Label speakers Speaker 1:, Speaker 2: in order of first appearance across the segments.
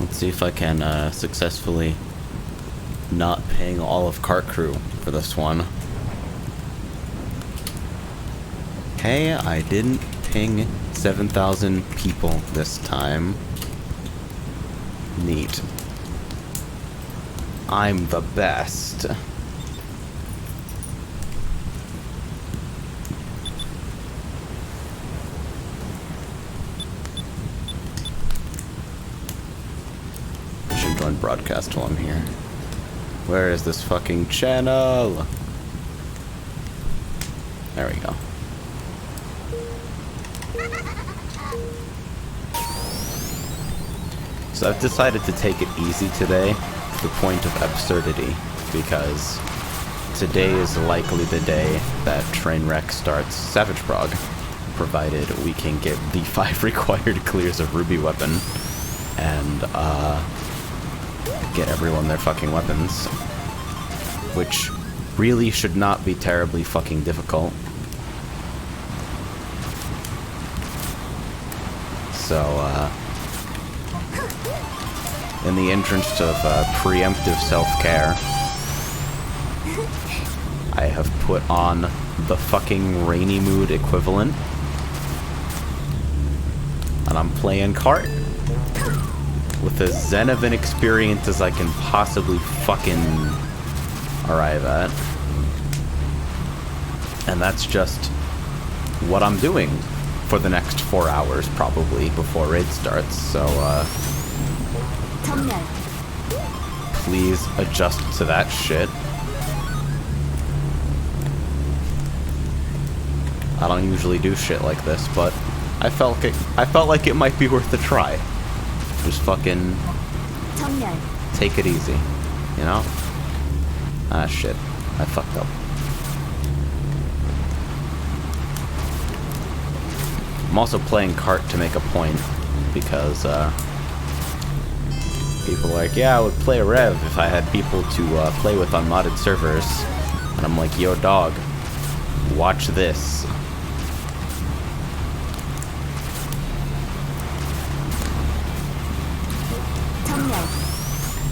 Speaker 1: Let's see if I can successfully not ping all of Kart Crew for this one. Hey, I didn't ping 7,000 people this time. Neat. I'm the best. I should join broadcast while I'm here. Where is this fucking channel? There we go. So I've decided to take it easy today, to the point of absurdity, because today is likely the day that Trainwreck starts Savage Prog, provided we can get the 5 required clears of Ruby Weapon, and get everyone their fucking weapons, which really should not be terribly fucking difficult. So, in the interest of preemptive self-care, I have put on the fucking rainy mood equivalent, and I'm playing Kart with as zen of an experience as I can possibly fucking arrive at. And that's just what I'm doing for the next 4 hours, probably, before raid starts, so, please adjust to that shit. I don't usually do shit like this, but I felt like it might be worth a try. Just fucking take it easy, you know? Ah, shit. I fucked up. I'm also playing Kart to make a point, because, people are like, yeah, I would play Rev if I had people to play with on modded servers. And I'm like, yo, dog, watch this.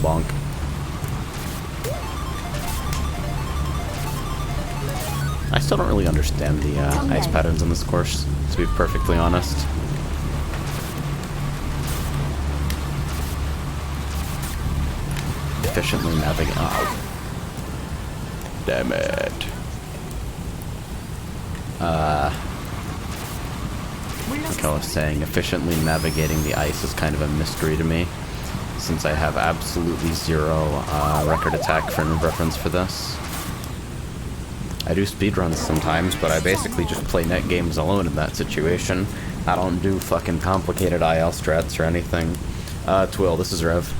Speaker 1: Bonk. I still don't really understand the ice patterns on this course, to be perfectly honest. Efficiently navigate. Oh. Damn it. Like I was saying, efficiently navigating the ice is kind of a mystery to me, since I have absolutely zero record attack frame of reference for this. I do speedruns sometimes, but I basically just play net games alone in that situation. I don't do fucking complicated IL strats or anything. Twill, this is Rev.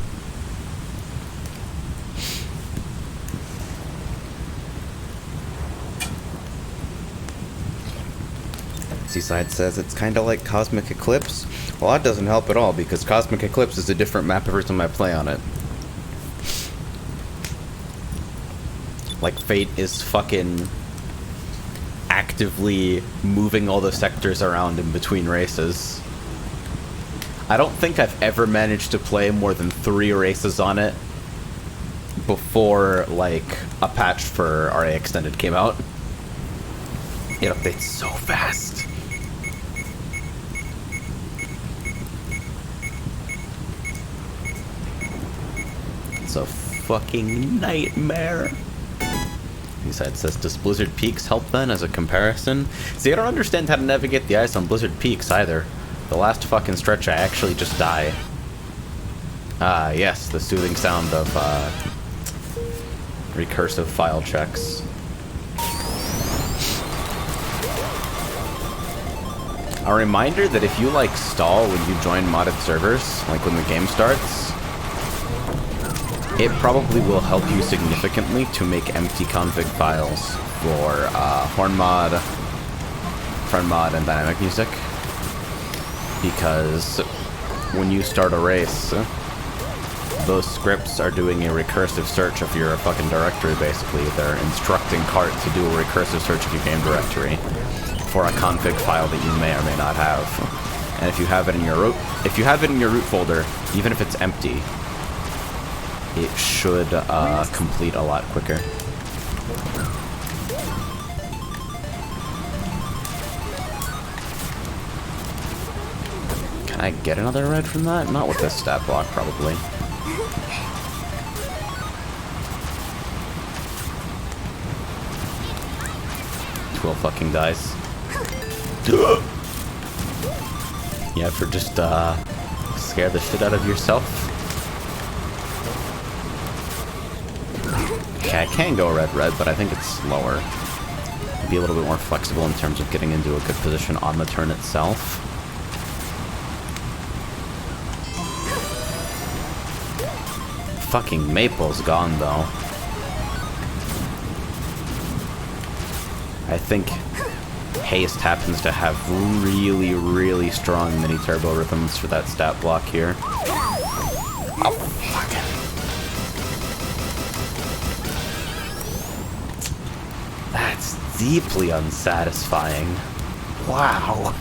Speaker 1: Seaside says it's kind of like Cosmic Eclipse. Well, that doesn't help at all, because Cosmic Eclipse is a different map every time I play on it. Like, Fate is fucking actively moving all the sectors around in between races. I don't think I've ever managed to play more than 3 races on it before, like, a patch for RA Extended came out. It updates so fast. It's a fucking nightmare. Seaside says, does Blizzard Peaks help then as a comparison? See, I don't understand how to navigate the ice on Blizzard Peaks either. The last fucking stretch I actually just die. Ah, yes, the soothing sound of recursive file checks. A reminder that if you, like, stall when you join modded servers, like when the game starts, it probably will help you significantly to make empty config files for horn mod, friend mod, and dynamic music. Because when you start a race, those scripts are doing a recursive search of your fucking directory, basically. They're instructing Kart to do a recursive search of your game directory for a config file that you may or may not have. And if you have it in your root folder, even if it's empty, it should complete a lot quicker. Can I get another red from that? Not with this stat block, probably. 12 fucking dice. You ever just scare the shit out of yourself? Okay, I can go red, but I think it's slower. Be a little bit more flexible in terms of getting into a good position on the turn itself. Fucking Maple's gone, though. I think Haste happens to have really, really strong mini-turbo rhythms for that stat block here. Oh, fuck. That's deeply unsatisfying. Wow.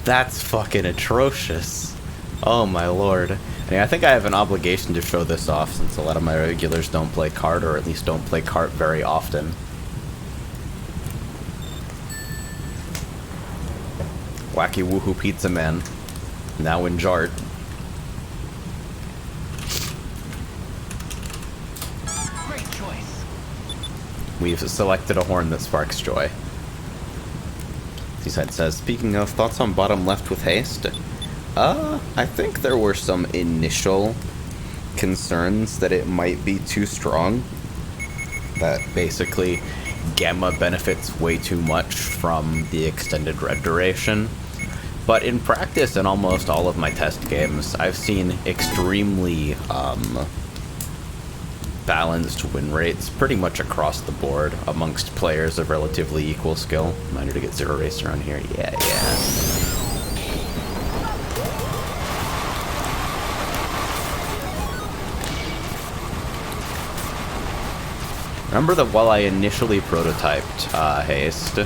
Speaker 1: That's fucking atrocious. Oh my lord. I mean, I think I have an obligation to show this off since a lot of my regulars don't play kart, or at least don't play kart very often. Wacky Woohoo Pizza Man. Now in Jart.
Speaker 2: Great choice.
Speaker 1: We've selected a horn that sparks joy. Seaside says, speaking of, thoughts on bottom left with haste? I think there were some initial concerns that it might be too strong. That basically Gamma benefits way too much from the extended red duration. But in practice, in almost all of my test games, I've seen extremely balanced win rates pretty much across the board amongst players of relatively equal skill. Reminder to get Zero Race around here. Yeah. Remember that while I initially prototyped Haste,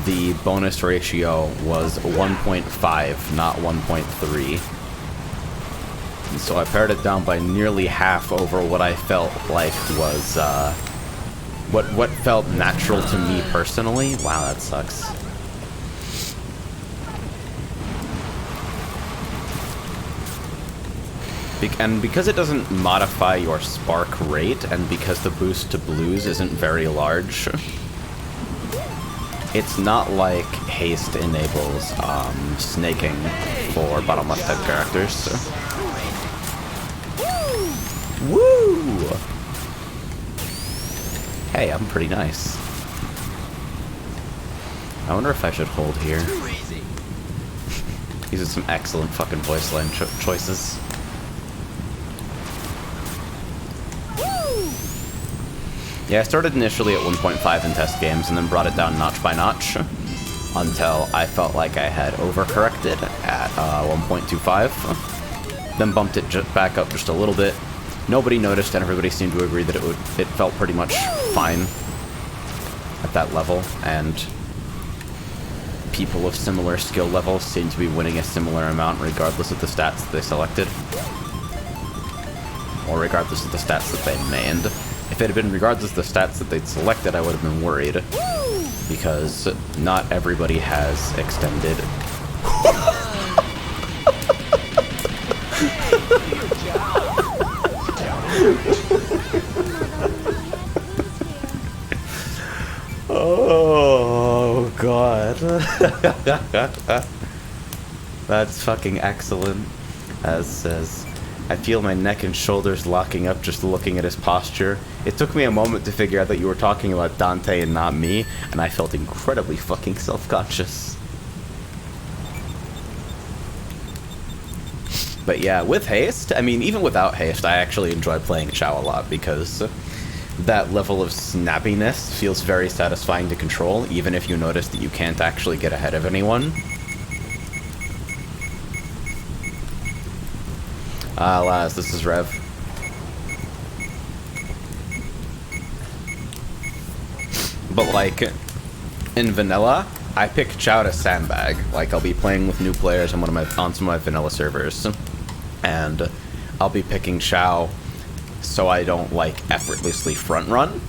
Speaker 1: the bonus ratio was 1.5, not 1.3. And so I pared it down by nearly half over what I felt like was, what felt natural to me personally. Wow, that sucks. And because it doesn't modify your spark rate, and because the boost to blues isn't very large, it's not like haste enables snaking for bottom left type characters. So. Woo! Hey, I'm pretty nice. I wonder if I should hold here. These are some excellent fucking voice line choices. Yeah, I started initially at 1.5 in test games and then brought it down notch by notch until I felt like I had overcorrected at 1.25. Then bumped it back up just a little bit. Nobody noticed and everybody seemed to agree that it felt pretty much fine at that level, and people of similar skill levels seem to be winning a similar amount regardless of the stats that they selected. Or regardless of the stats that they mained. If it had been regardless of the stats that they'd selected, I would have been worried. Because not everybody has extended. Oh, God. That's fucking excellent. As says, I feel my neck and shoulders locking up just looking at his posture. It took me a moment to figure out that you were talking about Dante and not me, and I felt incredibly fucking self-conscious. But yeah, with haste, I mean, even without haste, I actually enjoy playing Chao a lot because that level of snappiness feels very satisfying to control, even if you notice that you can't actually get ahead of anyone. Laz, this is Rev. But like in vanilla, I pick Chow to sandbag. Like I'll be playing with new players on some of my vanilla servers, and I'll be picking Chow so I don't like effortlessly front run.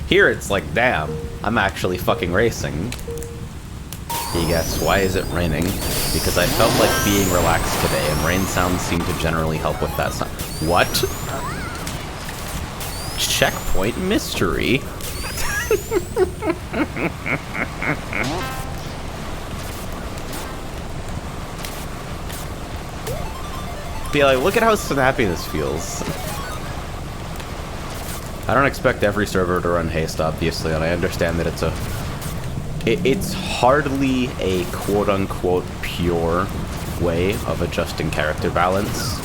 Speaker 1: Here it's like, damn, I'm actually fucking racing. You guess, why is it raining? Because I felt like being relaxed today, and rain sounds seem to generally help with that sound. What? Checkpoint mystery? Be like, look at how snappy this feels. I don't expect every server to run haste, obviously, and I understand that it's hardly a quote-unquote pure way of adjusting character balance.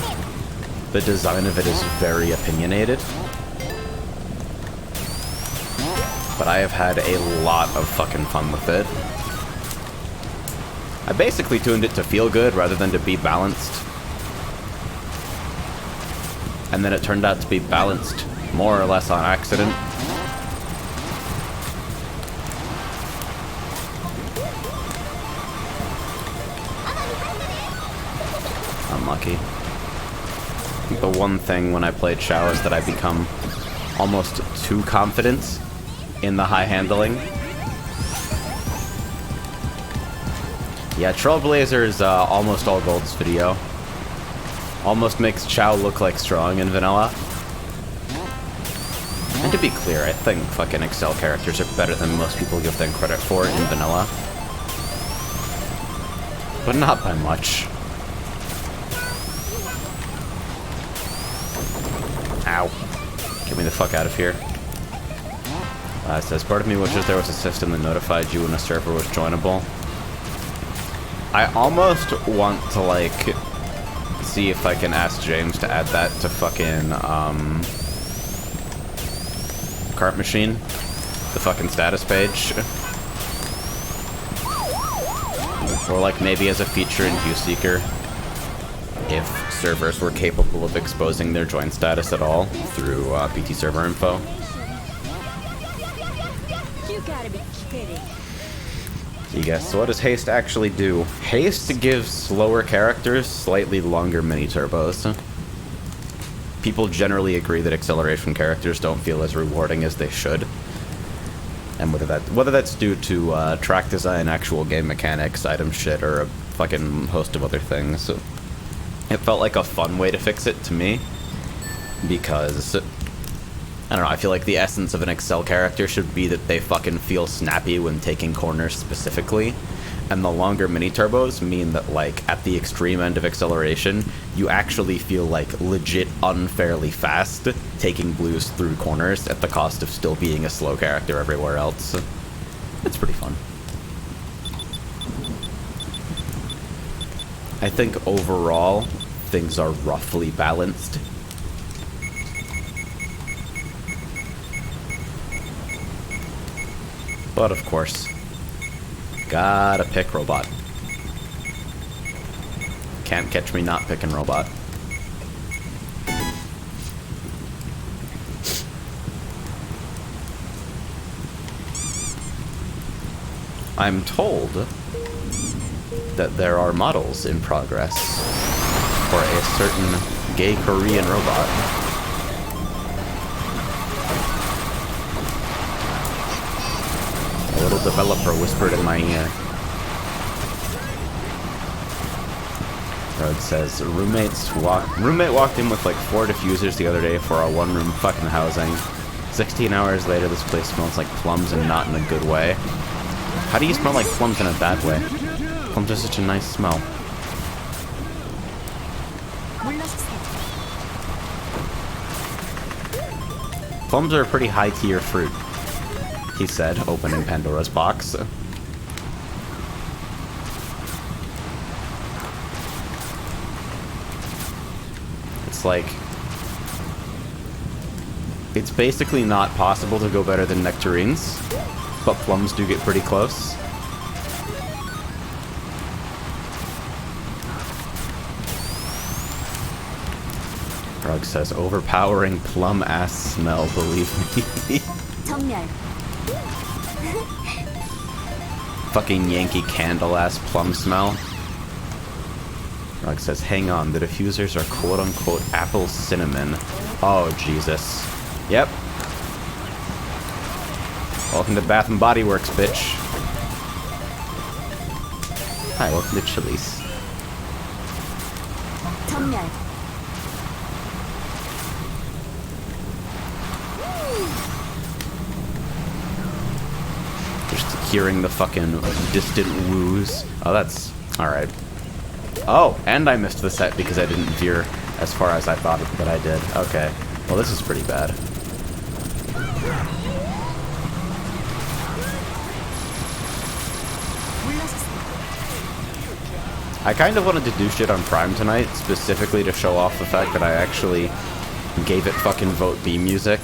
Speaker 1: The design of it is very opinionated. But I have had a lot of fucking fun with it. I basically tuned it to feel good rather than to be balanced. And then it turned out to be balanced more or less on accident. Unlucky. I think the one thing when I played Shao is that I become almost too confident in the high handling. Yeah, Trailblazer's almost all golds video. Almost makes Chow look like strong in vanilla. And to be clear, I think fucking Excel characters are better than most people give them credit for in vanilla. But not by much. Ow. Get me the fuck out of here. It says, part of me wishes there was a system that notified you when a server was joinable. I almost want to, like, see if I can ask James to add that to fucking, Kart Machine. The fucking status page. Or, like, maybe as a feature in ViewSeeker. If servers were capable of exposing their join status at all through BT server info.
Speaker 3: You gotta be kidding.
Speaker 1: You guess, so what does haste actually do? Haste gives slower characters slightly longer mini turbos. People generally agree that acceleration characters don't feel as rewarding as they should. And whether that's due to track design, actual game mechanics, item shit, or a fucking host of other things. It felt like a fun way to fix it to me, because, I don't know, I feel like the essence of an Excel character should be that they fucking feel snappy when taking corners specifically, and the longer mini-turbos mean that, like, at the extreme end of acceleration, you actually feel, like, legit unfairly fast taking blues through corners at the cost of still being a slow character everywhere else. It's pretty fun. I think overall, things are roughly balanced. But of course, gotta pick robot. Can't catch me not picking robot. I'm told that there are models in progress for a certain gay Korean robot. A little developer whispered in my ear. Road says, roommate walked in with like 4 diffusers the other day for our one-room fucking housing. 16 hours later, this place smells like plums and not in a good way. How do you smell like plums in a bad way? Plums are such a nice smell. Plums are a pretty high-tier fruit, he said, opening Pandora's box. It's like, it's basically not possible to go better than nectarines, but plums do get pretty close. Rug says, overpowering plum-ass smell, believe me.
Speaker 3: 정렬.
Speaker 1: fucking Yankee Candle ass plum smell. Rug says, hang on, the diffusers are quote-unquote apple cinnamon. Oh, Jesus. Yep. Welcome to Bath & Body Works, bitch. Hi, welcome to Chili's.
Speaker 3: 전멸.
Speaker 1: Just hearing the fucking distant woos. Oh, that's... alright. Oh, and I missed the set because I didn't veer as far as I thought that I did. Okay. Well, this is pretty bad. I kind of wanted to do shit on Prime tonight, specifically to show off the fact that I actually gave it fucking Vote B music.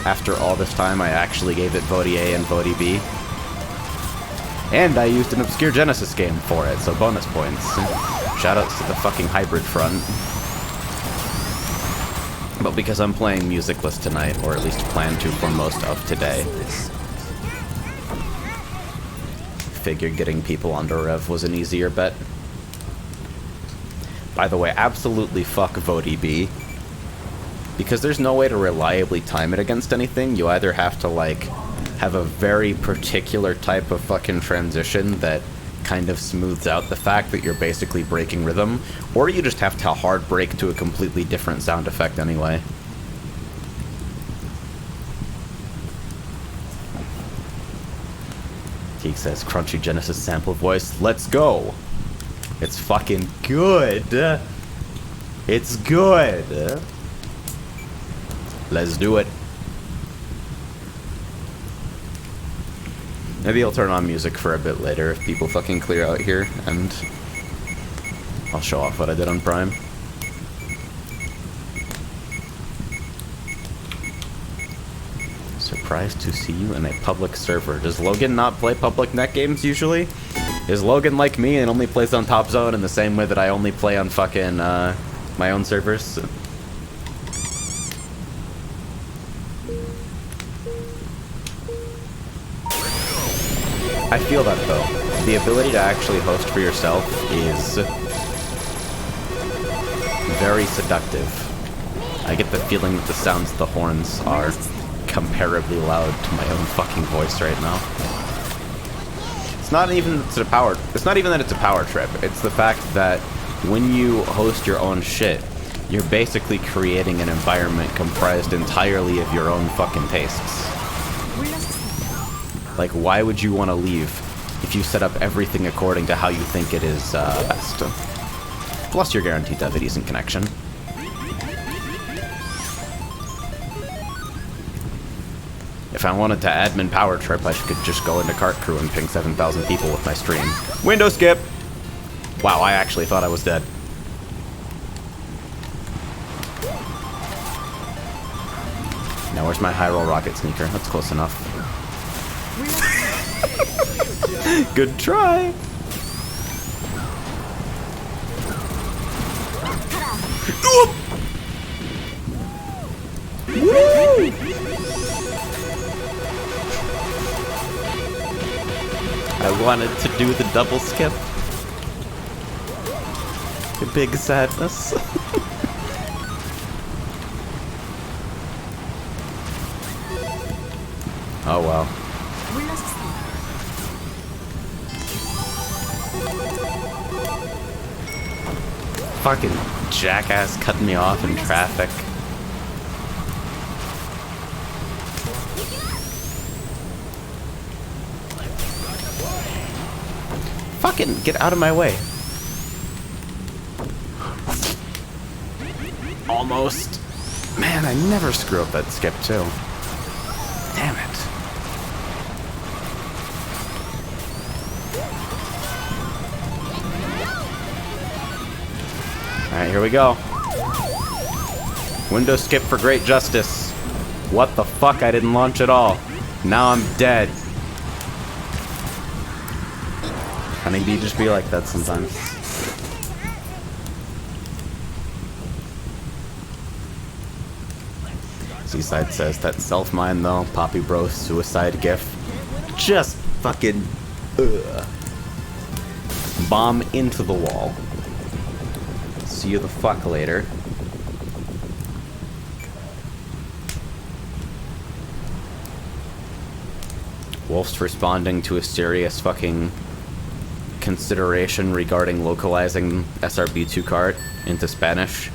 Speaker 1: After all this time, I actually gave it Vote A and Vote B. And I used an obscure Genesis game for it, so bonus points. Shoutouts to the fucking hybrid front. But because I'm playing musicless tonight, or at least plan to for most of today, figured getting people onto Rev was an easier bet. By the way, absolutely fuck Vote B. Because there's no way to reliably time it against anything. You either have to, like, have a very particular type of fucking transition that kind of smooths out the fact that you're basically breaking rhythm, or you just have to hard break to a completely different sound effect anyway. Geek says, crunchy Genesis sample voice, let's go! It's fucking good! It's good! Let's do it. Maybe I'll turn on music for a bit later if people fucking clear out here, and I'll show off what I did on Prime. Surprised to see you in a public server. Does Logan not play public net games usually? Is Logan like me and only plays on Top Zone in the same way that I only play on fucking my own servers? I feel that though. The ability to actually host for yourself is very seductive. I get the feeling that the sounds of the horns are comparably loud to my own fucking voice right now. It's not even that it's a power trip. It's the fact that when you host your own shit, you're basically creating an environment comprised entirely of your own fucking tastes. Like, why would you want to leave if you set up everything according to how you think it is best? Plus, you're guaranteed to have a decent connection. If I wanted to admin power trip, I could just go into Kart Crew and ping 7,000 people with my stream. Window skip! Wow, I actually thought I was dead. Now where's my high roll rocket sneaker? That's close enough. Good try! Woo! I wanted to do the double skip. A big sadness. Oh well. Fucking jackass cutting me off in traffic. Fucking get out of my way. Almost. Man, I never screw up that skip too. Damn it. Alright, here we go. Window skip for great justice. What the fuck? I didn't launch at all. Now I'm dead. Honeybee just be like that sometimes. Seaside says that self-mine though, Poppy Bro suicide gif. Just fucking Ugh. Bomb into the wall. See you the fuck later. Wolf's responding to a serious fucking consideration regarding localizing SRB2Kart into Spanish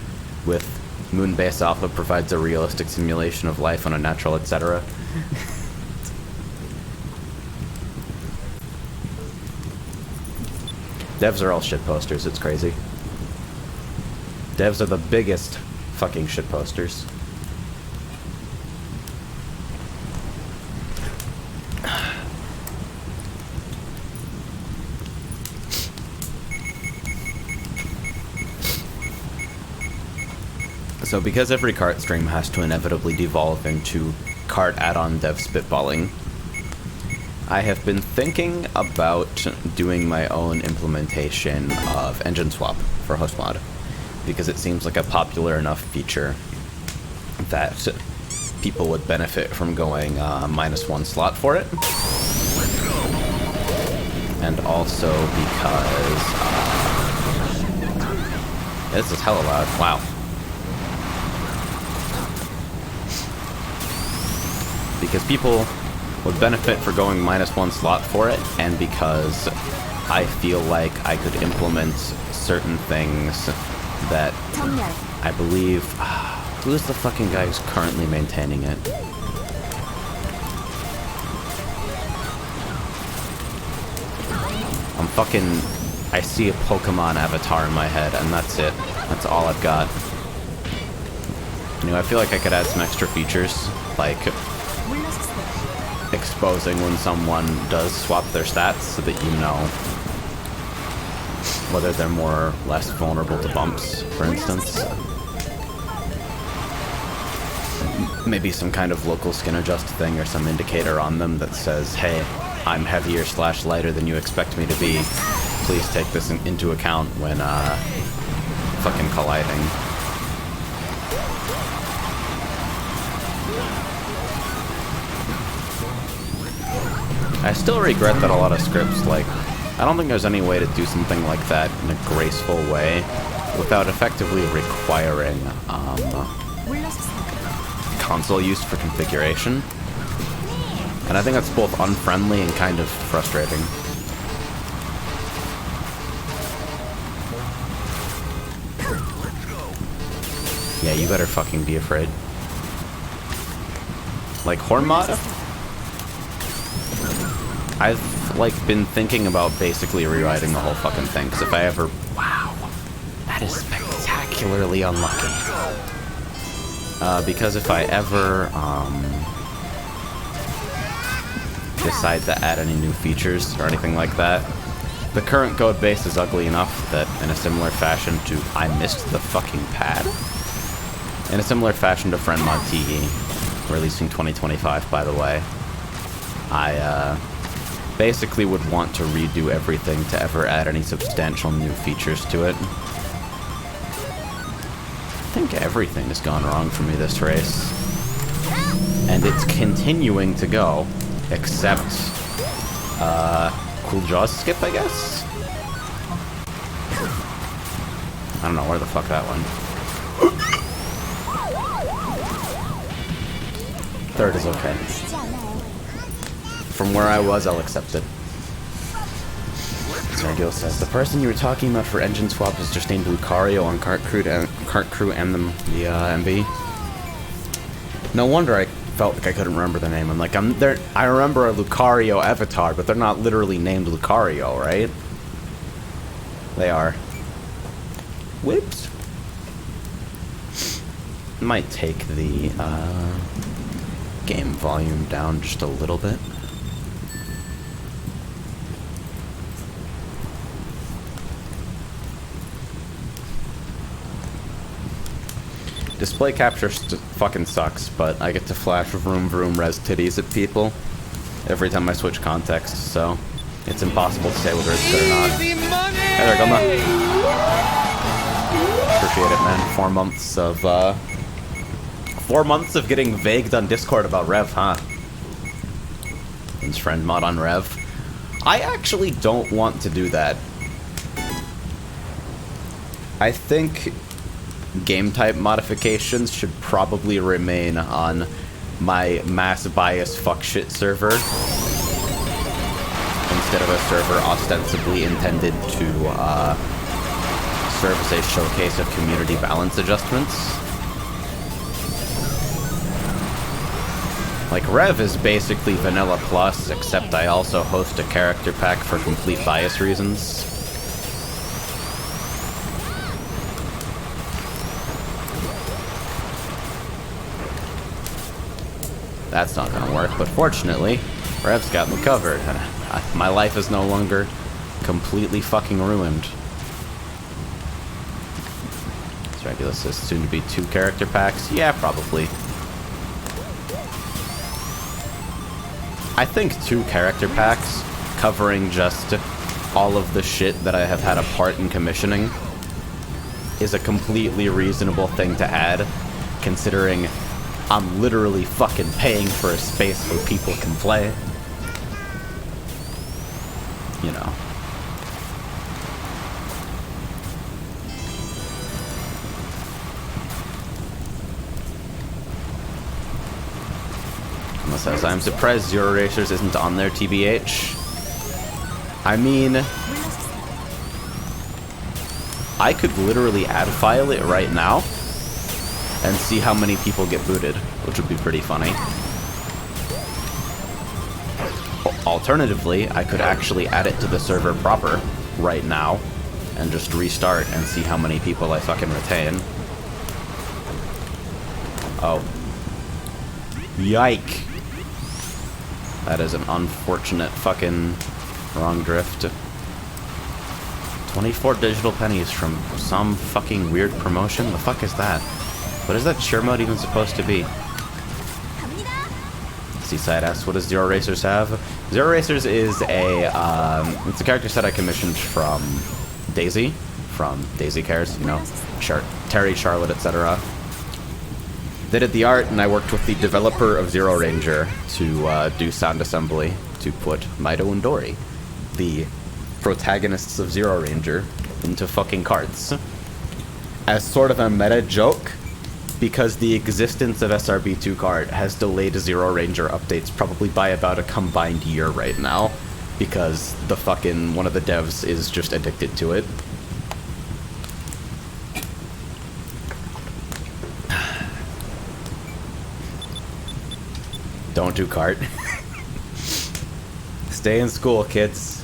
Speaker 1: with Moonbase Alpha provides a realistic simulation of life on a natural, etc. Devs are all shit posters, it's crazy. Devs are the biggest fucking shit posters. So because every kart stream has to inevitably devolve into kart add-on dev spitballing, I have been thinking about doing my own implementation of engine swap for host mod, because it seems like a popular enough feature that people would benefit from going -1 slot for it. And also because this is hella loud. Wow. Because people would benefit for going -1 slot for it, and because I feel like I could implement certain things that I believe... who's the fucking guy who's currently maintaining it? I'm fucking... I see a Pokemon avatar in my head, and that's it. That's all I've got. You know, I feel like I could add some extra features, like exposing when someone does swap their stats so that you know whether they're more or less vulnerable to bumps, for instance. Maybe some kind of local skin adjust thing or some indicator on them that says, hey, I'm heavier / lighter than you expect me to be. Please take this into account when fucking colliding. I still regret that a lot of scripts, like, I don't think there's any way to do something like that in a graceful way without effectively requiring console use for configuration. And I think that's both unfriendly and kind of frustrating. Yeah, you better fucking be afraid. Like, horn mod? I've, like, been thinking about basically rewriting the whole fucking thing, because if I ever... Wow. That is spectacularly unlucky. Because if I ever, decide to add any new features or anything like that, the current code base is ugly enough that in a similar fashion to... I missed the fucking pad. In a similar fashion to FriendMod TE, releasing 2025, by the way, I, basically would want to redo everything to ever add any substantial new features to it. I think everything has gone wrong for me this race. And it's continuing to go, except, Cool Jaws skip, I guess? I don't know where the fuck that went. Third is okay. From where I was, I'll accept it. Sergio says, the person you were talking about for engine swap is just named Lucario on Kart Crew and the MB. No wonder I felt like I couldn't remember the name. I'm like, I remember a Lucario avatar, but they're not literally named Lucario, right? They are. Whoops. Might take the game volume down just a little bit. Display capture fucking sucks, but I get to flash vroom vroom res titties at people every time I switch context, so it's impossible to say whether it's good or not. Hey there, Gumma. Appreciate it, man. 4 months of getting vagued on Discord about Rev, huh? His friend mod on Rev. I actually don't want to do that. I think game type modifications should probably remain on my mass bias fuckshit server instead of a server ostensibly intended to serve as a showcase of community balance adjustments. Like, Rev is basically Vanilla Plus, except I also host a character pack for complete bias reasons. That's not gonna work, but fortunately, Rev's got me covered, and my life is no longer completely fucking ruined. Is Regulus is soon to be 2 character packs? Yeah, probably. I think 2 character packs covering just all of the shit that I have had a part in commissioning is a completely reasonable thing to add, considering I'm literally fucking paying for a space where people can play. You know. Says, I'm surprised Zero Racers isn't on there, TBH. I mean, I could literally add file it right now and see how many people get booted, which would be pretty funny. Alternatively, I could actually add it to the server proper right now and just restart and see how many people I fucking retain. Oh. Yike. That is an unfortunate fucking wrong drift. 24 digital pennies from some fucking weird promotion? The fuck is that? What is that cheer mode even supposed to be? Seaside asks, what does Zero Racers have? Zero Racers is a, it's a character set I commissioned from Daisy, from Daisy Cares, you know, Terry, Charlotte, etc. They did the art, and I worked with the developer of Zero Ranger to do sound assembly to put Maito and Dory, the protagonists of Zero Ranger, into fucking carts. As sort of a meta joke, because the existence of SRB2Kart has delayed Zero Ranger updates probably by about a combined year right now, because the fucking one of the devs is just addicted to it. Don't do kart. Stay in school, kids.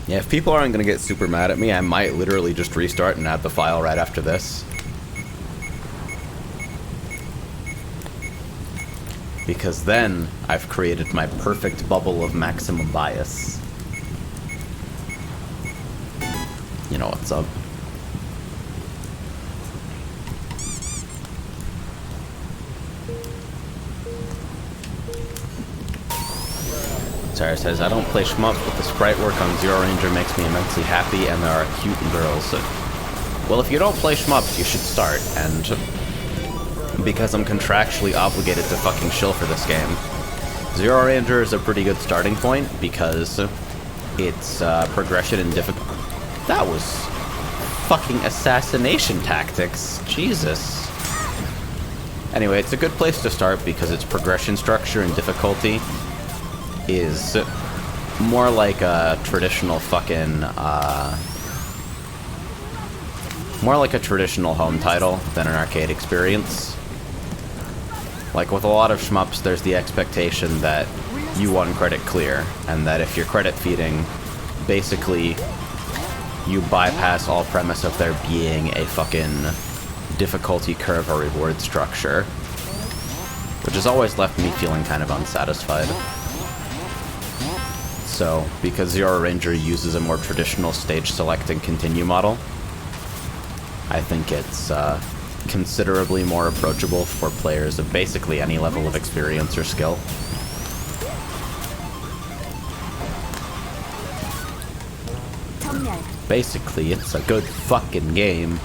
Speaker 1: Yeah, if people aren't gonna get super mad at me, I might literally just restart and add the file right after this. Because then, I've created my perfect bubble of maximum bias. You know what's up. Sarah says, I don't play shmups, but the sprite work on Zero Ranger makes me immensely happy, and there are cute girls. Well, if you don't play shmups, you should start, and because I'm contractually obligated to fucking shill for this game, Zero Ranger is a pretty good starting point, because it's progression and difficulty. That was fucking assassination tactics. Jesus. Anyway, it's a good place to start, because its progression structure and difficulty is more like a traditional fucking, more like a traditional home title than an arcade experience. Like with a lot of shmups, there's the expectation that you one credit clear, and that if you're credit feeding, basically you bypass all premise of there being a fucking difficulty curve or reward structure, which has always left me feeling kind of unsatisfied. So, because Zero Ranger uses a more traditional stage select and continue model, I think it's considerably more approachable for players of basically any level of experience or skill. Basically, it's a good fucking game.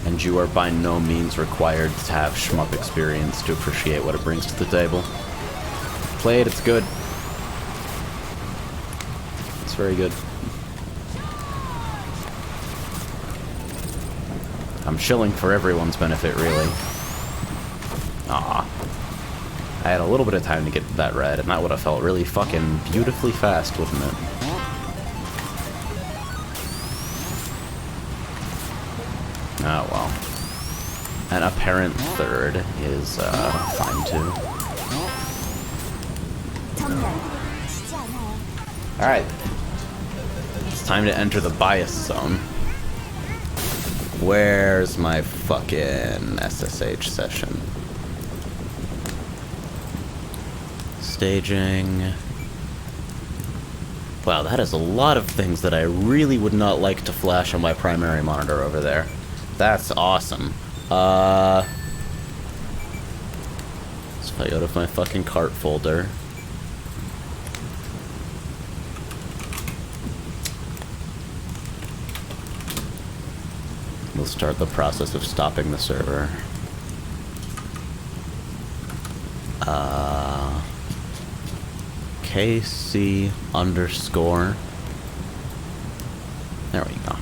Speaker 1: And and you are by no means required to have shmup experience to appreciate what it brings to the table. Play it, it's good. It's very good. I'm shilling for everyone's benefit, really. Aw. I had a little bit of time to get that red, and that would have felt really fucking beautifully fast, wouldn't it? Oh, well. An apparent third is, fine, too. Alright. It's time to enter the bias zone. Where's my fucking SSH session? Staging. Wow, that is a lot of things that I really would not like to flash on my primary monitor over there. That's awesome. Let's play out of my fucking cart folder. We'll start the process of stopping the server. KC underscore. There we go.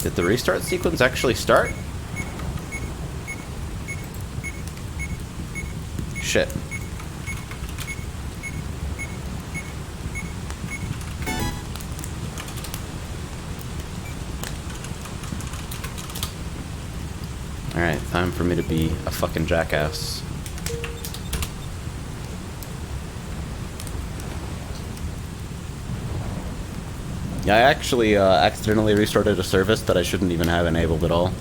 Speaker 1: Did the restart sequence actually start? Shit. Alright, time for me to be a fucking jackass. Yeah, I actually accidentally restarted a service that I shouldn't even have enabled at all.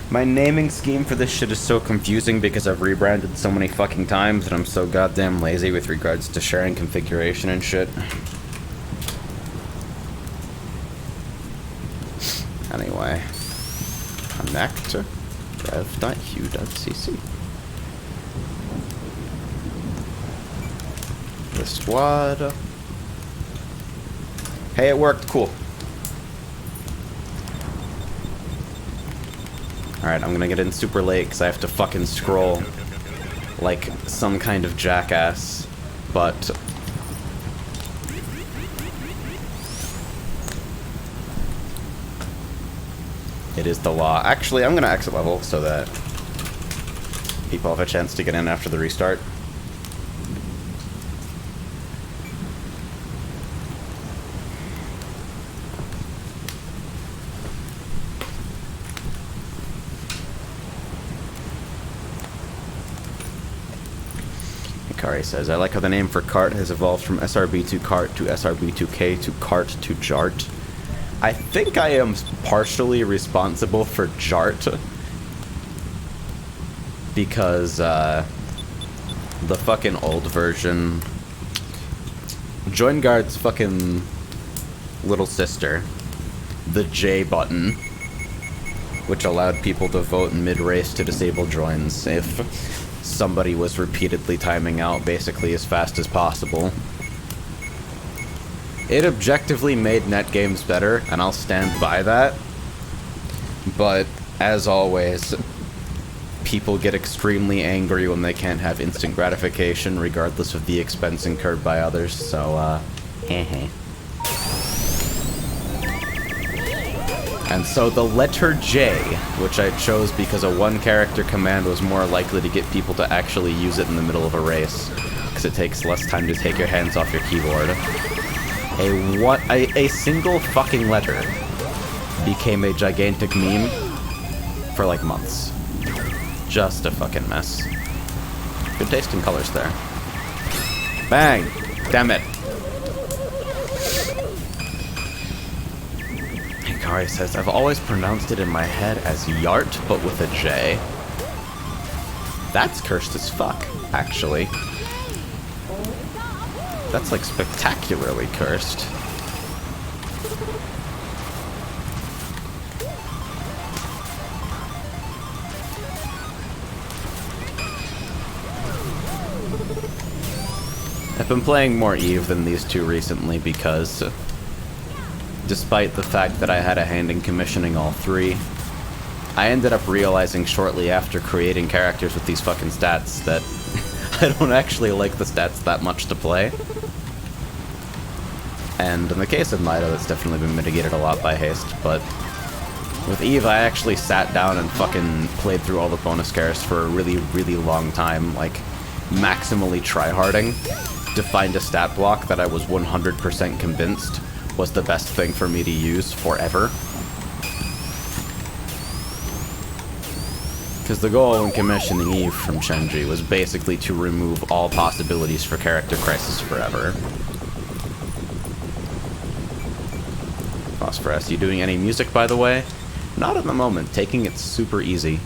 Speaker 1: My naming scheme for this shit is so confusing because I've rebranded so many fucking times and I'm so goddamn lazy with regards to sharing configuration and shit. Anyway. Connect rev.hue.cc. The squad. Hey, it worked. Cool. Alright, I'm gonna get in super late because I have to fucking scroll like some kind of jackass, but it is the law. Actually, I'm gonna exit level so that people have a chance to get in after the restart. Hikari says, I like how the name for Kart has evolved from SRB2Kart to SRB2K to Kart to Jart. I think I am partially responsible for Jart because the fucking old version, Joinguard's fucking little sister, the J button, which allowed people to vote in mid-race to disable joins if somebody was repeatedly timing out basically as fast as possible. It objectively made net games better, and I'll stand by that. But, as always, people get extremely angry when they can't have instant gratification, regardless of the expense incurred by others, so, heh. And so the letter J, which I chose because a one-character command was more likely to get people to actually use it in the middle of a race, because it takes less time to take your hands off your keyboard. A single fucking letter became a gigantic meme for like months. Just a fucking mess. Good taste in colors there. Bang! Damn it. Hikari says, I've always pronounced it in my head as Yart, but with a J. That's cursed as fuck, actually. That's like spectacularly cursed. I've been playing more Eve than these two recently because despite the fact that I had a hand in commissioning all three. I ended up realizing shortly after creating characters with these fucking stats that I don't actually like the stats that much to play. And in the case of Mido, that's definitely been mitigated a lot by haste, but with Eve, I actually sat down and fucking played through all the bonus characters for a really, really long time, like, maximally tryharding, to find a stat block that I was 100% convinced was the best thing for me to use forever. Because the goal in commissioning Eve from Shenji was basically to remove all possibilities for Character Crisis forever. Phosphorus, you doing any music, by the way? Not at the moment, taking it super easy.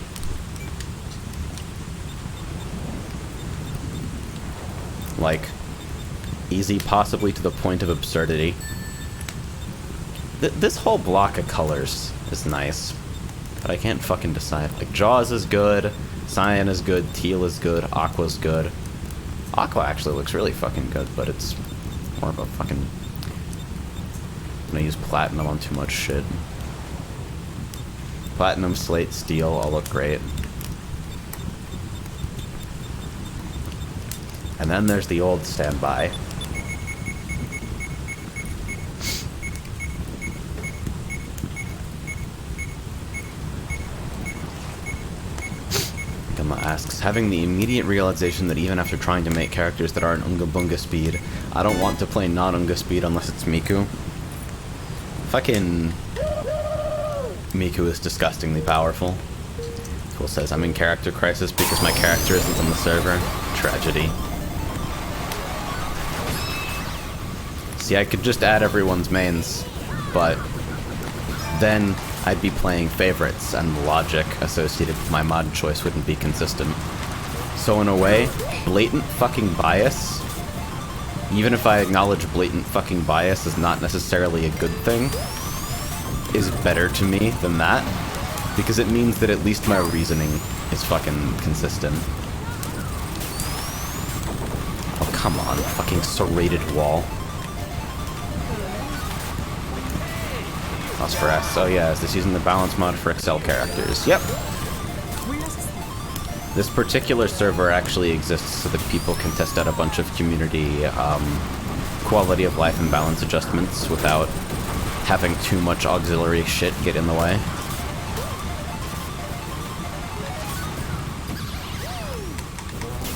Speaker 1: Like, easy possibly to the point of absurdity. This whole block of colors is nice, but I can't fucking decide. Like, Jaws is good, Cyan is good, Teal is good, Aqua's good. Aqua actually looks really fucking good, but it's more of a fucking... I'm gonna use Platinum on too much shit. Platinum, Slate, Steel all look great. And then there's the old standby. Gamma asks, having the immediate realization that even after trying to make characters that aren't Unga Bunga speed, I don't want to play non-Unga speed unless it's Miku. Fucking... Miku is disgustingly powerful. Cool says, I'm in Character Crisis because my character isn't on the server. Tragedy. See, I could just add everyone's mains, but then I'd be playing favorites, and the logic associated with my mod choice wouldn't be consistent. So in a way, blatant fucking bias, even if I acknowledge blatant fucking bias is not necessarily a good thing, is better to me than that, because it means that at least my reasoning is fucking consistent. Oh, come on, fucking serrated wall. Phosphorus. Oh yeah, is this using the balance mod for Excel characters? Yep. This particular server actually exists so that people can test out a bunch of community quality of life and balance adjustments without having too much auxiliary shit get in the way.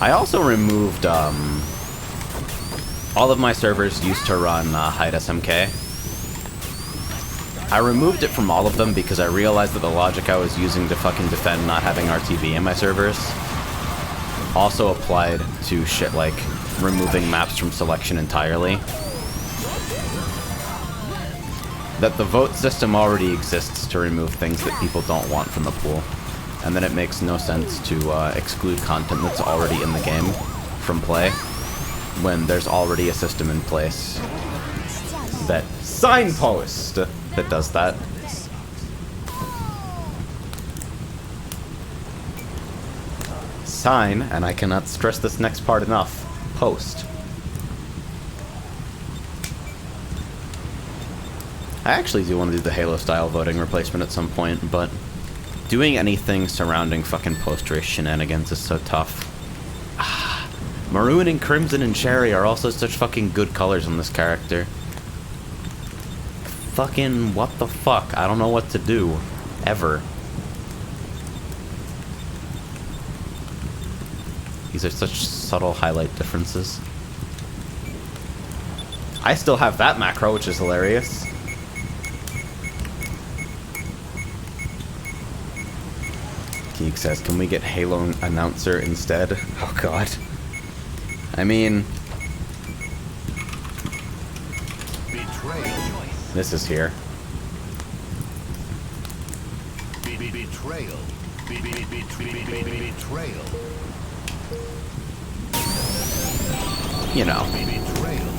Speaker 1: I also removed all of my servers used to run Hide SMK. I removed it from all of them because I realized that the logic I was using to fucking defend not having RTV in my servers also applied to shit like removing maps from selection entirely. That the vote system already exists to remove things that people don't want from the pool, and then it makes no sense to exclude content that's already in the game from play when there's already a system in place that signpost that does that. Sign, and I cannot stress this next part enough, post. I actually do want to do the Halo-style voting replacement at some point, but doing anything surrounding fucking post-race shenanigans is so tough. Maroon and Crimson and Cherry are also such fucking good colors on this character. Fucking what the fuck? I don't know what to do. Ever. These are such subtle highlight differences. I still have that macro, which is hilarious. Geek says, can we get Halo announcer instead? Oh god. I mean... This is here.
Speaker 4: Betrayal. Betrayal.
Speaker 1: You know,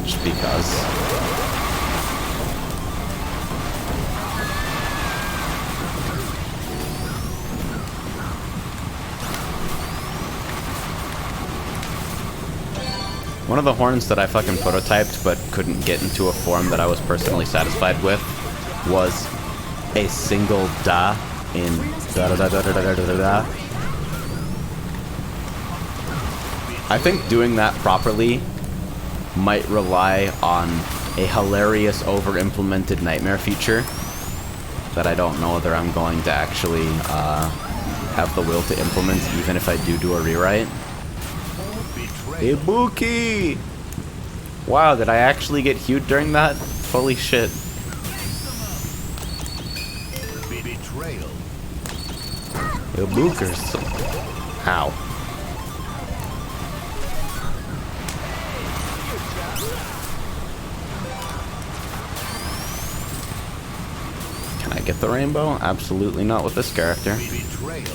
Speaker 1: just because. One of the horns that I fucking prototyped but couldn't get into a form that I was personally satisfied with was a single da in da da da da da da da da. I think doing that properly might rely on a hilarious over-implemented nightmare feature that I don't know whether I'm going to actually have the will to implement, even if I do a rewrite. Ibuki! Wow, did I actually get hued during that? Holy shit.
Speaker 2: Betrayal.
Speaker 1: Ibukers. Ow. Can I get the rainbow? Absolutely not with this character.
Speaker 2: Betrayal.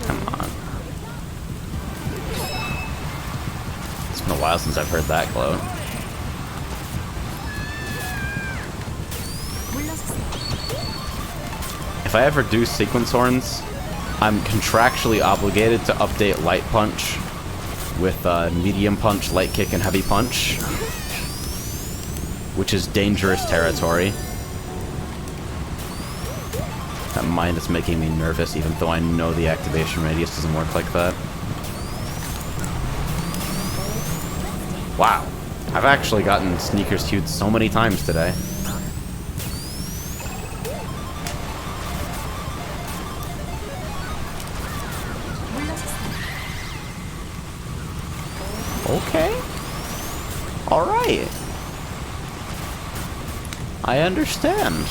Speaker 1: Come on. It's been a while since I've heard that gloat. If I ever do sequence horns, I'm contractually obligated to update light punch with medium punch, light kick, and heavy punch, which is dangerous territory. That mind is making me nervous, even though I know the activation radius doesn't work like that. Wow. I've actually gotten sneakers hued so many times today. Okay. Alright. I understand.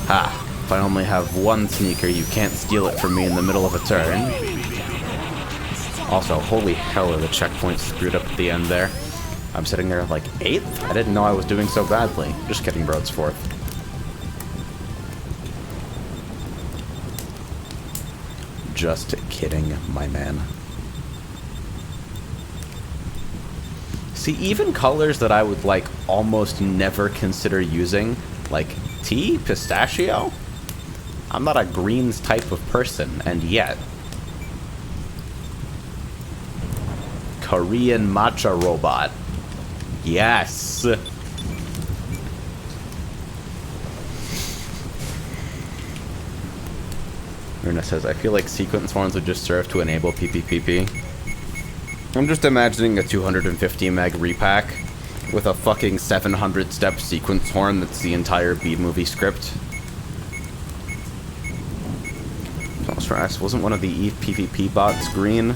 Speaker 1: Ha. If I only have one sneaker, you can't steal it from me in the middle of a turn. Also, holy hell, are the checkpoints screwed up at the end there. I'm sitting there like 8th? I didn't know I was doing so badly. Just kidding, bro, it's 4th. Just kidding, my man. See, even colors that I would, like, almost never consider using, like tea, pistachio? I'm not a greens type of person, and yet. Korean matcha robot. Yes! Runa says, I feel like sequence horns would just serve to enable PPPP. I'm just imagining a 250 meg repack with a fucking 700 step sequence horn that's the entire B-movie script. Wasn't one of the PvP bots green?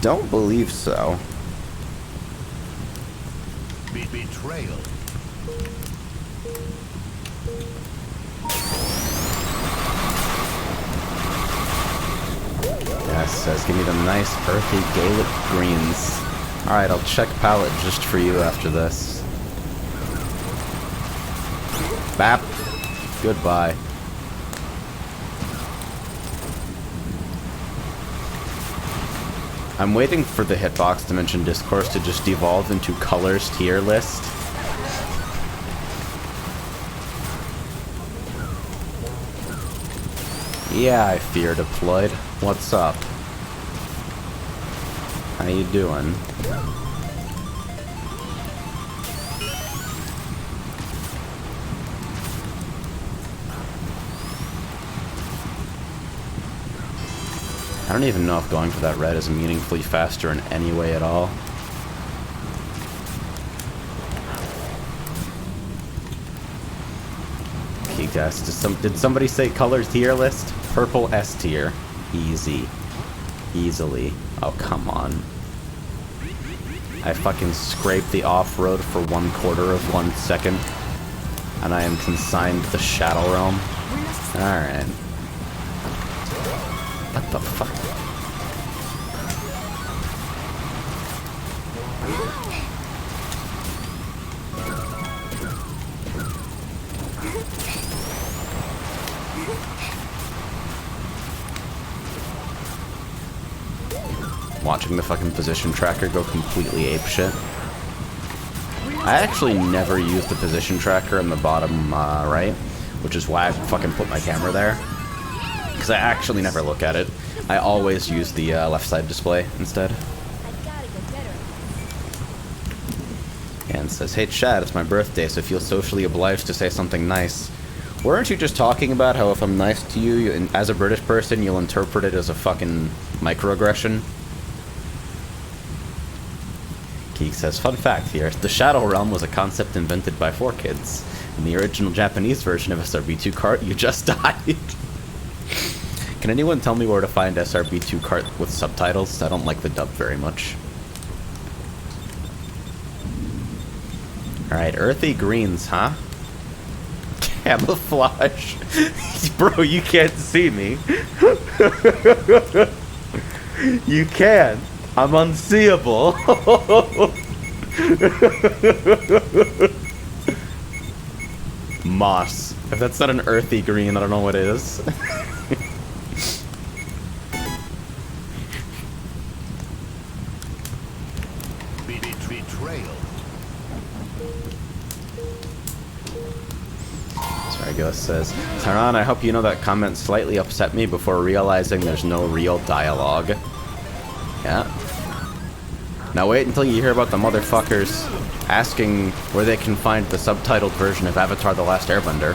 Speaker 1: Don't believe so.
Speaker 2: Betrayal.
Speaker 1: Yes, says, give me the nice earthy Gaelic greens. Alright, I'll check palette just for you after this. Bap. Goodbye. I'm waiting for the Hitbox Dimension Discourse to just devolve into Colors tier list. Yeah, I fear deployed. What's up? How you doing? I don't even know if going for that red is meaningfully faster in any way at all. Okay, guys, did somebody say color tier list? Purple S tier. Easy. Easily. Oh, come on. I fucking scraped the off-road for 1/4 of 1 second, and I am consigned to the Shadow Realm. Alright. What the fuck? Watching the fucking position tracker go completely apeshit. I actually never used the position tracker in the bottom right, which is why I fucking put my camera there. because I actually never look at it. I always use the left side display instead.
Speaker 3: I gotta get better.
Speaker 1: And says, hey Chad, it's my birthday, so feel socially obliged to say something nice. Weren't you just talking about how if I'm nice to you, as a British person, you'll interpret it as a fucking microaggression? Geek says, fun fact here, the Shadow Realm was a concept invented by 4Kids. In the original Japanese version of SRB2Kart, you just died. Can anyone tell me where to find SRB2Kart with subtitles? I don't like the dub very much. Alright, earthy greens, huh? Camouflage. Bro, you can't see me. You can. I'm unseeable. Moss. If that's not an earthy green, I don't know what is.
Speaker 2: Betrayal.
Speaker 1: Sargos says, Taran, I hope you know that comment slightly upset me before realizing there's no real dialogue. Yeah. Now wait until you hear about the motherfuckers asking where they can find the subtitled version of Avatar: The Last Airbender.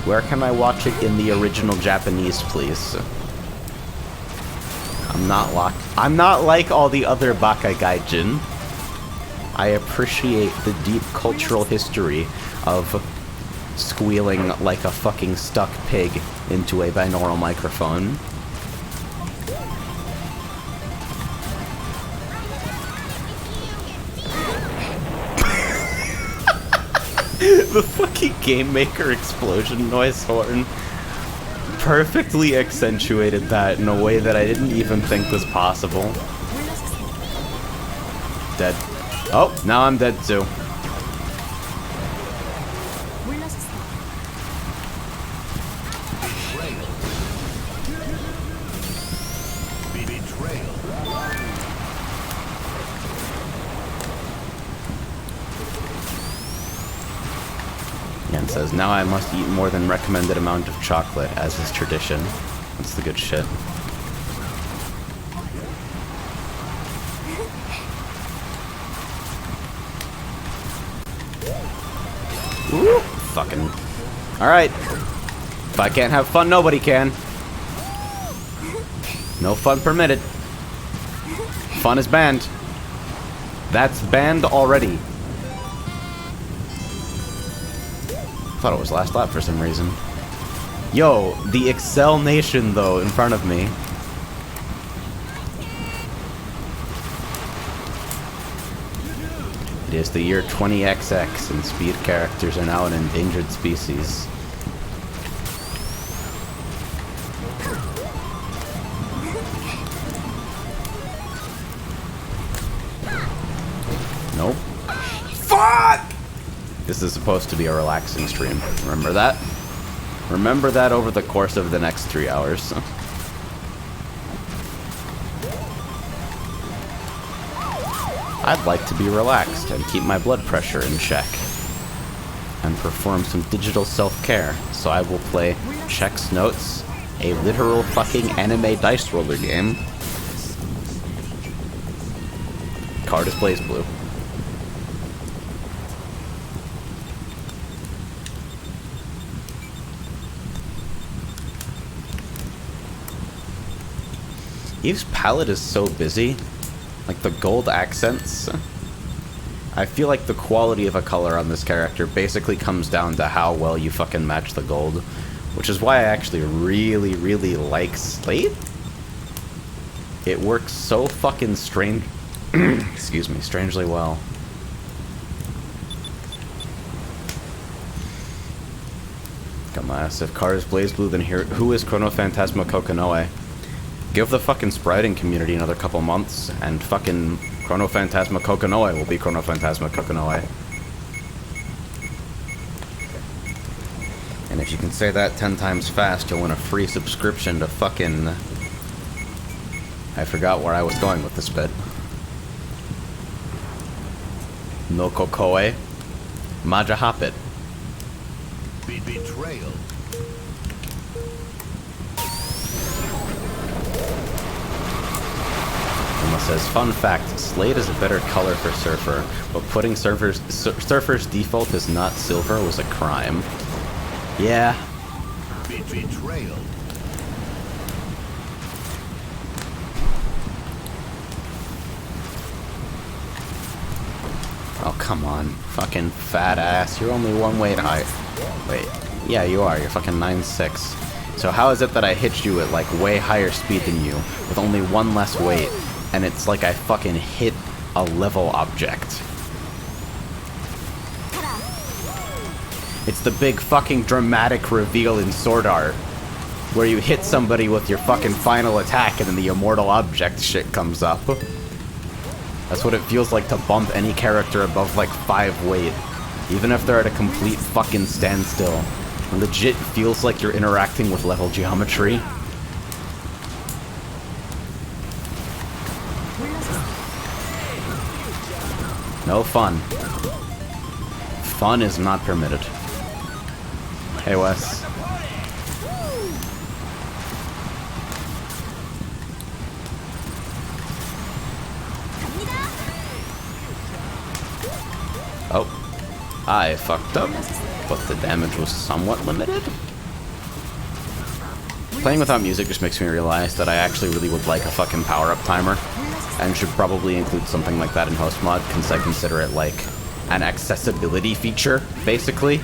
Speaker 1: Where can I watch it in the original Japanese, please? I'm not like all the other Bakai Gaijin. I appreciate the deep cultural history of squealing like a fucking stuck pig into a binaural microphone. The fucking Game Maker explosion noise horn perfectly accentuated that in a way that I didn't even think was possible. Dead. Oh, now I'm dead too. And says, now I must eat more than recommended amount of chocolate, as is tradition. That's the good shit. Ooh, fucking. Alright. If I can't have fun, nobody can. No fun permitted. Fun is banned. That's banned already. Thought it was last lap for some reason. Yo, the Excel Nation, though, in front of me. It is the year 20XX, and speed characters are now an endangered species. Nope. Fuck! This is supposed to be a relaxing stream. Remember that? Remember that over the course of the next 3 hours. I'd like to be relaxed and keep my blood pressure in check. And perform some digital self-care, so I will play Chex Notes, a literal fucking anime dice roller game. Car displays blue. Eve's palette is so busy. Like, the gold accents. I feel like the quality of a color on this character basically comes down to how well you fucking match the gold. Which is why I actually really, really like Slate. It works so fucking excuse me, strangely well. Come on, if car is blaze blue, then here, who is Chrono Phantasma Kokonoe? Give the fucking spriting community another couple months, and fucking Chrono Phantasma Kokonoe will be Chrono Phantasma Kokonoe. And if you can say that 10 times fast, you'll win a free subscription to fucking... I forgot where I was going with this bit. No Kokoe. Maja Hoppit.
Speaker 2: Betrayal.
Speaker 1: says, fun fact, Slate is a better color for Surfer, but putting Surfer's default as not silver was a crime. Yeah.
Speaker 2: Betrayal.
Speaker 1: Oh, come on. Fucking fat ass. You're only one weight high. Wait. Yeah, you are. You're fucking 9'6". So how is it that I hit you at, like, way higher speed than you, with only one less weight, and it's like I fucking hit a level object? It's the big fucking dramatic reveal in Sword Art, where you hit somebody with your fucking final attack and then the immortal object shit comes up. That's what it feels like to bump any character above like 5 weight, even if they're at a complete fucking standstill. It legit feels like you're interacting with level geometry. No fun. Fun is not permitted. Hey, Wes. Oh. I fucked up, but the damage was somewhat limited. Playing without music just makes me realize that I actually really would like a fucking power-up timer, and should probably include something like that in host mod, since I consider it like an accessibility feature, basically.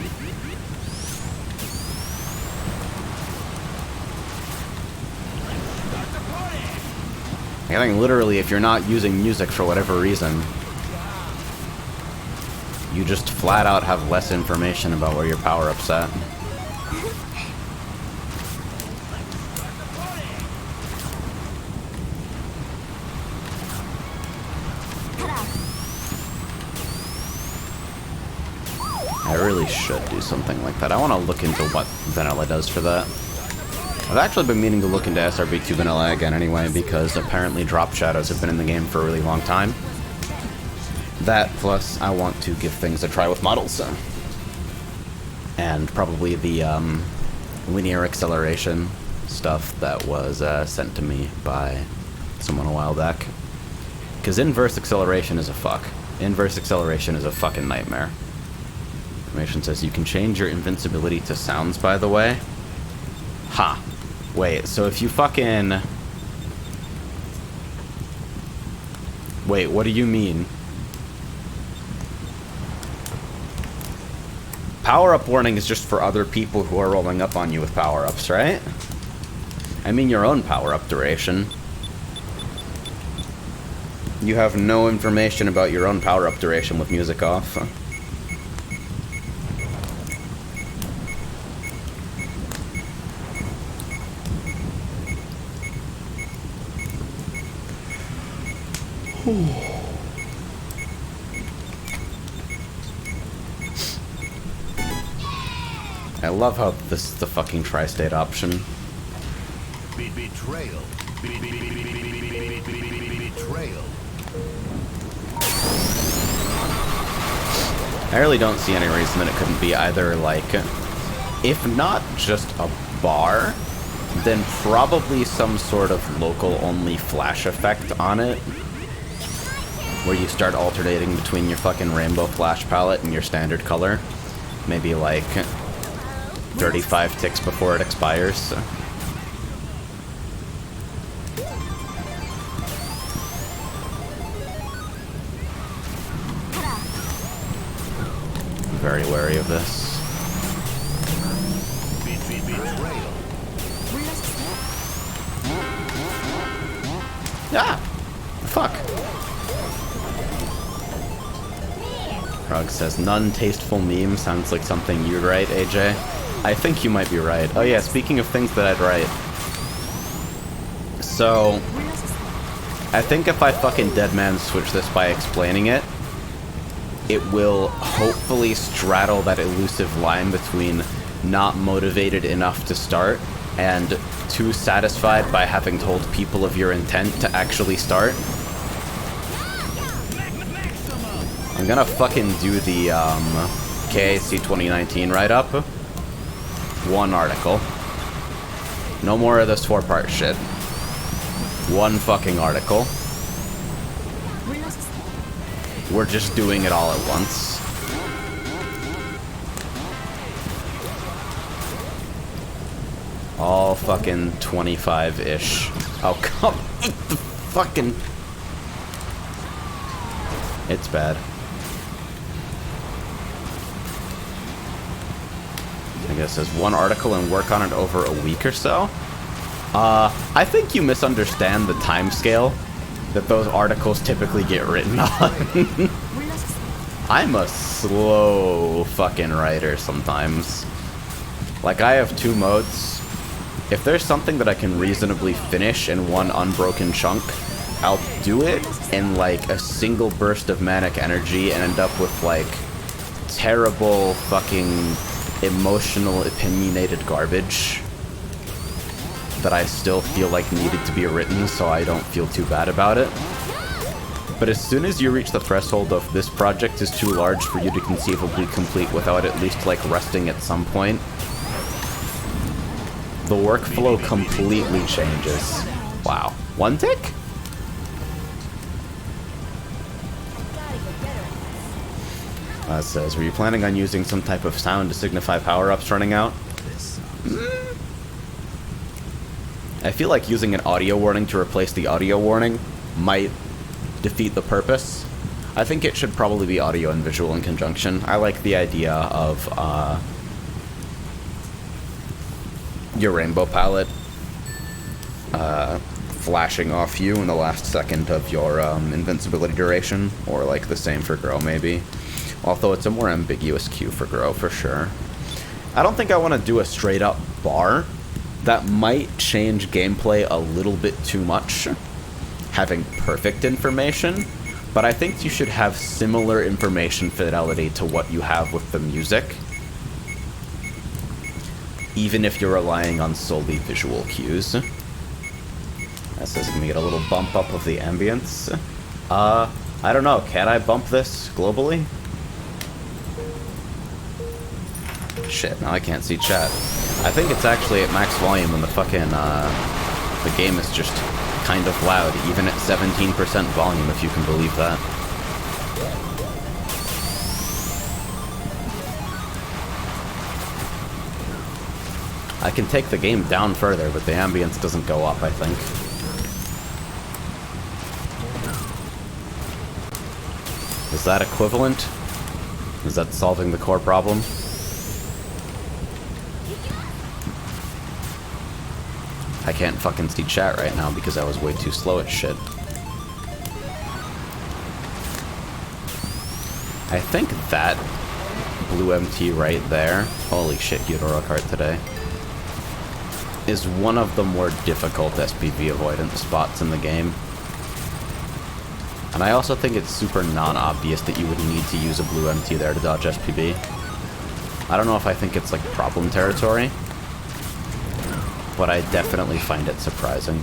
Speaker 1: I think literally if you're not using music for whatever reason, you just flat out have less information about where your power-up's at. I really should do something like that. I want to look into what vanilla does for that. I've actually been meaning to look into SRB2 vanilla again anyway, because apparently drop shadows have been in the game for a really long time. That, plus I want to give things a try with models. And probably the linear acceleration stuff that was sent to me by someone a while back. Because inverse acceleration is a fuck. Inverse acceleration is a fucking nightmare. Information says you can change your invincibility to sounds, by the way. Ha. Wait, so if you fucking... Wait, what do you mean? Power-up warning is just for other people who are rolling up on you with power-ups, right? I mean your own power-up duration. You have no information about your own power-up duration with music off. I love how this is the fucking tri-state option.
Speaker 2: Betrayal. Betrayal.
Speaker 1: I really don't see any reason that it couldn't be either, like, if not just a bar, then probably some sort of local-only flash effect on it, where you start alternating between your fucking rainbow flash palette and your standard color. Maybe, like, 35 ticks before it expires. I'm very wary of this.
Speaker 2: Betrayal.
Speaker 1: Ah! Fuck. Rug says, non-tasteful meme sounds like something you'd write, AJ. I think you might be right. Oh yeah, speaking of things that I'd write. So, I think if I fucking deadman switch this by explaining it, it will hopefully straddle that elusive line between not motivated enough to start and too satisfied by having told people of your intent to actually start. I'm gonna fucking do the KAC 2019 write-up. One article. No more of this 4-part shit. One fucking article. we're just doing it all at once. All fucking 25-ish. Oh, come... the fucking... It's bad. I guess there's one article and work on it over a week or so. I think you misunderstand the time scale that those articles typically get written on. I'm a slow fucking writer sometimes. Like, I have 2 modes. If there's something that I can reasonably finish in one unbroken chunk, I'll do it in, like, a single burst of manic energy and end up with, like, terrible fucking emotional, opinionated garbage that I still feel like needed to be written, so I don't feel too bad about it. But as soon as you reach the threshold of this project is too large for you to conceivably complete without at least, like, resting at some point, the workflow completely changes. Wow. 1 tick? It says, were you planning on using some type of sound to signify power-ups running out? I feel like using an audio warning to replace the audio warning might defeat the purpose. I think it should probably be audio and visual in conjunction. I like the idea of your rainbow palette flashing off you in the last second of your invincibility duration, or like the same for Grow maybe. Although it's a more ambiguous cue for Grow for sure. I don't think I want to do a straight up bar. That might change gameplay a little bit too much, having perfect information, but I think you should have similar information fidelity to what you have with the music, even if you're relying on solely visual cues. That says I'm gonna get a little bump up of the ambience. I don't know, can I bump this globally? Shit, now I can't see chat. I think it's actually at max volume and the fucking, the game is just kind of loud, even at 17% volume, if you can believe that. I can take the game down further, but the ambience doesn't go up, I think. Is that equivalent? Is that solving the core problem? I can't fucking see chat right now because I was way too slow at shit. I think that blue MT right there, holy shit, jSMR today, is one of the more difficult SPV avoidance spots in the game. And I also think it's super non-obvious that you would need to use a blue MT there to dodge SPB. I don't know if I think it's like problem territory, but I definitely find it surprising.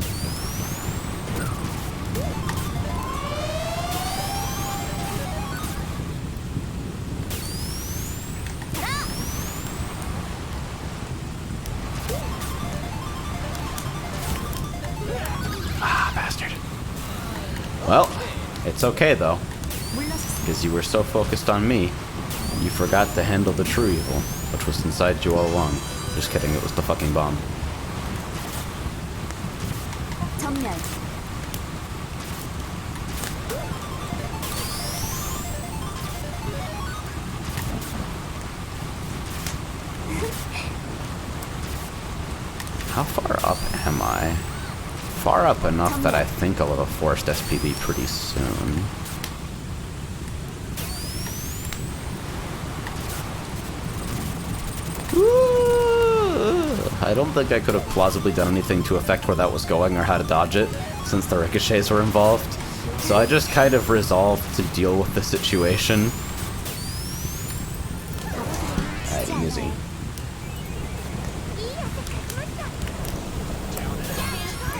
Speaker 1: Ah, bastard. Well, it's okay though, because you were so focused on me, you forgot to handle the true evil, which was inside you all along. Just kidding, it was the fucking bomb. How far up am I? Far up enough that I think I'll have a forced SPV pretty soon. I don't think I could have plausibly done anything to affect where that was going or how to dodge it, since the ricochets were involved. So I just kind of resolved to deal with the situation. Easy.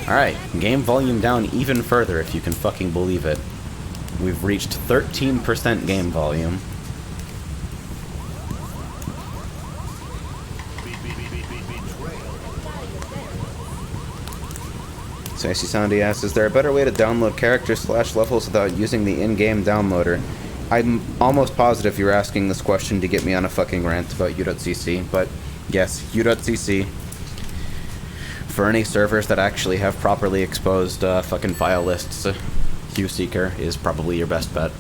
Speaker 1: Alright, game volume down even further if you can fucking believe it. We've reached 13% game volume. Sassy Sandy asks, is there a better way to download characters/levels without using the in-game downloader? I'm almost positive you're asking this question to get me on a fucking rant about u.cc, but yes, u.cc. For any servers that actually have properly exposed fucking file lists, QSeeker is probably your best bet.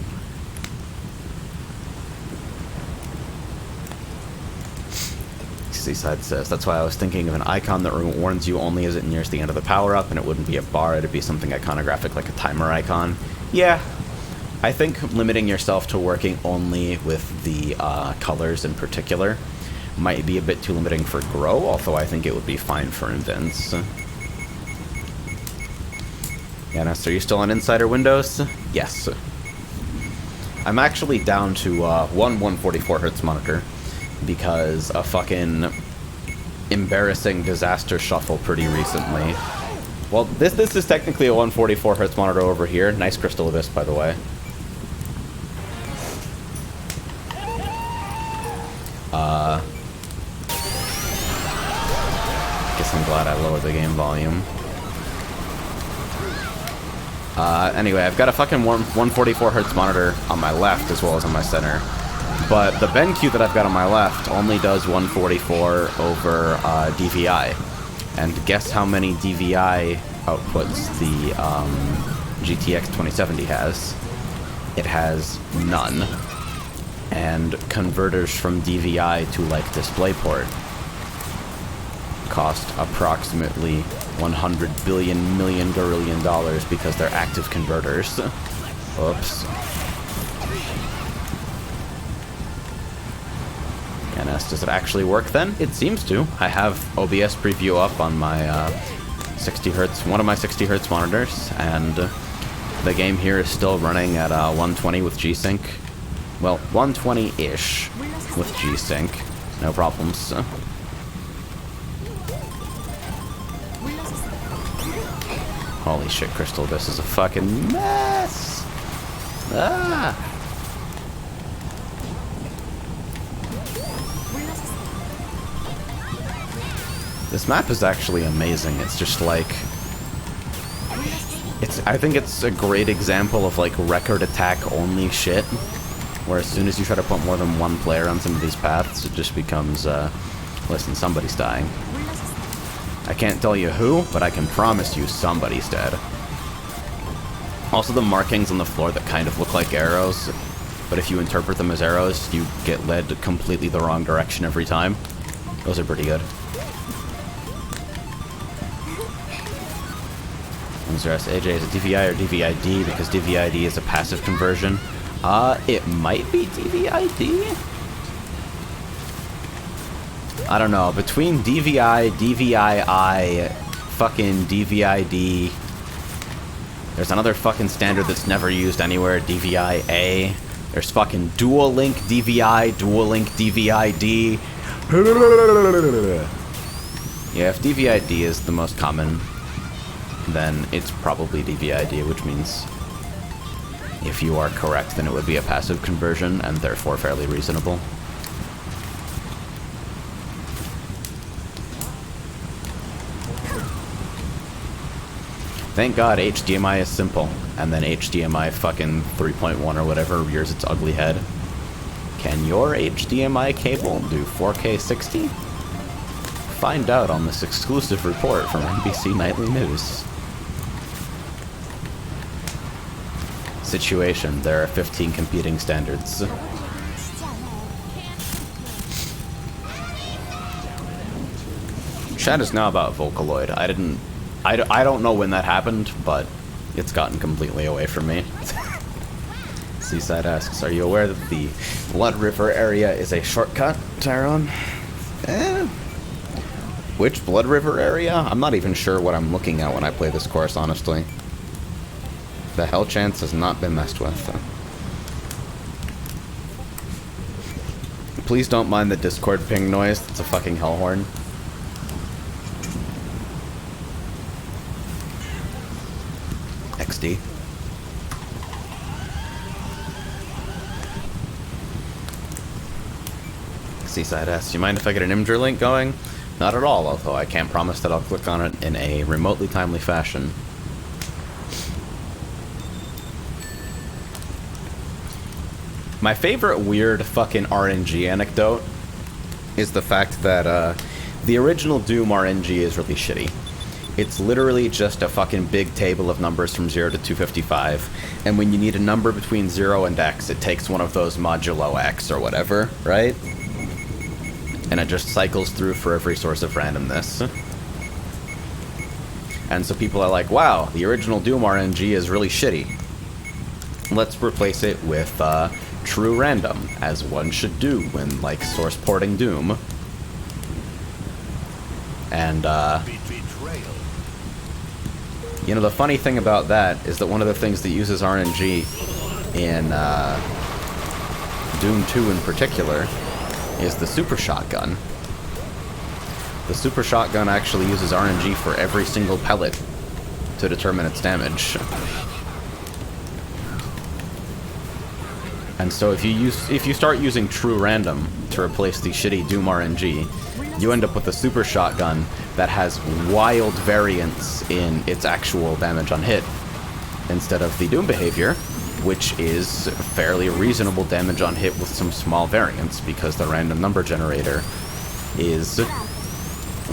Speaker 1: Seaside says, that's why I was thinking of an icon that warns you only as it nears the end of the power-up, and it wouldn't be a bar, it'd be something iconographic like a timer icon. Yeah, I think limiting yourself to working only with the colors in particular might be a bit too limiting for Grow, although I think it would be fine for Invents. Yanis, are you still on Insider Windows? Yes. I'm actually down to one 144Hz monitor, because a fucking embarrassing disaster shuffle pretty recently. Well, this is technically a 144Hz monitor over here. Nice Crystal Abyss, by the way. Guess I'm glad I lowered the game volume. Anyway, I've got a fucking 144Hz monitor on my left as well as on my center. But the BenQ that I've got on my left only does 144 over DVI. And guess how many DVI outputs the GTX 2070 has? It has none. And converters from DVI to, like, DisplayPort cost approximately $100 billion because they're active converters. Oops. NS, does it actually work then? It seems to. I have OBS preview up on my 60 Hz, one of my 60 Hz monitors, and the game here is still running at 120 with G-Sync. Well, 120-ish with G-Sync. No problems. Holy shit, Crystal Abyss is a fucking mess! Ah! This map is actually amazing. It's just like... I think it's a great example of, like, record attack only shit. Where as soon as you try to put more than one player on some of these paths, it just becomes, listen, somebody's dying. I can't tell you who, but I can promise you somebody's dead. Also, the markings on the floor that kind of look like arrows, but if you interpret them as arrows, you get led completely the wrong direction every time. Those are pretty good. AJ, is it DVI or DVI-D? Because DVI-D is a passive conversion. It might be DVI-D? I don't know. Between DVI, DVI-I, fucking DVI-D, there's another fucking standard that's never used anywhere, DVI-A. There's fucking dual link DVI, dual link DVI-D. Yeah, if DVI-D is the most common, then it's probably DVI-D, which means if you are correct, then it would be a passive conversion, and therefore fairly reasonable. Thank God HDMI is simple, and then HDMI fucking 3.1 or whatever rears its ugly head. Can your HDMI cable do 4K 60? Find out on this exclusive report from NBC Nightly News. Situation, there are 15 competing standards. Chat is now about Vocaloid. I don't know when that happened, but it's gotten completely away from me. Seaside asks, are you aware that the Blood River area is a shortcut, Tyrone? Which Blood River area? I'm not even sure what I'm looking at when I play this course, honestly. The hell chance has not been messed with. Please don't mind the Discord ping noise. That's a fucking hellhorn. XD. Seaside asks, do you mind if I get an Imgur link going? Not at all, although I can't promise that I'll click on it in a remotely timely fashion. My favorite weird fucking RNG anecdote is the fact that the original Doom RNG is really shitty. It's literally just a fucking big table of numbers from 0 to 255, and when you need a number between 0 and X, it takes one of those modulo X or whatever, right? And it just cycles through for every source of randomness. And so people are like, wow, the original Doom RNG is really shitty. Let's replace it with true random, as one should do when, like, source porting Doom. And, you know, the funny thing about that is that one of the things that uses RNG in Doom 2 in particular is the super shotgun. The super shotgun actually uses RNG for every single pellet to determine its damage. And so if you start using true random to replace the shitty Doom RNG, you end up with a super shotgun that has wild variance in its actual damage on hit, instead of the Doom behavior, which is fairly reasonable damage on hit with some small variance, because the random number generator is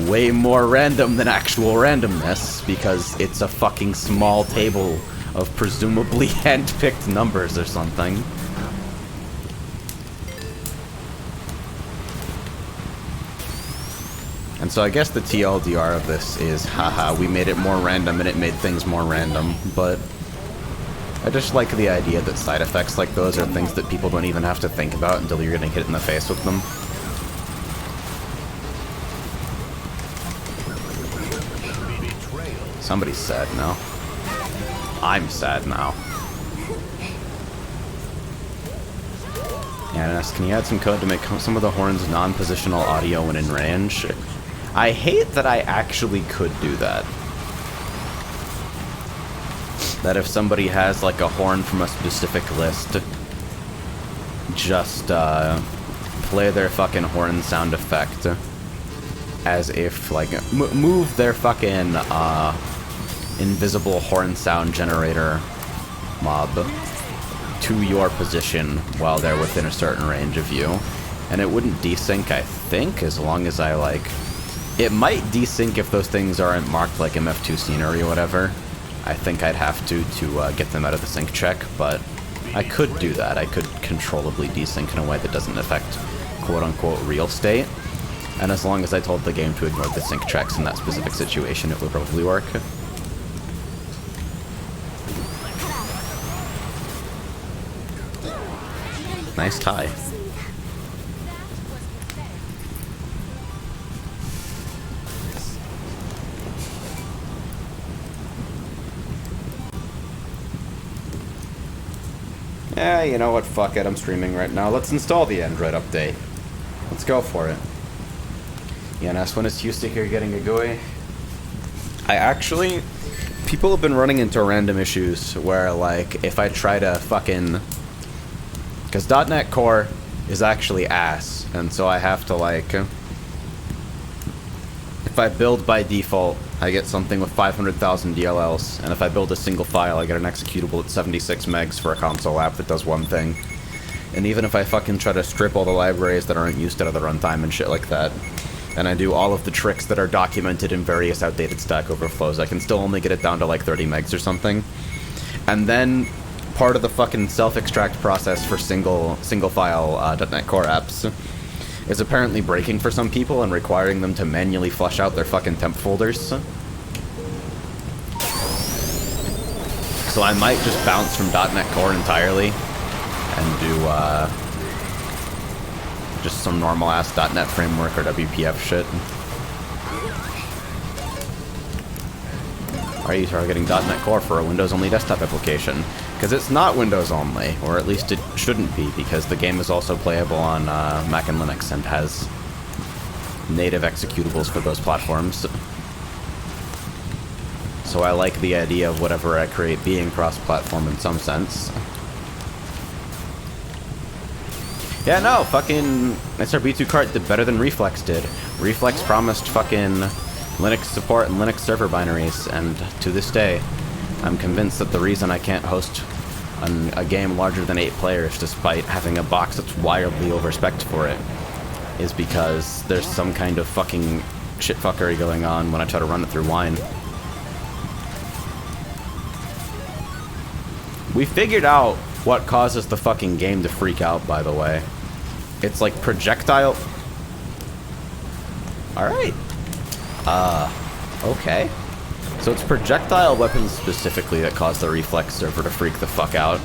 Speaker 1: way more random than actual randomness, because it's a fucking small table of presumably hand-picked numbers or something. And so I guess the TLDR of this is, haha, we made it more random and it made things more random, but I just like the idea that side effects like those are things that people don't even have to think about until you're getting hit in the face with them. Somebody's sad now. I'm sad now. And can you add some code to make some of the horns non-positional audio when in range? I hate that I actually could do that. That if somebody has, like, a horn from a specific list, just play their fucking horn sound effect as if, like, move their fucking invisible horn sound generator mob to your position while they're within a certain range of you. And it wouldn't desync, I think, as long as I, like... It might desync if those things aren't marked like MF2 scenery or whatever. I think I'd have to get them out of the sync check, but I could do that. I could controllably desync in a way that doesn't affect quote-unquote real state. And as long as I told the game to ignore the sync checks in that specific situation, it would probably work. Nice tie. Yeah, you know what, fuck it, I'm streaming right now. Let's install the Android update. Let's go for it. ENS, when is Houston here getting a GUI? People have been running into random issues where, like, if I try to fucking... Because .NET Core is actually ass, and so I have to, like... If I build by default, I get something with 500,000 DLLs, and if I build a single file, I get an executable at 76 megs for a console app that does one thing. And even if I fucking try to strip all the libraries that aren't used out of the runtime and shit like that, and I do all of the tricks that are documented in various outdated Stack Overflows, I can still only get it down to like 30 megs or something. And then part of the fucking self-extract process for single file .NET Core apps is apparently breaking for some people and requiring them to manually flush out their fucking temp folders. So I might just bounce from .NET Core entirely and do just some normal-ass .NET Framework or WPF shit. Are you targeting .NET Core for a Windows-only desktop application? Because it's not Windows-only, or at least it shouldn't be, because the game is also playable on Mac and Linux and has native executables for those platforms. So I like the idea of whatever I create being cross-platform in some sense. Yeah, no, fucking SRB2Kart did better than Reflex did. Reflex promised fucking Linux support and Linux server binaries, and to this day, I'm convinced that the reason I can't host a game larger than 8 players, despite having a box that's wildly overspec'd for it, is because there's some kind of fucking shitfuckery going on when I try to run it through Wine. We figured out what causes the fucking game to freak out, by the way. It's like projectile... Alright. Okay. So it's projectile weapons specifically that cause the reflex server to freak the fuck out.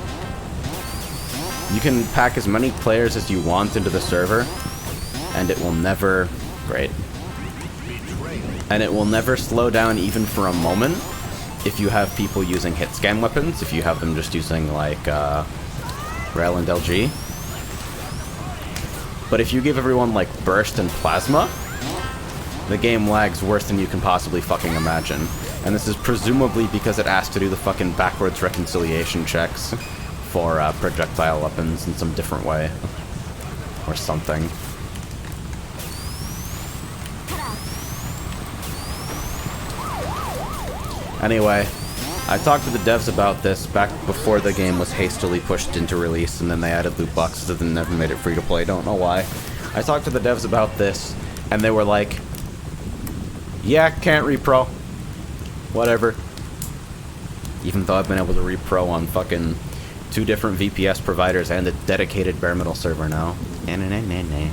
Speaker 1: You can pack as many players as you want into the server, and it will never... Great. And it will never slow down even for a moment if you have people using hit scan weapons, if you have them just using, like, Rail and LG. But if you give everyone, like, burst and plasma, the game lags worse than you can possibly fucking imagine. And this is presumably because it has to do the fucking backwards reconciliation checks for projectile weapons in some different way. Or something. Anyway, I talked to the devs about this back before the game was hastily pushed into release, and then they added loot boxes and then never made it free to play. Don't know why. I talked to the devs about this, and they were like, yeah, can't repro. Whatever. Even though I've been able to repro on fucking 2 different VPS providers and a dedicated bare metal server now. Nah.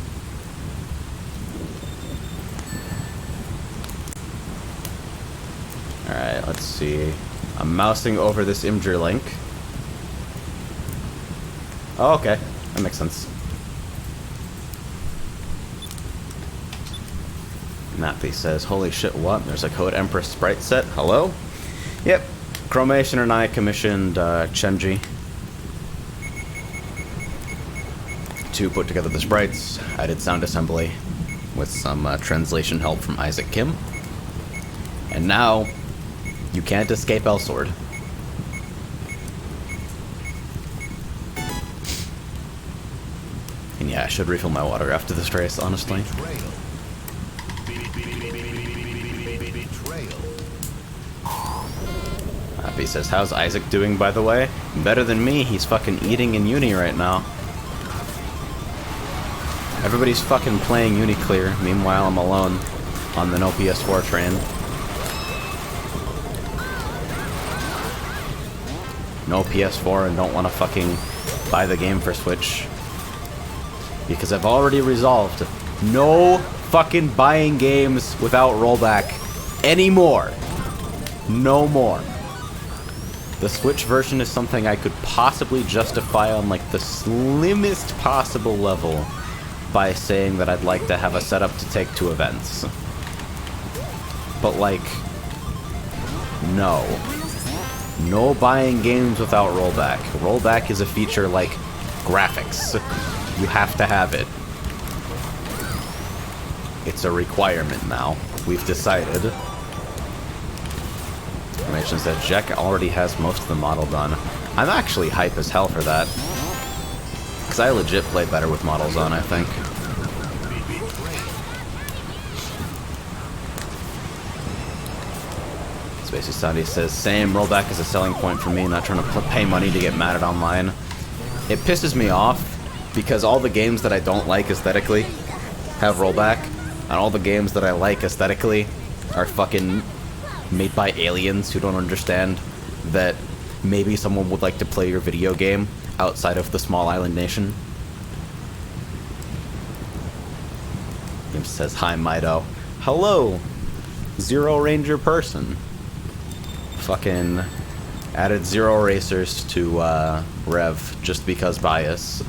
Speaker 1: Alright, let's see. I'm mousing over this Imgur link. Oh, okay. That makes sense. Nappy says, holy shit, what? There's a Code Empress sprite set? Hello? Yep. Chromation and I commissioned Chenji to put together the sprites. I did sound assembly with some translation help from Isaac Kim. And now, you can't escape Elsword. And yeah, I should refill my water after this race, honestly. Happy says, how's Isaac doing, by the way? Better than me, he's fucking eating in uni right now. Everybody's fucking playing Uniclear, meanwhile I'm alone on the no PS4 train. No PS4 and don't want to fucking buy the game for Switch. Because I've already resolved no fucking buying games without rollback anymore. No more. The Switch version is something I could possibly justify on like the slimmest possible level by saying that I'd like to have a setup to take to events. But like, no. No buying games without rollback. Rollback is a feature like graphics. You have to have it. It's a requirement now. We've decided. Information says Jack already has most of the model done. I'm actually hype as hell for that. Because I legit play better with models on, I think. Spacey Sandy says, same, rollback is a selling point for me, not trying to pay money to get mad at online. It pisses me off because all the games that I don't like aesthetically have rollback, and all the games that I like aesthetically are fucking made by aliens who don't understand that maybe someone would like to play your video game outside of the small island nation. Him says, hi Mido. Hello, Zero Ranger person. Fucking added Zero Racers to Rev just because bias.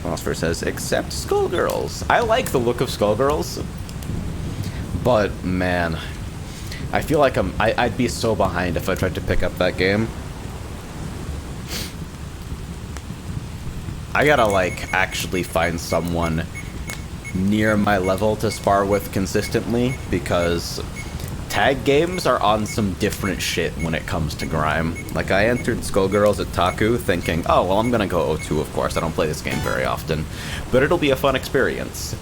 Speaker 1: Philosopher says, except Skullgirls. I like the look of Skullgirls, but man, I feel like I'd be so behind if I tried to pick up that game. I gotta like actually find someone near my level to spar with consistently, because tag games are on some different shit when it comes to grime. Like, I entered Skullgirls at Taku thinking, oh, well, I'm gonna go O2, of course. I don't play this game very often. But it'll be a fun experience.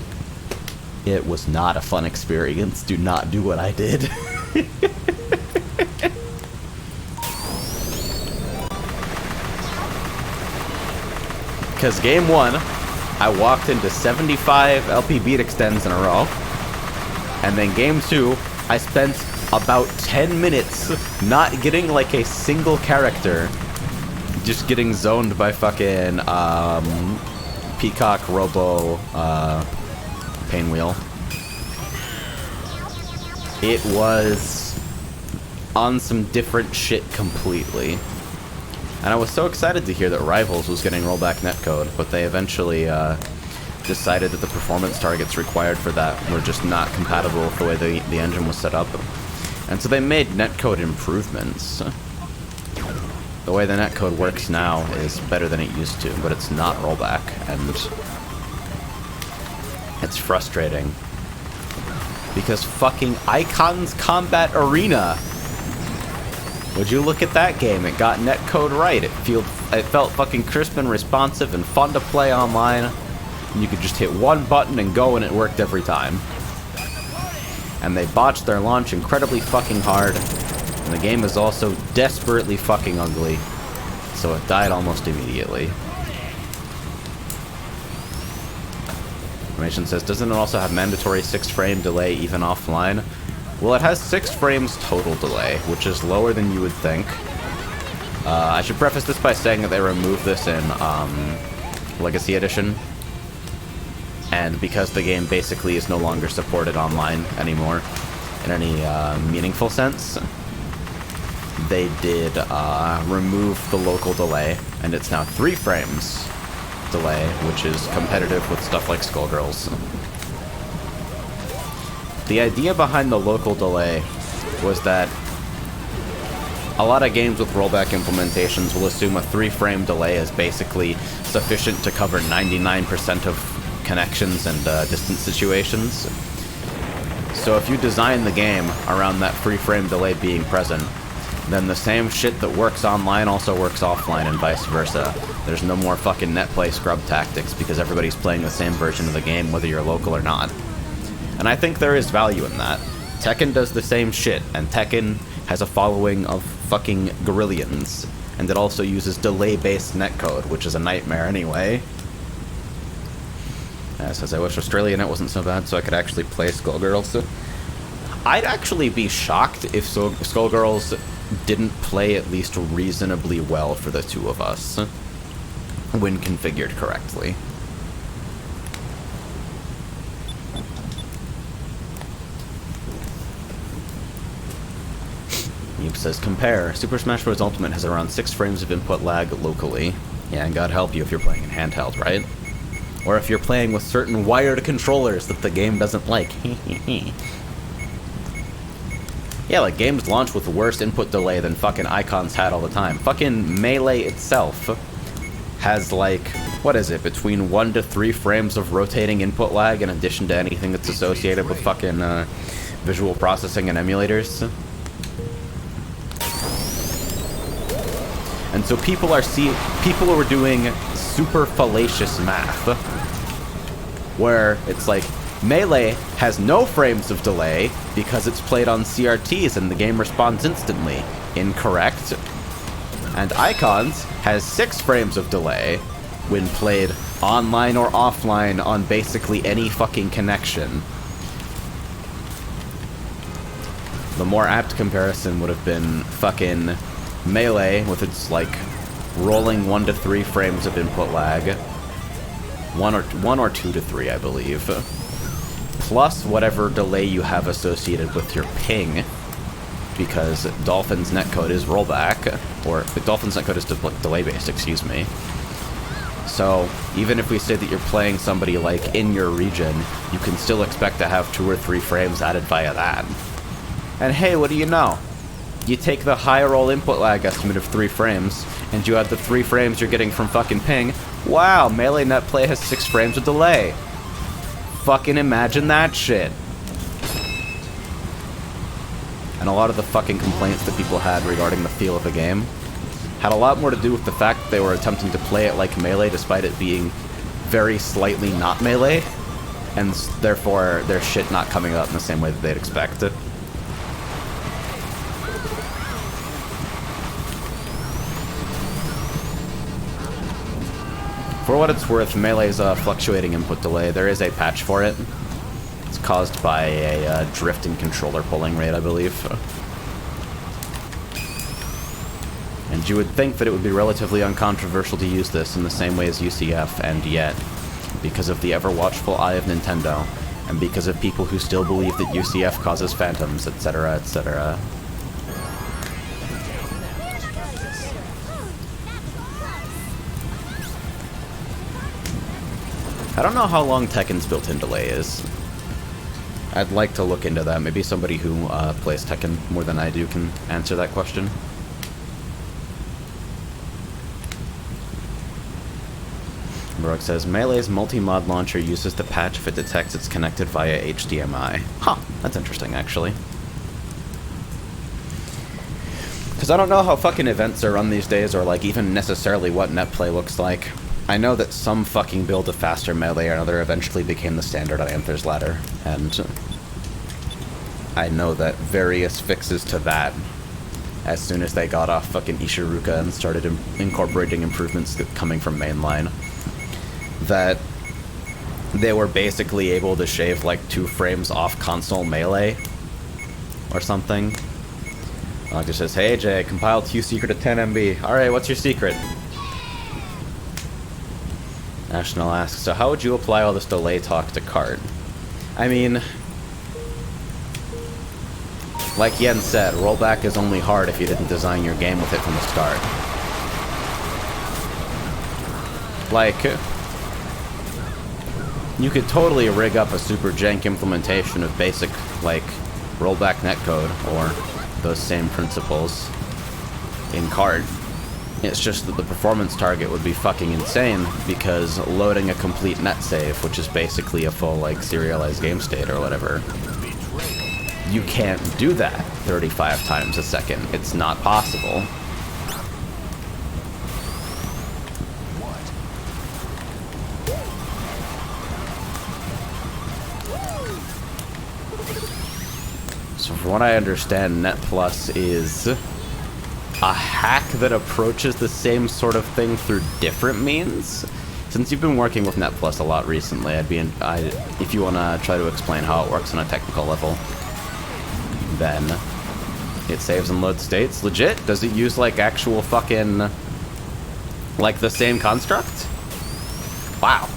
Speaker 1: It was not a fun experience. Do not do what I did. Because game 1, I walked into 75 LP beat extends in a row. And then game 2, I spent about 10 minutes not getting like a single character. Just getting zoned by fucking Peacock, Robo, Painwheel. It was on some different shit completely. And I was so excited to hear that Rivals was getting rollback netcode, but they eventually decided that the performance targets required for that were just not compatible with the way the engine was set up. And so they made netcode improvements. The way the netcode works now is better than it used to, but it's not rollback, and it's frustrating. Because fucking Icon's Combat Arena! Would you look at that game? It got netcode right. It felt fucking crisp and responsive and fun to play online. And you could just hit one button and go, and it worked every time. And they botched their launch incredibly fucking hard. And the game is also desperately fucking ugly. So it died almost immediately. Information says, doesn't it also have mandatory 6-frame delay even offline? Well, it has 6 frames total delay, which is lower than you would think. I should preface this by saying that they removed this in Legacy Edition. And because the game basically is no longer supported online anymore, in any meaningful sense, they did remove the local delay, and it's now 3 frames delay, which is competitive with stuff like Skullgirls. The idea behind the local delay was that a lot of games with rollback implementations will assume a 3-frame delay is basically sufficient to cover 99% of connections and distance situations. So if you design the game around that 3-frame delay being present, then the same shit that works online also works offline and vice versa. There's no more fucking net play scrub tactics because everybody's playing the same version of the game whether you're local or not. And I think there is value in that. Tekken does the same shit, and Tekken has a following of fucking Gorillions, and it also uses delay-based netcode, which is a nightmare anyway. Says, I wish AustraliaNet wasn't so bad so I could actually play Skullgirls. I'd actually be shocked if Skullgirls didn't play at least reasonably well for the two of us, when configured correctly. Yoop says, compare. Super Smash Bros. Ultimate has around 6 frames of input lag locally. Yeah, and God help you if you're playing in handheld, right? Or if you're playing with certain wired controllers that the game doesn't like. Yeah, like games launch with worse input delay than fucking Icons had all the time. Fucking Melee itself has like, what is it, between 1 to 3 frames of rotating input lag in addition to anything that's associated with fucking visual processing and emulators. And so people were doing super fallacious math, where it's like, Melee has no frames of delay because it's played on CRTs and the game responds instantly. Incorrect. And Icons has 6 frames of delay when played online or offline on basically any fucking connection. The more apt comparison would have been fucking Melee with its like rolling 1 to 3 frames of input lag, 1 or 2 to 3, I believe, plus whatever delay you have associated with your ping, because Dolphin's netcode is rollback, or Dolphin's netcode is delay based, excuse me. So even if we say that you're playing somebody like in your region, you can still expect to have 2 or 3 frames added via that. And hey, what do you know? You take the high roll input lag estimate of 3 frames, and you add the 3 frames you're getting from fucking ping. Wow, Melee net play has 6 frames of delay. Fucking imagine that shit. And a lot of the fucking complaints that people had regarding the feel of the game had a lot more to do with the fact that they were attempting to play it like Melee despite it being very slightly not Melee, and therefore their shit not coming out in the same way that they'd expect it. For what it's worth, Melee's fluctuating input delay, there is a patch for it. It's caused by a drift in controller pulling rate, I believe. And you would think that it would be relatively uncontroversial to use this in the same way as UCF, and yet, because of the ever-watchful eye of Nintendo, and because of people who still believe that UCF causes phantoms, etc., etc. I don't know how long Tekken's built-in delay is. I'd like to look into that. Maybe somebody who plays Tekken more than I do can answer that question. Brooke says, Melee's multi-mod launcher uses the patch if it detects it's connected via HDMI. Huh, that's interesting, actually. Because I don't know how fucking events are run these days, or like even necessarily what netplay looks like. I know that some fucking build a faster Melee or another eventually became the standard on Anther's Ladder, and I know that various fixes to that, as soon as they got off fucking Ishiruka and started incorporating improvements coming from mainline, that they were basically able to shave like 2 frames off console Melee or something. Just says, hey Jay, compiled Q secret at 10 MB. Alright, what's your secret? National asks, so how would you apply all this delay talk to Kart? I mean, like Yen said, rollback is only hard if you didn't design your game with it from the start. Like, you could totally rig up a super jank implementation of basic, like, rollback netcode, or those same principles, in Kart. It's just that the performance target would be fucking insane, because loading a complete net save, which is basically a full, like, serialized game state or whatever, you can't do that 35 times a second. It's not possible. So from what I understand, Net Plus is a hack that approaches the same sort of thing through different means. Since you've been working with Net Plus a lot recently, if you want to try to explain how it works on a technical level, then it saves and loads states. Legit? Does it use like actual fucking, like the same construct? Wow.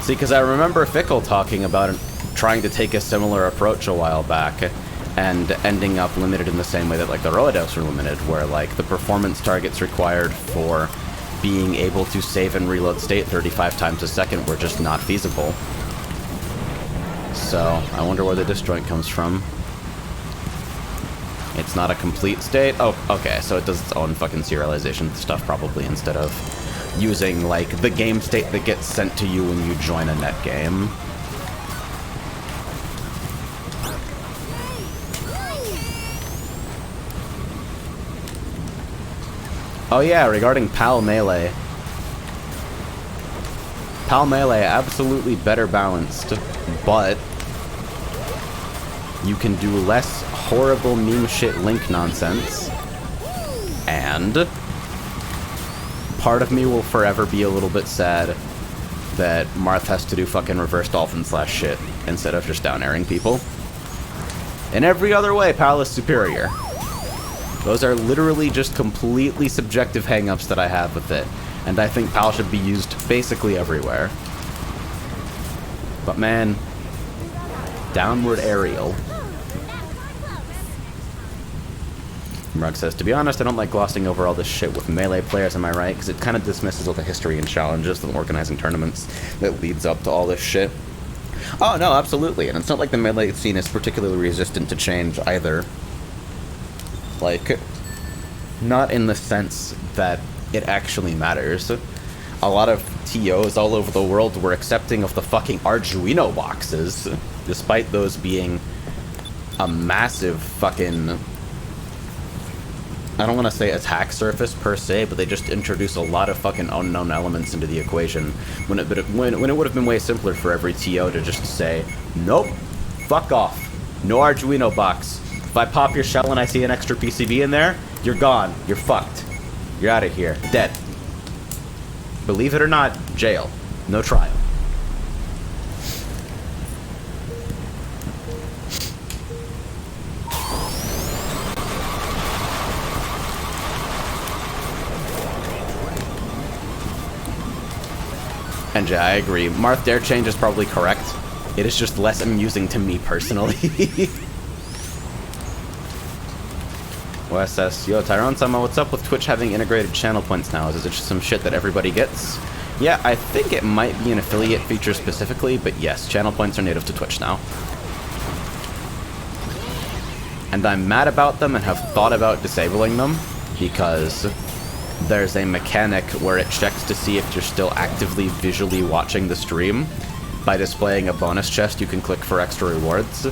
Speaker 1: See, because I remember Fickle talking about it, trying to take a similar approach a while back, and ending up limited in the same way that like the Roados were limited, where like the performance targets required for being able to save and reload state 35 times a second were just not feasible. So I wonder where the disjoint comes from. It's not a complete state? Oh, okay, so it does its own fucking serialization stuff probably, instead of using like the game state that gets sent to you when you join a net game. Oh yeah, regarding PAL Melee. PAL Melee, absolutely better balanced, but you can do less horrible meme shit link nonsense, and part of me will forever be a little bit sad that Marth has to do fucking reverse dolphin slash shit instead of just down airing people. In every other way, PAL is superior. Those are literally just completely subjective hangups that I have with it, and I think PAL should be used basically everywhere. But man, downward aerial. Mrug says, to be honest, I don't like glossing over all this shit with Melee players, am I right? Because it kind of dismisses all the history and challenges and organizing tournaments that leads up to all this shit. Oh, no, absolutely. And it's not like the Melee scene is particularly resistant to change either. Like, not in the sense that it actually matters. A lot of TOs all over the world were accepting of the fucking Arduino boxes, despite those being a massive fucking, I don't want to say attack surface per se, but they just introduce a lot of fucking unknown elements into the equation, when it would have been way simpler for every TO to just say, nope, fuck off, no Arduino box. If I pop your shell and I see an extra PCB in there, You're gone. You're fucked. You're out of here. Dead. Believe it or not, jail. No trial. And yeah, I agree. Marth Dare change is probably correct. It is just less amusing to me personally. OSS, yo, Tyrone-sama, what's up with Twitch having integrated channel points now? Is it just some shit that everybody gets? Yeah, I think it might be an affiliate feature specifically, but yes, channel points are native to Twitch now. And I'm mad about them and have thought about disabling them, because there's a mechanic where it checks to see if you're still actively visually watching the stream. By displaying a bonus chest, you can click for extra rewards.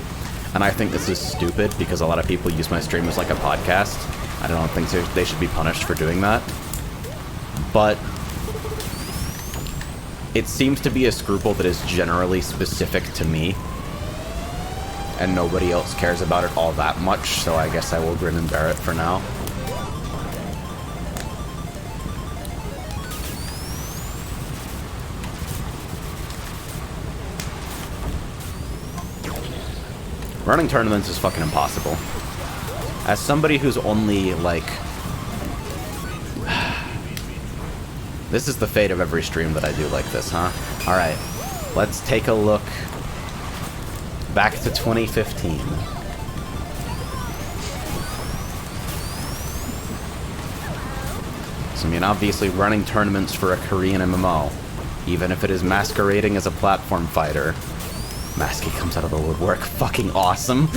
Speaker 1: And I think this is stupid because a lot of people use my stream as like a podcast. I don't think they should be punished for doing that. But it seems to be a scruple that is generally specific to me. And nobody else cares about it all that much, so I guess I will grin and bear it for now. Running tournaments is fucking impossible. As somebody who's only, like... This is the fate of every stream that I do like this, huh? Alright, let's take a look back to 2015. So, I mean, obviously running tournaments for a Korean MMO, even if it is masquerading as a platform fighter, Masky comes out of the woodwork. Fucking awesome.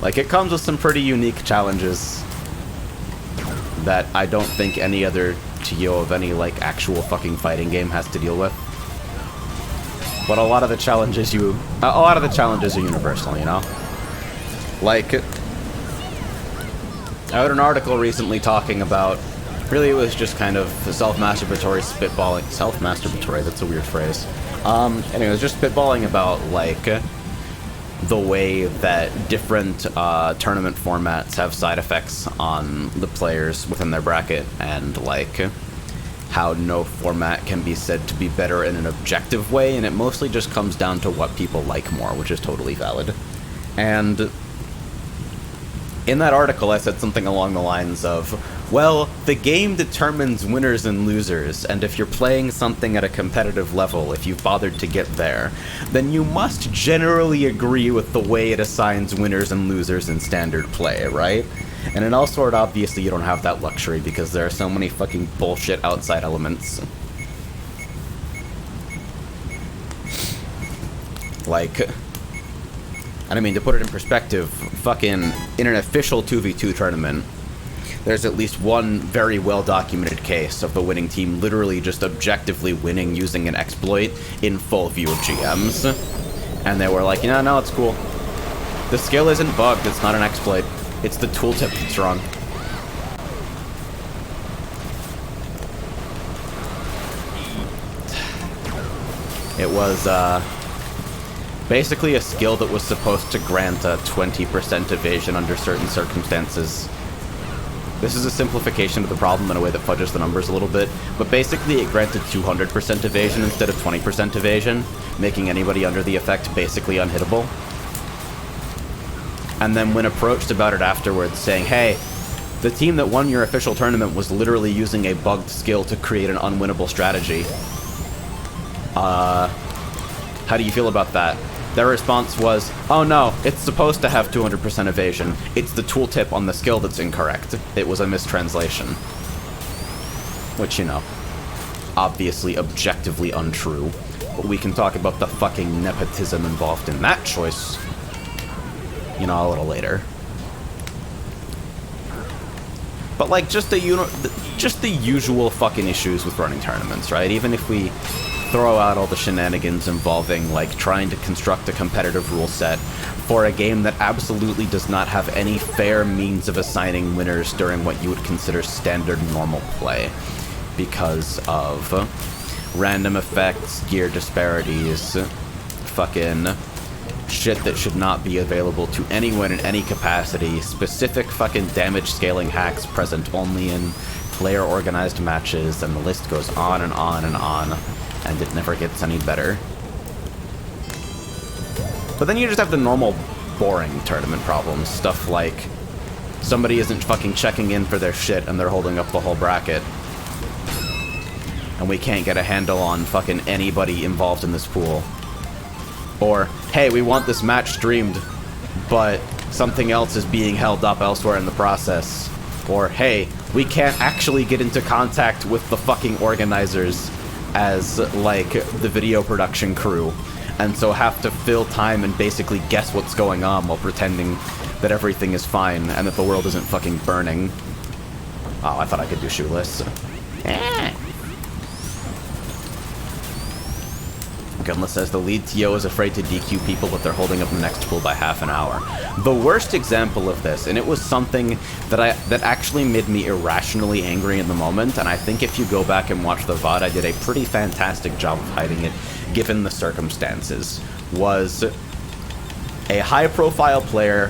Speaker 1: Like, it comes with some pretty unique challenges that I don't think any other TO of any, like, actual fucking fighting game has to deal with. But a lot of the challenges are universal, you know? Like, I read an article recently talking about, really, it was just kind of self-masturbatory spitballing. Self-masturbatory, that's a weird phrase. Anyway, it was just spitballing about, like, the way that different tournament formats have side effects on the players within their bracket, and, like, how no format can be said to be better in an objective way, and it mostly just comes down to what people like more, which is totally valid. And in that article, I said something along the lines of, well, the game determines winners and losers, and if you're playing something at a competitive level, if you've bothered to get there, then you must generally agree with the way it assigns winners and losers in standard play, right? And in Elsword, obviously, you don't have that luxury because there are so many fucking bullshit outside elements. Like, and I mean, to put it in perspective, fucking, in an official 2v2 tournament, there's at least one very well-documented case of the winning team literally just objectively winning using an exploit in full view of GMs. And they were like, no, it's cool. The skill isn't bugged, it's not an exploit. It's the tooltip that's wrong. It was, basically a skill that was supposed to grant a 20% evasion under certain circumstances. This is a simplification of the problem in a way that fudges the numbers a little bit, but basically it granted 200% evasion instead of 20% evasion, making anybody under the effect basically unhittable. And then when approached about it afterwards, saying, hey, the team that won your official tournament was literally using a bugged skill to create an unwinnable strategy. How do you feel about that? Their response was, oh no, it's supposed to have 200% evasion. It's the tooltip on the skill that's incorrect. It was a mistranslation. Which, you know, obviously objectively untrue. But we can talk about the fucking nepotism involved in that choice, you know, a little later. But, like, just the usual fucking issues with running tournaments, right? Even if we throw out all the shenanigans involving, like, trying to construct a competitive rule set for a game that absolutely does not have any fair means of assigning winners during what you would consider standard normal play because of random effects, gear disparities, fucking shit that should not be available to anyone in any capacity, specific fucking damage scaling hacks present only in player organized matches, and the list goes on and on and on, and it never gets any better. But then you just have the normal boring tournament problems, stuff like somebody isn't fucking checking in for their shit and they're holding up the whole bracket, and we can't get a handle on fucking anybody involved in this pool. Or, hey, we want this match streamed, but something else is being held up elsewhere in the process. Or, hey, we can't actually get into contact with the fucking organizers as, like, the video production crew, and so have to fill time and basically guess what's going on while pretending that everything is fine and that the world isn't fucking burning. Oh, I thought I could do shoeless. Gunless says the lead TO is afraid to DQ people, but they're holding up the next pool by half an hour. The worst example of this, and it was something that actually made me irrationally angry in the moment, and I think if you go back and watch the VOD, I did a pretty fantastic job of hiding it, given the circumstances, was a high-profile player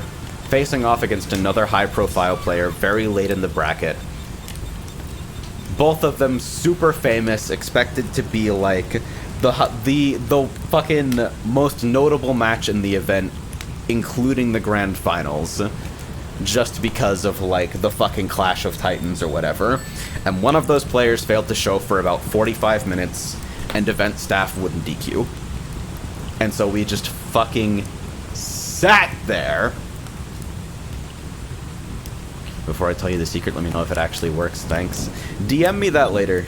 Speaker 1: facing off against another high-profile player very late in the bracket. Both of them super famous, expected to be like the fucking most notable match in the event, including the grand finals, just because of like the fucking Clash of Titans or whatever. And one of those players failed to show for about 45 minutes, and event staff wouldn't DQ. And so we just fucking sat there. Before I tell you the secret, let me know if it actually works. Thanks. DM me that later.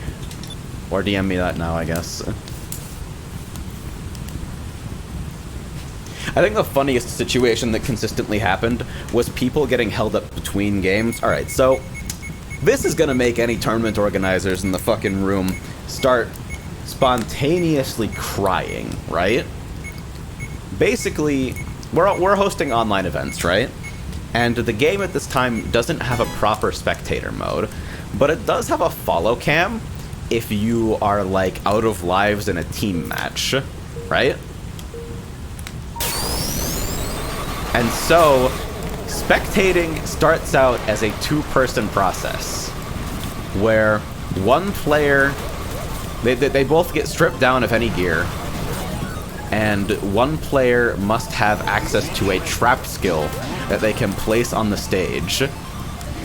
Speaker 1: Or DM me that now, I guess. I think the funniest situation that consistently happened was people getting held up between games. Alright, so this is gonna make any tournament organizers in the fucking room start spontaneously crying, right? Basically, we're hosting online events, right? And the game at this time doesn't have a proper spectator mode, but it does have a follow cam if you are, like, out of lives in a team match, right? And so, spectating starts out as a two-person process, where one player, they both get stripped down of any gear, and one player must have access to a trap skill that they can place on the stage.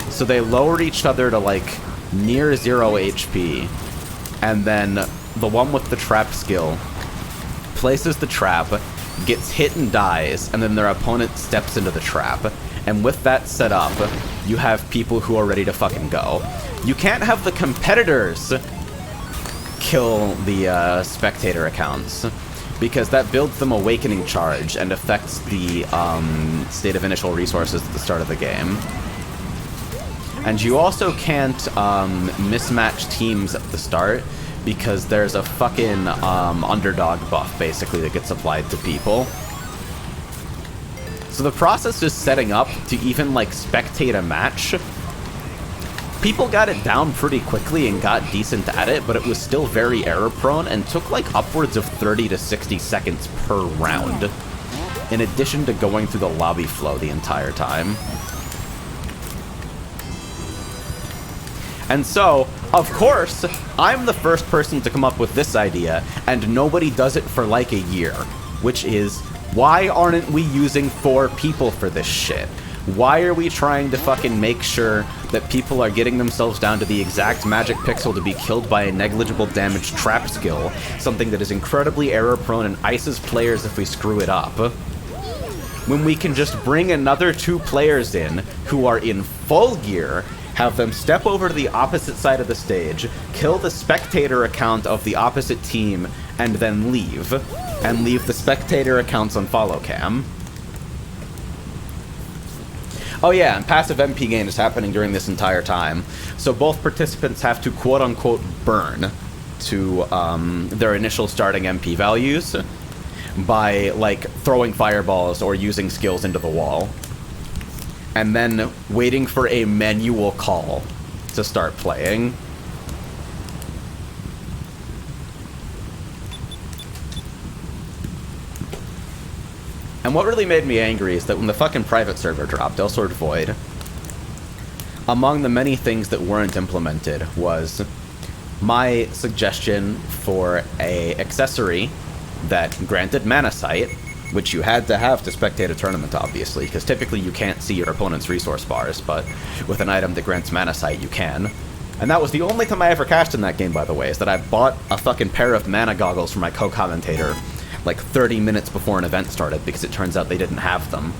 Speaker 1: So they lower each other to like near 0 HP, and then the one with the trap skill places the trap, gets hit and dies, and then their opponent steps into the trap. And with that set up, you have people who are ready to fucking go. You can't have the competitors kill the spectator accounts, because that builds them Awakening Charge and affects the state of initial resources at the start of the game. And you also can't mismatch teams at the start, because there's a fucking underdog buff, basically, that gets applied to people. So the process is setting up to even, like, spectate a match. People got it down pretty quickly and got decent at it, but it was still very error-prone and took, like, upwards of 30 to 60 seconds per round, in addition to going through the lobby flow the entire time. And so, of course, I'm the first person to come up with this idea, and nobody does it for like a year. Which is, why aren't we using 4 people for this shit? Why are we trying to fucking make sure that people are getting themselves down to the exact magic pixel to be killed by a negligible damage trap skill, something that is incredibly error-prone and ices players if we screw it up, when we can just bring another 2 players in who are in full gear, have them step over to the opposite side of the stage, kill the spectator account of the opposite team, and then leave. And leave the spectator accounts on follow cam. Oh yeah, and passive MP gain is happening during this entire time. So both participants have to quote-unquote burn to their initial starting MP values by, like, throwing fireballs or using skills into the wall. And then waiting for a manual call to start playing. And what really made me angry is that when the fucking private server dropped, Elsword Void, among the many things that weren't implemented was my suggestion for a accessory that granted mana sight, which you had to have to spectate a tournament, obviously, because typically you can't see your opponent's resource bars, but with an item that grants mana sight, you can. And that was the only time I ever cashed in that game, by the way, is that I bought a fucking pair of mana goggles for my co-commentator like 30 minutes before an event started, because it turns out they didn't have them.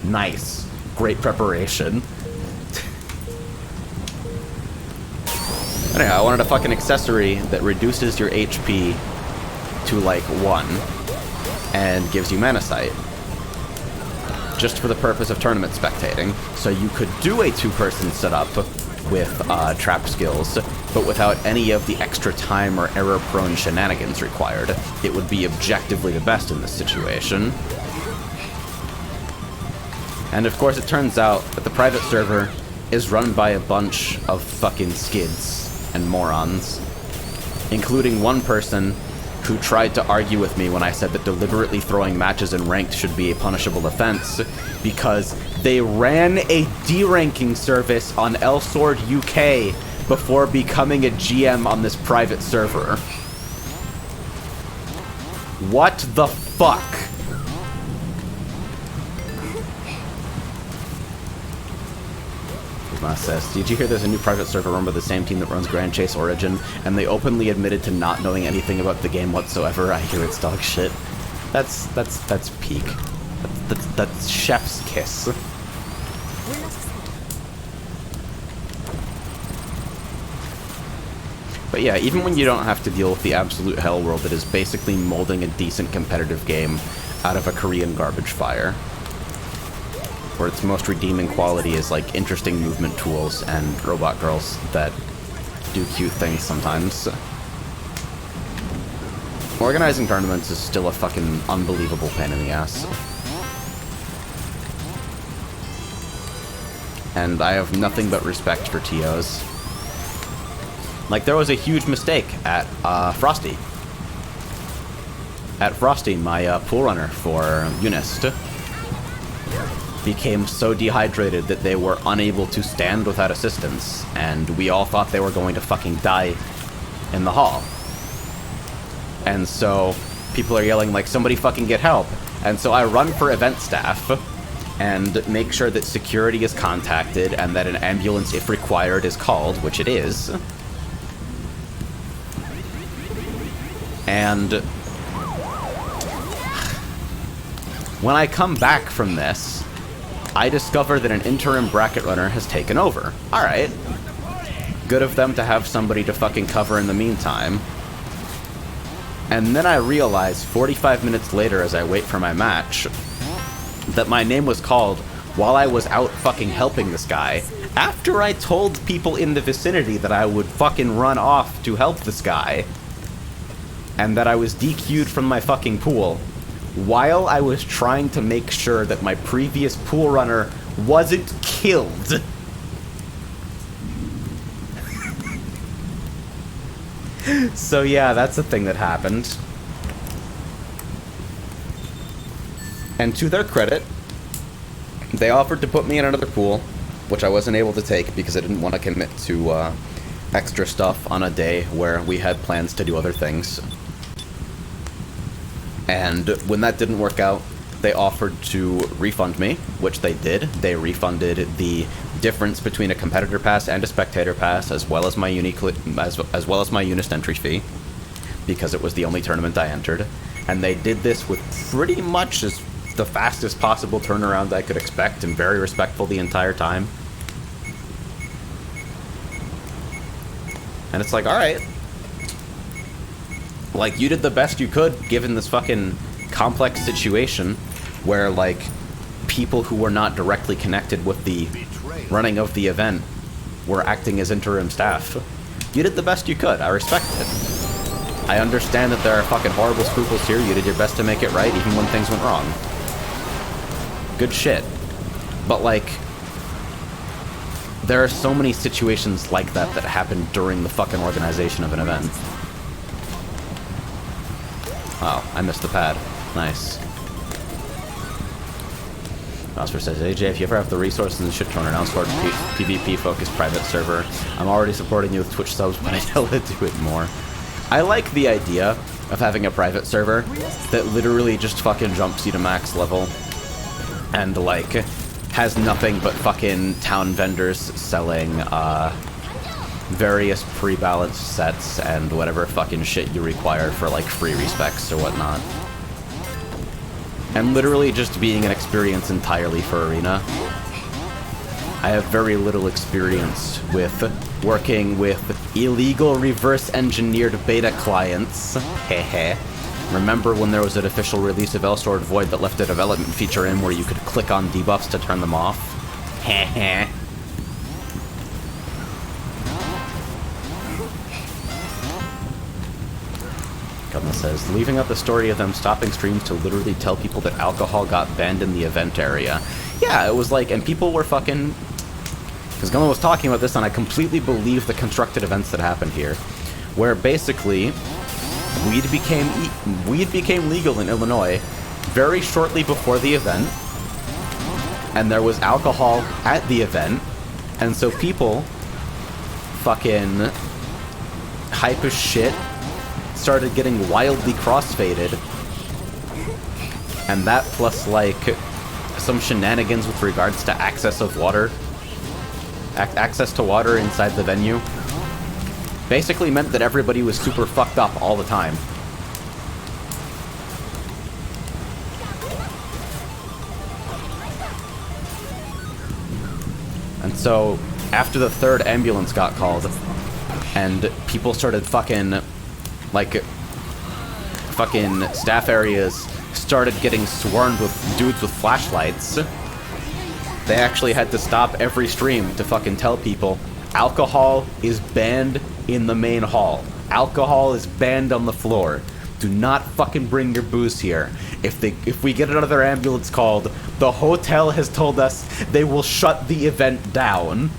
Speaker 1: Nice. Great preparation. Anyway, I wanted a fucking accessory that reduces your HP to like 1 and gives you mana sight. Just for the purpose of tournament spectating. So you could do a 2-person setup with trap skills, but without any of the extra time or error-prone shenanigans required. It would be objectively the best in this situation. And of course it turns out that the private server is run by a bunch of fucking skids and morons, including one person who tried to argue with me when I said that deliberately throwing matches in ranked should be a punishable offense because they ran a deranking service on Elsword UK before becoming a GM on this private server. What the fuck? Says, did you hear there's a new private server run by the same team that runs Grand Chase Origin, and they openly admitted to not knowing anything about the game whatsoever? I hear it's dog shit. That's peak. That's chef's kiss. But yeah, even when you don't have to deal with the absolute hell world that is basically molding a decent competitive game out of a Korean garbage fire, where its most redeeming quality is like interesting movement tools and robot girls that do cute things sometimes. Organizing tournaments is still a fucking unbelievable pain in the ass. And I have nothing but respect for TOs. Like, there was a huge mistake at Frosty. At Frosty, my pool runner for Unist became so dehydrated that they were unable to stand without assistance, and we all thought they were going to fucking die in the hall. And so people are yelling like, somebody fucking get help. And so I run for event staff and make sure that security is contacted and that an ambulance, if required, is called, which it is. And when I come back from this, I discover that an interim bracket runner has taken over. Alright. Good of them to have somebody to fucking cover in the meantime. And then I realize 45 minutes later as I wait for my match that my name was called while I was out fucking helping this guy after I told people in the vicinity that I would fucking run off to help this guy and that I was DQ'd from my fucking pool while I was trying to make sure that my previous pool runner wasn't killed. So yeah, that's a thing that happened. And to their credit, they offered to put me in another pool, which I wasn't able to take because I didn't want to commit to extra stuff on a day where we had plans to do other things. And when that didn't work out, they offered to refund me, which they did. They refunded the difference between a competitor pass and a spectator pass, as well as my as well as my Unist entry fee, because it was the only tournament I entered. And they did this with pretty much as the fastest possible turnaround I could expect, and very respectful the entire time. And it's like, alright. Like, you did the best you could, given this fucking complex situation, where, like, people who were not directly connected with the running of the event were acting as interim staff. You did the best you could. I respect it. I understand that there are fucking horrible scruples here. You did your best to make it right, even when things went wrong. Good shit. But, like, there are so many situations like that that happen during the fucking organization of an event. Oh, I missed the pad. Nice. Oscar says, AJ, if you ever have the resources and shit to run an Elsword PvP-focused private server, I'm already supporting you with Twitch subs, but I know to do it more. I like the idea of having a private server that literally just fucking jumps you to max level and, like, has nothing but fucking town vendors selling, various pre-balanced sets and whatever fucking shit you require for, like, free respecs or whatnot. And literally just being an experience entirely for Arena. I have very little experience with working with illegal reverse-engineered beta clients. Hehe. Remember when there was an official release of Elsword Void that left a development feature in where you could click on debuffs to turn them off? Hehe. Gunna says, leaving out the story of them stopping streams to literally tell people that alcohol got banned in the event area. Yeah, it was like, and people were fucking... Because Gunna was talking about this, and I completely believe the constructed events that happened here. Where basically, weed became legal in Illinois very shortly before the event. And there was alcohol at the event. And so people fucking hype as shit started getting wildly crossfaded, and that plus like some shenanigans with regards to access of water, access to water inside the venue, basically meant that everybody was super fucked up all the time. And so after the third ambulance got called and people started fucking staff areas started getting swarmed with dudes with flashlights, they actually had to stop every stream to fucking tell people alcohol is banned in the main hall. Alcohol is banned on the floor. Do not fucking bring your booze here. If we get another ambulance called, the hotel has told us they will shut the event down.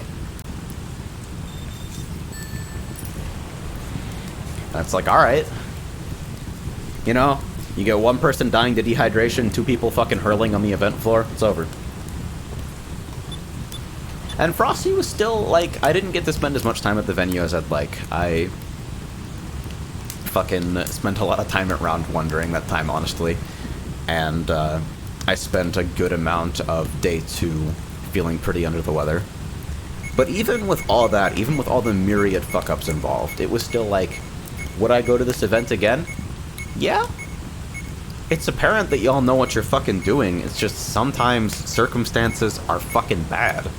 Speaker 1: That's like, alright. You know, you get one person dying to dehydration, 2 people fucking hurling on the event floor, it's over. And Frosty was still, like, I didn't get to spend as much time at the venue as I'd like. I fucking spent a lot of time at Round 1 during that time, honestly. And, I spent a good amount of Day 2 feeling pretty under the weather. But even with all that, even with all the myriad fuck-ups involved, it was still like, would I go to this event again? Yeah. It's apparent that y'all know what you're fucking doing. It's just sometimes circumstances are fucking bad.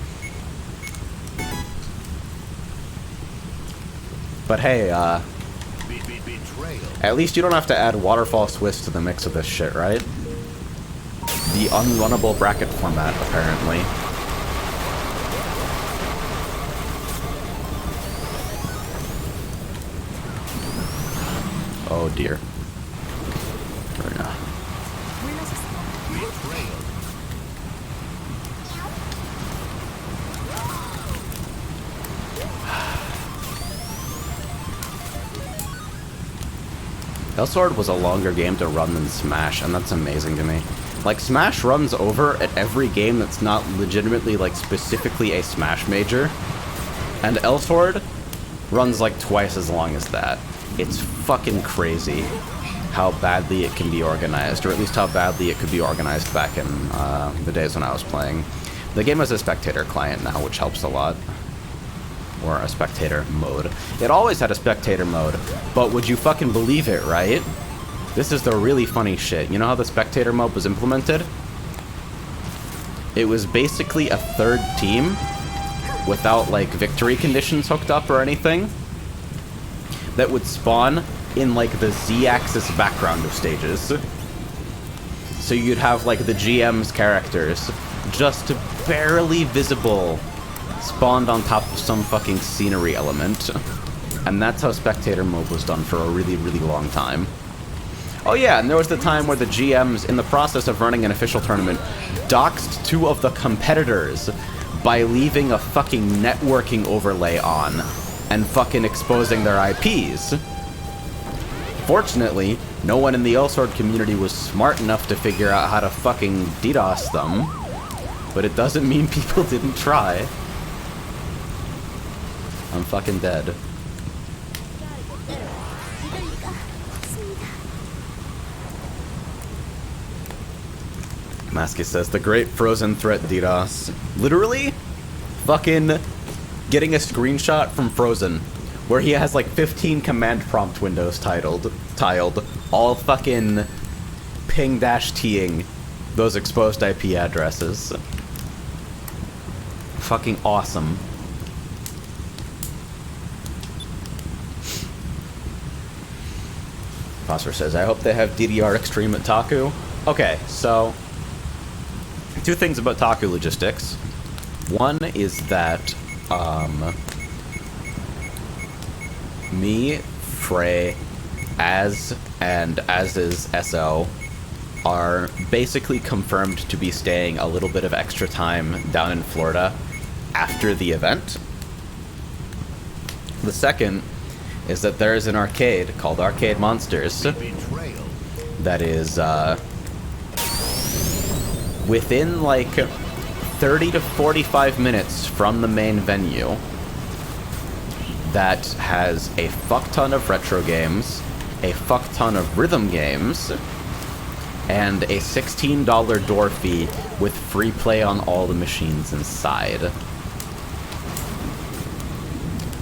Speaker 1: But hey, at least you don't have to add Waterfall Swiss to the mix of this shit, right? The unrunnable bracket format, apparently. Oh dear. Elsword was a longer game to run than Smash, and that's amazing to me. Like, Smash runs over at every game that's not legitimately, like, specifically a Smash major, and Elsword runs, like, twice as long as that. It's fucking crazy how badly it can be organized, or at least how badly it could be organized back in the days when I was playing. The game has a spectator client now, which helps a lot. Or a spectator mode. It always had a spectator mode, but would you fucking believe it, right? This is the really funny shit. You know how the spectator mode was implemented? It was basically a third team without, like, victory conditions hooked up or anything that would spawn in, like, the Z-axis background of stages. So you'd have, like, the GM's characters just barely visible spawned on top of some fucking scenery element. And that's how spectator mode was done for a really, really long time. Oh yeah, and there was the time where the GMs, in the process of running an official tournament, doxed 2 of the competitors by leaving a fucking networking overlay on and fucking exposing their IPs. Fortunately, no one in the Elsword community was smart enough to figure out how to fucking DDoS them. but it doesn't mean people didn't try. I'm fucking dead. Masky says, the great frozen threat DDoS. Literally, fucking getting a screenshot from Frozen, where he has like 15 command prompt windows tiled, all fucking ping-T'ing those exposed IP addresses. Fucking awesome. Phosphor says, I hope they have DDR Extreme at Taku. Okay, so two things about Taku logistics. One is that me, Frey, Az is SO are basically confirmed to be staying a little bit of extra time down in Florida after the event. The second is that there is an arcade called Arcade Monsters
Speaker 2: Betrayal.
Speaker 1: that is within like 30 to 45 minutes from the main venue, that has a fuck ton of retro games, a fuck ton of rhythm games, and a $16 door fee with free play on all the machines inside.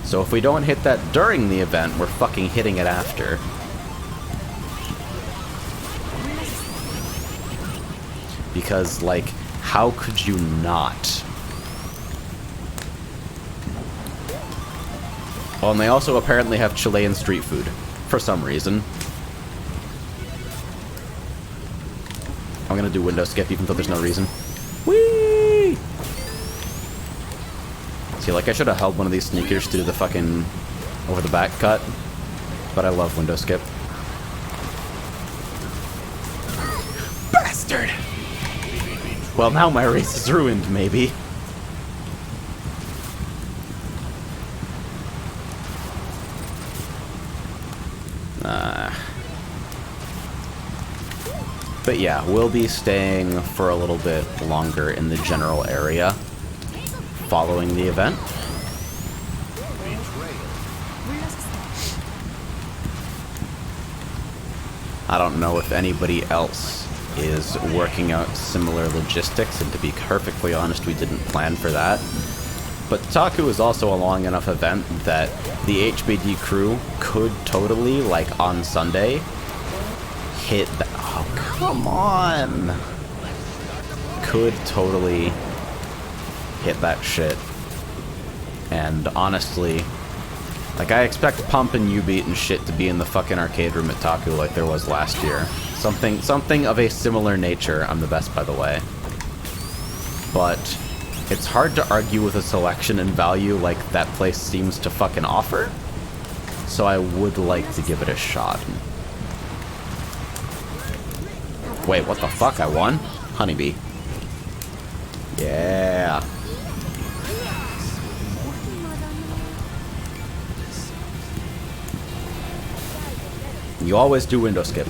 Speaker 1: So if we don't hit that during the event, we're fucking hitting it after. Because, like, how could you not? Oh, and they also apparently have Chilean street food, for some reason. I'm gonna do window skip even though there's no reason. Whee! See, like, I should have held one of these sneakers to do the fucking over the back cut, but I love window skip. Bastard! Well, now my race is ruined, maybe. But yeah, we'll be staying for a little bit longer in the general area following the event. I don't know if anybody else is working out similar logistics, and to be perfectly honest, we didn't plan for that. But Taku is also a long enough event that the HBD crew could totally, like on Sunday, hit the... Oh, come on! Could totally hit that shit. And honestly, like, I expect Pump and U-Beat and shit to be in the fucking arcade room at Taku like there was last year. Something of a similar nature. I'm the best, by the way. But it's hard to argue with a selection and value like that place seems to fucking offer. So I would like to give it a shot. Wait, what the fuck? I won? Honeybee. Yeah. You always do window skip.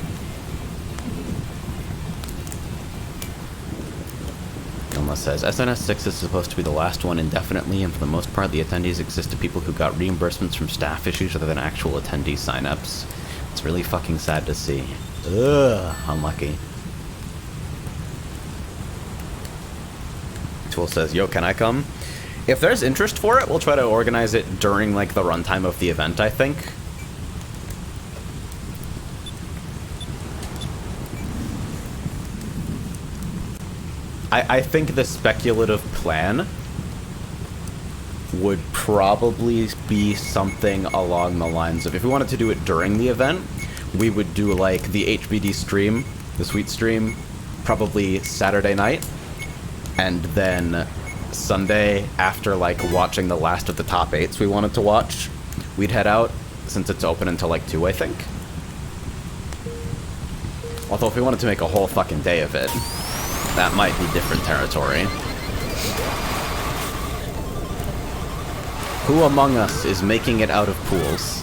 Speaker 1: Ilma says, SNS6 is supposed to be the last one indefinitely, and for the most part, the attendees exist to people who got reimbursements from staff issues rather than actual attendee signups. It's really fucking sad to see. Ugh, unlucky. Tool says, yo, can I come? If there's interest for it, we'll try to organize it during, like, the runtime of the event, I think. I think the speculative plan would probably be something along the lines of, if we wanted to do it during the event, we would do, like, the HBD stream, the Sweet stream, probably Saturday night, and then Sunday, after, like, watching the last of the top 8s we wanted to watch, we'd head out, since it's open until, like, 2, I think. Although, if we wanted to make a whole fucking day of it, that might be different territory. Who among us is making it out of pools?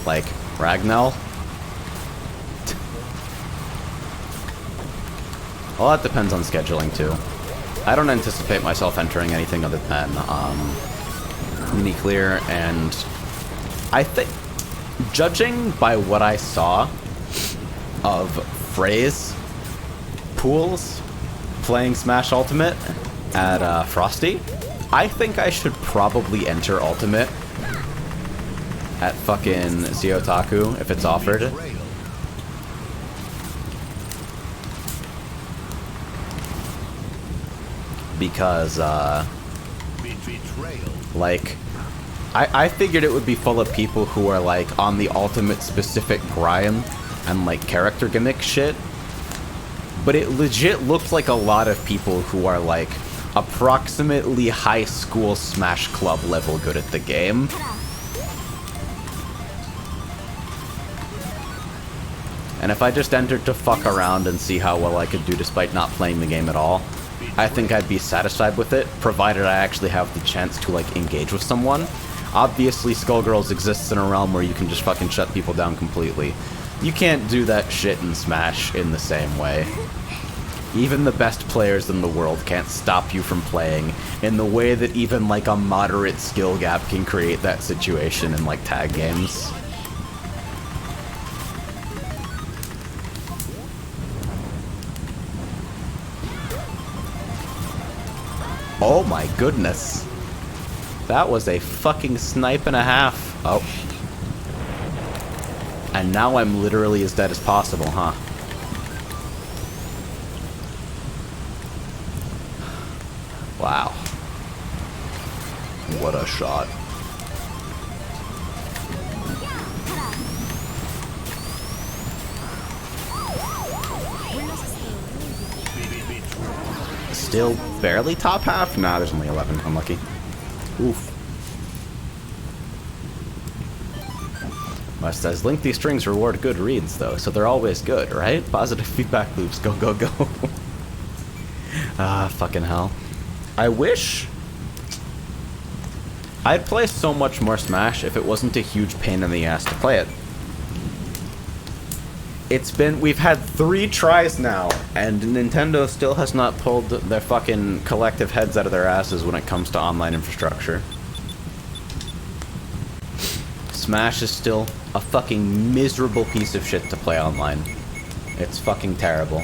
Speaker 1: Like, Ragnell? Well, that depends on scheduling, too. I don't anticipate myself entering anything other than mini clear, and I think, judging by what I saw of Frey's pools playing Smash Ultimate at Frosty, I think I should probably enter Ultimate at fucking Ziotaku if it's offered.
Speaker 2: Betrayal.
Speaker 1: Because,
Speaker 2: Betrayal.
Speaker 1: like, I figured it would be full of people who are, like, on the Ultimate specific grind and, like, character gimmick shit. But it legit looked like a lot of people who are, like, approximately high school Smash Club level good at the game. And if I just entered to fuck around and see how well I could do despite not playing the game at all, I think I'd be satisfied with it, provided I actually have the chance to, like, engage with someone. Obviously, Skullgirls exists in a realm where you can just fucking shut people down completely. You can't do that shit in Smash in the same way. Even the best players in the world can't stop you from playing in the way that even, like, a moderate skill gap can create that situation in, like, tag games. Oh my goodness. That was a fucking snipe and a half. Oh. And now I'm literally as dead as possible, huh? Wow. What a shot. Still barely top half? Nah, there's only 11. Unlucky. Oof. West says, lengthy strings reward good reads, though, so they're always good, right? Positive feedback loops. Go, go, go. Ah, fucking hell. I wish I'd play so much more Smash if it wasn't a huge pain in the ass to play it. We've had 3 tries now, and Nintendo still has not pulled their fucking collective heads out of their asses when it comes to online infrastructure. Smash is still a fucking miserable piece of shit to play online. It's fucking terrible.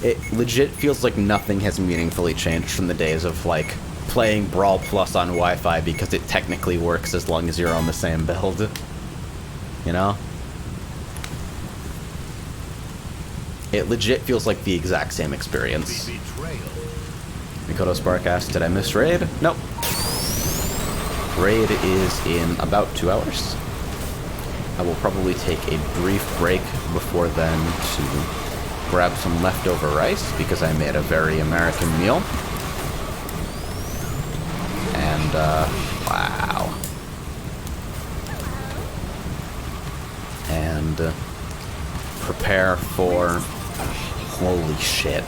Speaker 1: It legit feels like nothing has meaningfully changed from the days of, like, playing Brawl Plus on Wi-Fi because it technically works as long as you're on the same build. You know? It legit feels like the exact same experience.
Speaker 2: Betrayal.
Speaker 1: Mikoto Spark asked, did I miss Raid? Nope. Raid is in about 2 hours. I will probably take a brief break before then to grab some leftover rice because I made a very American meal. And, wow. And prepare for... Holy shit.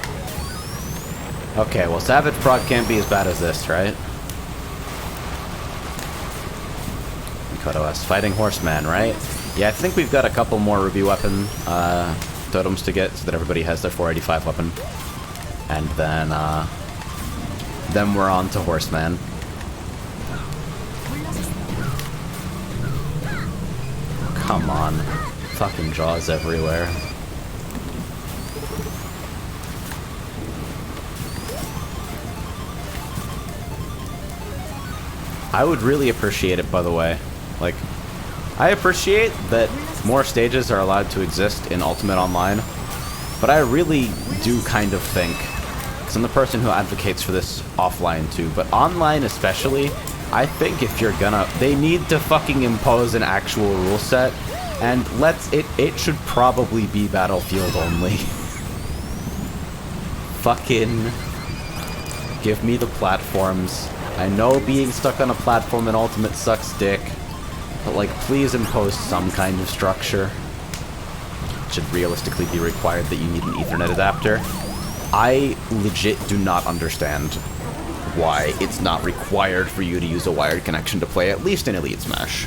Speaker 1: Okay, well, Savage Prod can't be as bad as this, right? Mikoto asks, fighting Horseman, right? Yeah, I think we've got a couple more Ruby Weapon totems to get so that everybody has their 485 weapon. And then we're on to Horseman. Come on. Fucking jaws everywhere. I would really appreciate it, by the way. Like, I appreciate that more stages are allowed to exist in Ultimate Online, but I really do kind of think, because I'm the person who advocates for this offline too, but online especially, I think if you're gonna, they need to fucking impose an actual rule set, and it should probably be Battlefield only. Fucking give me the platforms. I know being stuck on a platform in Ultimate sucks dick, but, like, please impose some kind of structure. It should realistically be required that you need an Ethernet adapter. I legit do not understand why it's not required for you to use a wired connection to play at least in Elite Smash.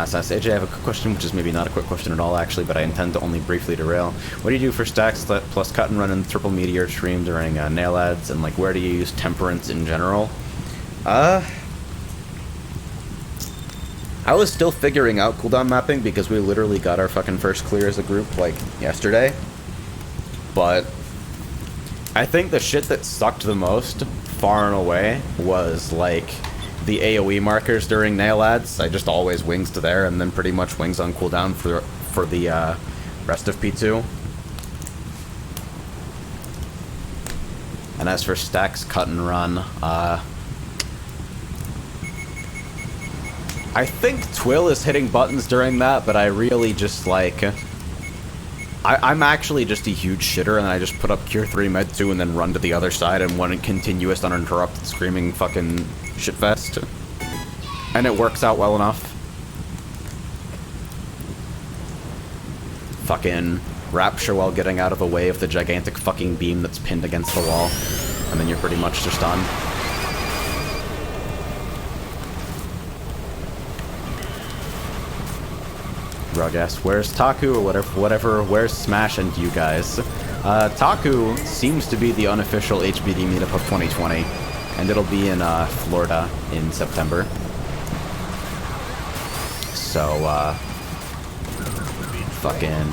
Speaker 1: Says, AJ, I have a quick question, which is maybe not a quick question at all, actually, but I intend to only briefly derail. What do you do for stacks plus cut and run and triple meteor stream during nail ads, and like where do you use temperance in general? I was still figuring out cooldown mapping because we literally got our fucking first clear as a group like yesterday. But I think the shit that sucked the most, far and away, was like the AoE markers during nail ads. I just always wings to there and then pretty much wings on cooldown for the rest of P2. And as for stacks, cut and run, I think Twill is hitting buttons during that, but I really just like... I'm actually just a huge shitter, and I just put up Cure 3 Med 2 and then run to the other side and one continuous, uninterrupted, screaming fucking shitfest. And it works out well enough. Fucking Rapture while getting out of the way of the gigantic fucking beam that's pinned against the wall. And then you're pretty much just done. Rugas, where's Taku or whatever, where's Smash and you guys? Taku seems to be the unofficial HBD meetup of 2020, and it'll be in Florida in September. So, fucking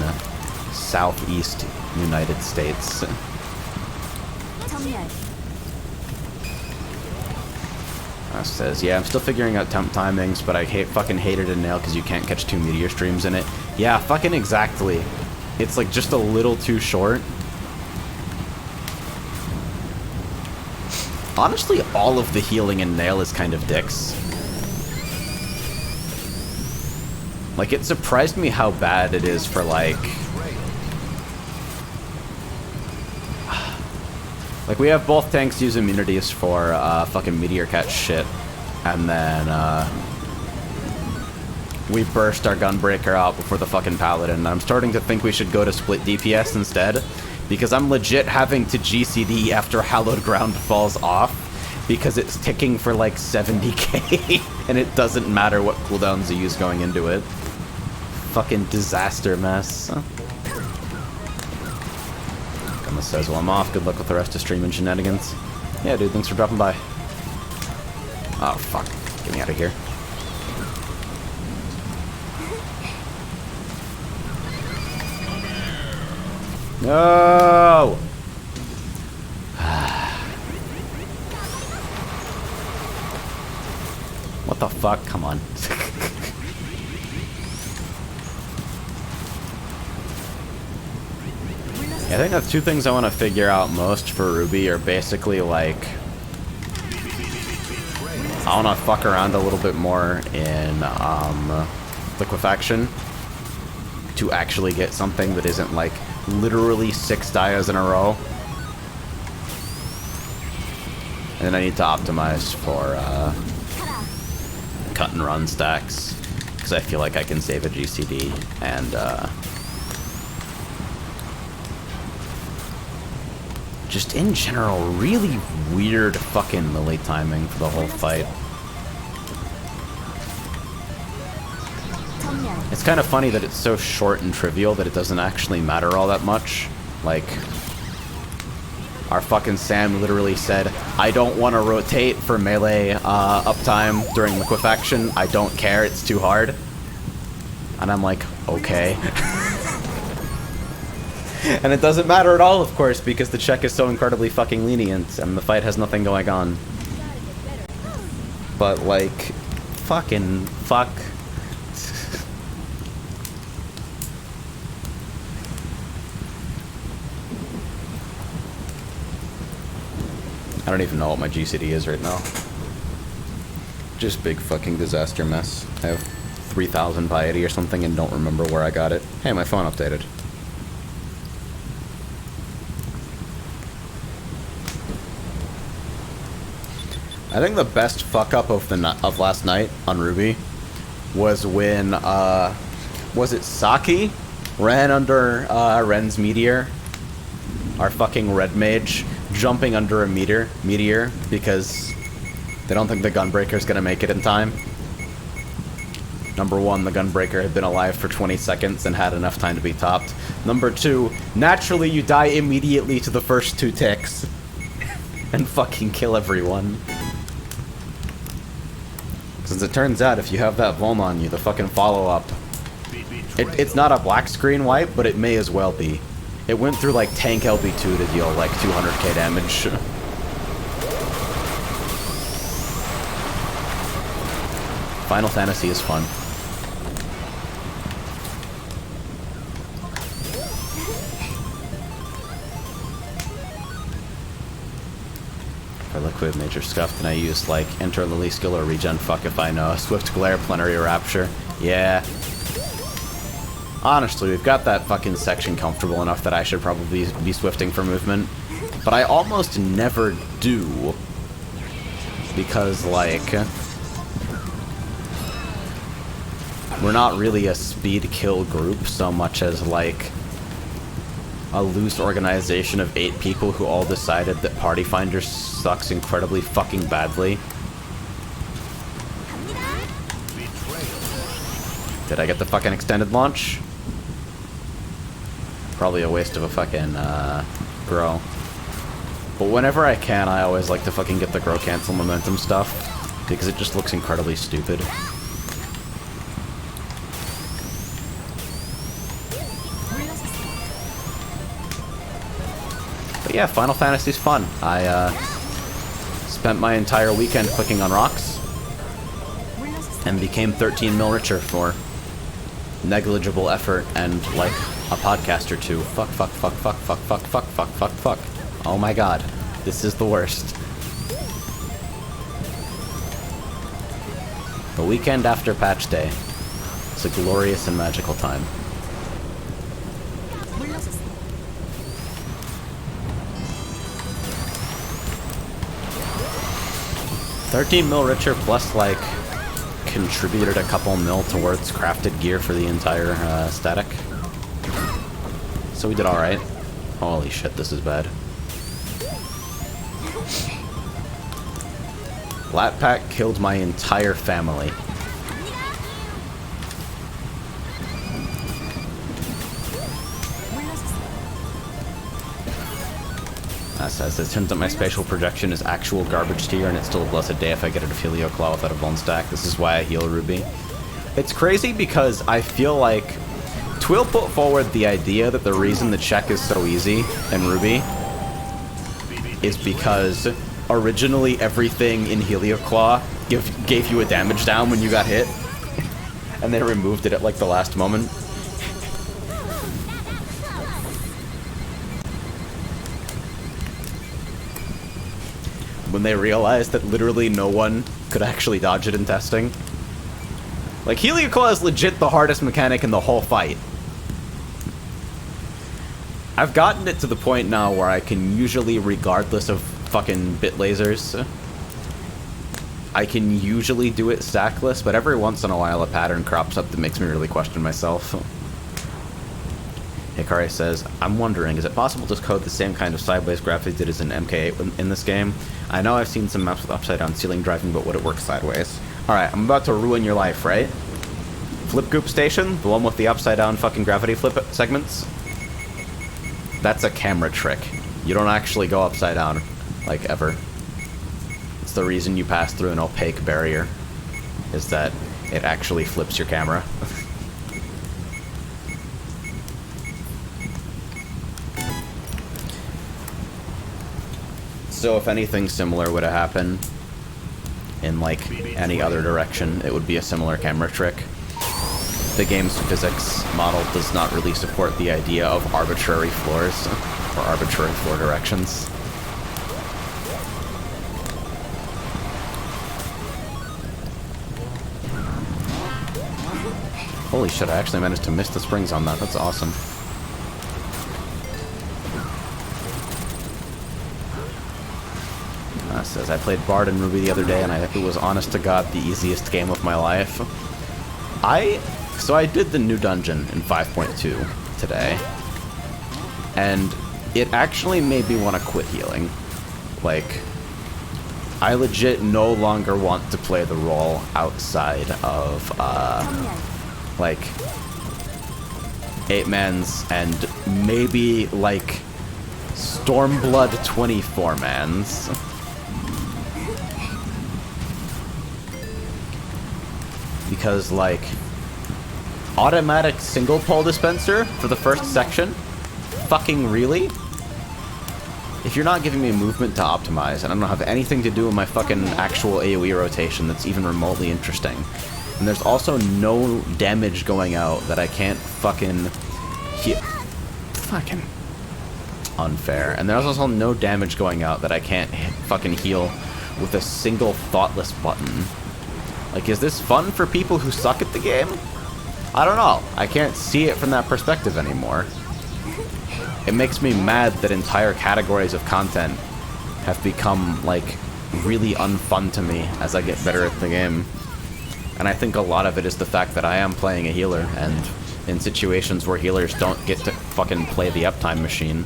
Speaker 1: southeast United States. Says, yeah, I'm still figuring out temp timings, but I fucking hated it nail because you can't catch 2 meteor streams in it. Yeah, fucking exactly. It's like just a little too short. Honestly, all of the healing in nail is kind of dicks. Like, it surprised me how bad it is for like... Like, we have both tanks use immunities for fucking meteor catch shit, and then we burst our gunbreaker out before the fucking paladin. I'm starting to think we should go to split DPS instead, because I'm legit having to GCD after Hallowed Ground falls off, because it's ticking for like 70k, and it doesn't matter what cooldowns you use going into it. Fucking disaster mess. Says, well, I'm off. Good luck with the rest of stream and shenanigans. Yeah, dude, thanks for dropping by. Oh, fuck. Get me out of here. No! What the fuck? Come on. I think that's two things I want to figure out most for Ruby are basically like I want to fuck around a little bit more in liquefaction to actually get something that isn't like literally 6 dias in a row. And then I need to optimize for cut and run stacks because I feel like I can save a GCD and just in general, really weird fucking melee timing for the whole fight. It's kind of funny that it's so short and trivial that it doesn't actually matter all that much. Like, our fucking Sam literally said, I don't want to rotate for melee uptime during liquefaction. I don't care, it's too hard. And I'm like, okay. And it doesn't matter at all, of course, because the check is so incredibly fucking lenient and the fight has nothing going on. But, like, fucking fuck. I don't even know what my GCD is right now. Just big fucking disaster mess. I have 3,000 piety or something and don't remember where I got it. Hey, my phone updated. I think the best fuck up of last night on Ruby was when was it Saki ran under Ren's meteor, our fucking red mage, jumping under a meteor because they don't think the gunbreaker's gonna make it in time. Number 1, the Gunbreaker had been alive for 20 seconds and had enough time to be topped. Number 2, naturally you die immediately to the first 2 ticks. And fucking kill everyone. Since it turns out if you have that Vuln on you, the fucking follow-up... It's not a black screen wipe, but it may as well be. It went through like tank LB2 to deal like 200k damage. Final Fantasy is fun. For Liquid Major Scuffed, and I used like Enter Lily Skill or Regen Fuck if I know. Swift Glare, Plenary Rapture. Yeah. Honestly, we've got that fucking section comfortable enough that I should probably be swifting for movement. But I almost never do. Because, like... we're not really a speed kill group so much as, like... a loose organization of 8 people who all decided that Party Finder sucks incredibly fucking badly. Did I get the fucking extended launch? Probably a waste of a fucking, grow. But whenever I can, I always like to fucking get the grow cancel momentum stuff, because it just looks incredibly stupid. But yeah, Final Fantasy's fun. I, spent my entire weekend clicking on rocks, and became 13 mil richer for negligible effort and, like, a podcast or 2. Fuck, fuck, fuck, fuck, fuck, fuck, fuck, fuck, fuck, fuck. Oh my god. This is the worst. The weekend after patch day. It's a glorious and magical time. $13 mil richer plus, like, contributed a couple mil towards crafted gear for the entire static. So we did alright. Holy shit, this is bad. Flat Pack killed my entire family. That says, it turns out my spatial projection is actual garbage tier, and it's still a blessed day if I get a Defilio Claw without a Vuln stack. This is why I heal Ruby. It's crazy because I feel like Twill put forward the idea that the reason the check is so easy in Ruby is because originally everything in Helioclaw gave you a damage down when you got hit, and they removed it at like the last moment. When they realized that literally no one could actually dodge it in testing. Like, Helioclaw is legit the hardest mechanic in the whole fight. I've gotten it to the point now where I can usually, regardless of fucking bit lasers, I can usually do it stackless, but every once in a while a pattern crops up that makes me really question myself. Hikari says, I'm wondering, is it possible to code the same kind of sideways graphics did as in MK8 in this game? I know I've seen some maps with upside down ceiling driving, but would it work sideways? Alright, I'm about to ruin your life, right? Flip Goop Station, the one with the upside down fucking gravity flip segments? That's a camera trick. You don't actually go upside down, like, ever. It's the reason you pass through an opaque barrier, is that it actually flips your camera. So if anything similar would have happened in, like, any other direction, it would be a similar camera trick. The game's physics model does not really support the idea of arbitrary floors, or arbitrary floor directions. Holy shit, I actually managed to miss the springs on that. That's awesome. Says, I played Bard and Ruby the other day, and it was honest to God the easiest game of my life. So I did the new dungeon in 5.2 today, and it actually made me want to quit healing. Like, I legit no longer want to play the role outside of, like, 8-mans and maybe, like, Stormblood 24-mans. Because, like, automatic single pole dispenser for the first section? Fucking really? If you're not giving me movement to optimize, and I don't have anything to do with my fucking actual AoE rotation that's even remotely interesting, and there's also no damage going out that I can't fucking heal. Fucking unfair. And there's also no damage going out that I can't fucking heal with a single thoughtless button. Like, is this fun for people who suck at the game? I don't know. I can't see it from that perspective anymore. It makes me mad that entire categories of content have become, like, really unfun to me as I get better at the game. And I think a lot of it is the fact that I am playing a healer, and in situations where healers don't get to fucking play the uptime machine,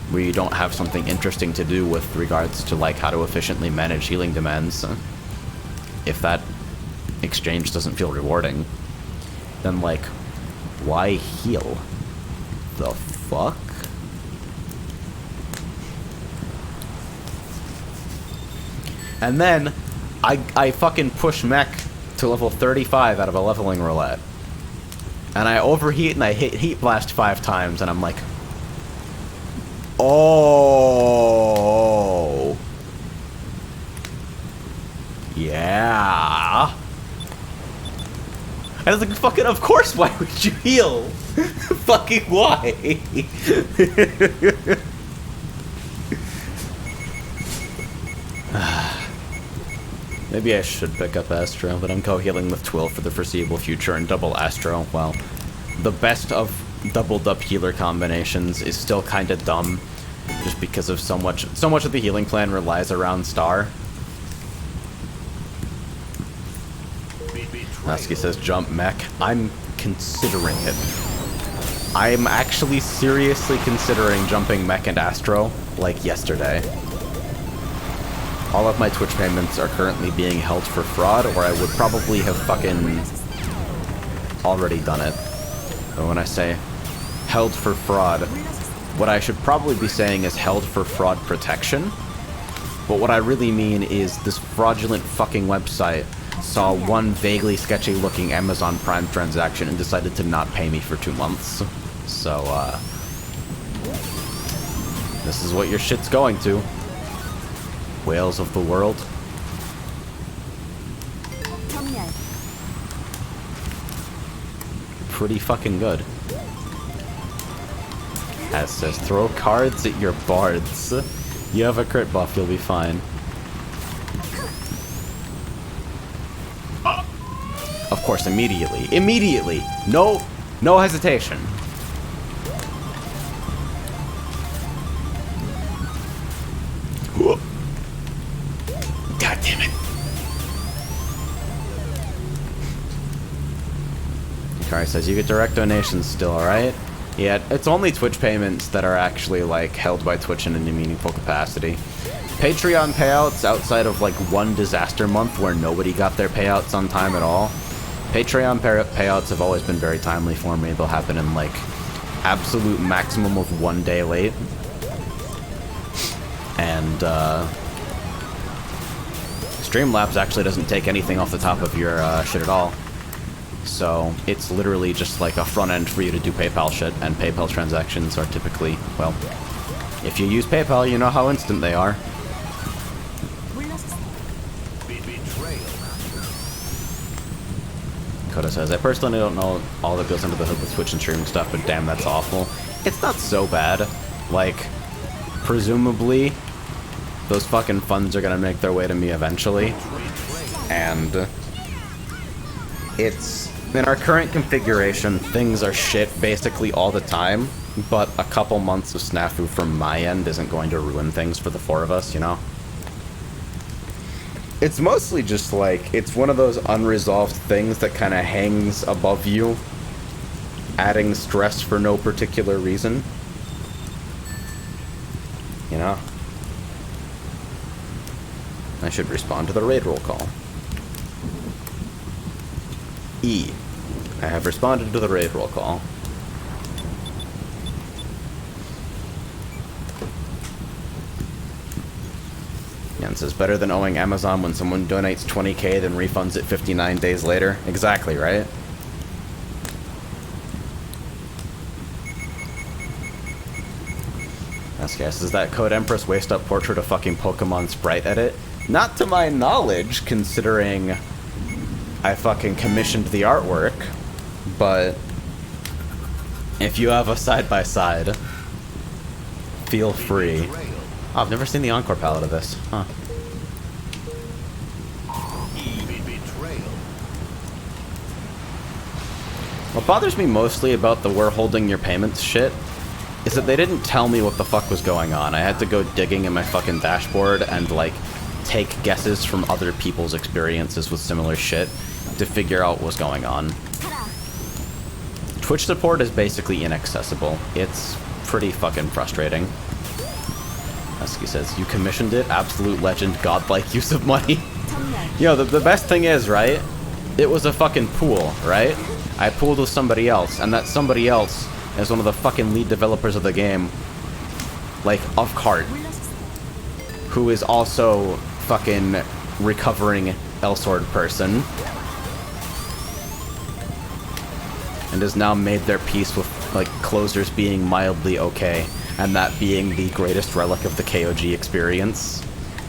Speaker 1: where you don't have something interesting to do with regards to, like, how to efficiently manage healing demands, if that exchange doesn't feel rewarding, then, like, why heal? The fuck? And then I fucking push mech to level 35 out of a leveling roulette. And I overheat and I hit heat blast 5 times and I'm like, oh yeah. I was like, fucking, of course, why would you heal? Fucking why? Maybe I should pick up Astro, but I'm co-healing with Twill for the foreseeable future, and double Astro, well, the best of doubled up healer combinations is still kinda dumb, just because of so much of the healing plan relies around Star. Husky says jump mech. I'm considering it. I'm actually seriously considering jumping mech and Astro, like yesterday. All of my Twitch payments are currently being held for fraud, or I would probably have fucking already done it. But when I say held for fraud, what I should probably be saying is held for fraud protection. But what I really mean is this fraudulent fucking website saw one vaguely sketchy looking Amazon Prime transaction and decided to not pay me for 2 months. So, this is what your shit's going to. Whales of the world. Pretty fucking good. As says, throw cards at your bards. You have a crit buff, you'll be fine. Of course, immediately. Immediately! No hesitation. God damn it. Kari says, you get direct donations still, alright? Yeah, it's only Twitch payments that are actually, like, held by Twitch in any meaningful capacity. Patreon payouts, outside of, like, one disaster month where nobody got their payouts on time at all, Patreon payouts have always been very timely for me. They'll happen in, like, absolute maximum of 1 day late. And, Streamlabs actually doesn't take anything off the top of your shit at all. So it's literally just like a front end for you to do PayPal shit, and PayPal transactions are typically, well, if you use PayPal, you know how instant they are. Coda says, I personally don't know all that goes under the hood with Twitch and streaming stuff, but damn, that's awful. It's not so bad. Like, presumably, those fucking funds are gonna make their way to me eventually. And it's, in our current configuration, things are shit basically all the time, but a couple months of snafu from my end isn't going to ruin things for the 4 of us, you know? It's mostly just like, it's one of those unresolved things that kind of hangs above you, adding stress for no particular reason. You know? should respond to the raid roll call. E. I have responded to the raid roll call. And says, better than owing Amazon when someone donates 20k then refunds it 59 days later. Exactly, right? SKS, is that Code Empress waste up portrait of fucking Pokemon sprite edit? Not to my knowledge, considering I fucking commissioned the artwork, but if you have a side-by-side, feel free. Oh, I've never seen the Encore palette of this. Huh. What bothers me mostly about the we're holding your payments shit is that they didn't tell me what the fuck was going on. I had to go digging in my fucking dashboard and, like, take guesses from other people's experiences with similar shit to figure out what was going on. Twitch support is basically inaccessible. It's pretty fucking frustrating. Husky says, you commissioned it? Absolute legend, godlike use of money. You know, the best thing is, right? It was a fucking pool, right? I pooled with somebody else, and that somebody else is one of the fucking lead developers of the game. Like, of Kart. Who is also fucking recovering Elsword person. And has now made their peace with, like, closers being mildly okay. And that being the greatest relic of the KOG experience.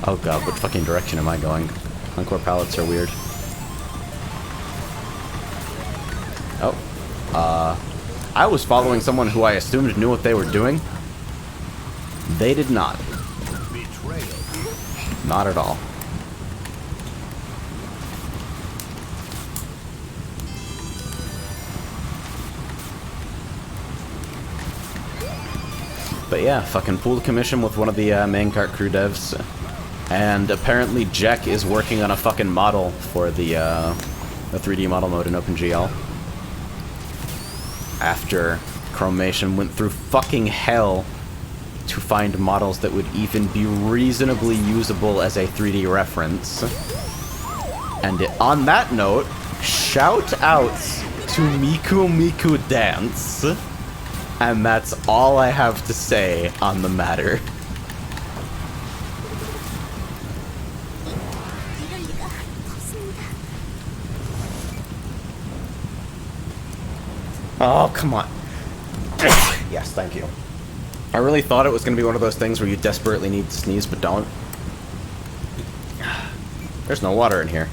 Speaker 1: Oh god, what fucking direction am I going? Encore palettes are weird. Oh. I was following someone who I assumed knew what they were doing. They did not.
Speaker 2: Betrayal.
Speaker 1: Not at all. But yeah, fucking pooled commission with one of the main Kart crew devs. And apparently Jack is working on a fucking model for the 3D model mode in OpenGL. After Chromation went through fucking hell to find models that would even be reasonably usable as a 3D reference. And on that note, shout outs to Miku Miku Dance. And that's all I have to say on the matter. Oh, come on. Yes, thank you. I really thought it was going to be one of those things where you desperately need to sneeze, but don't. There's no water in here.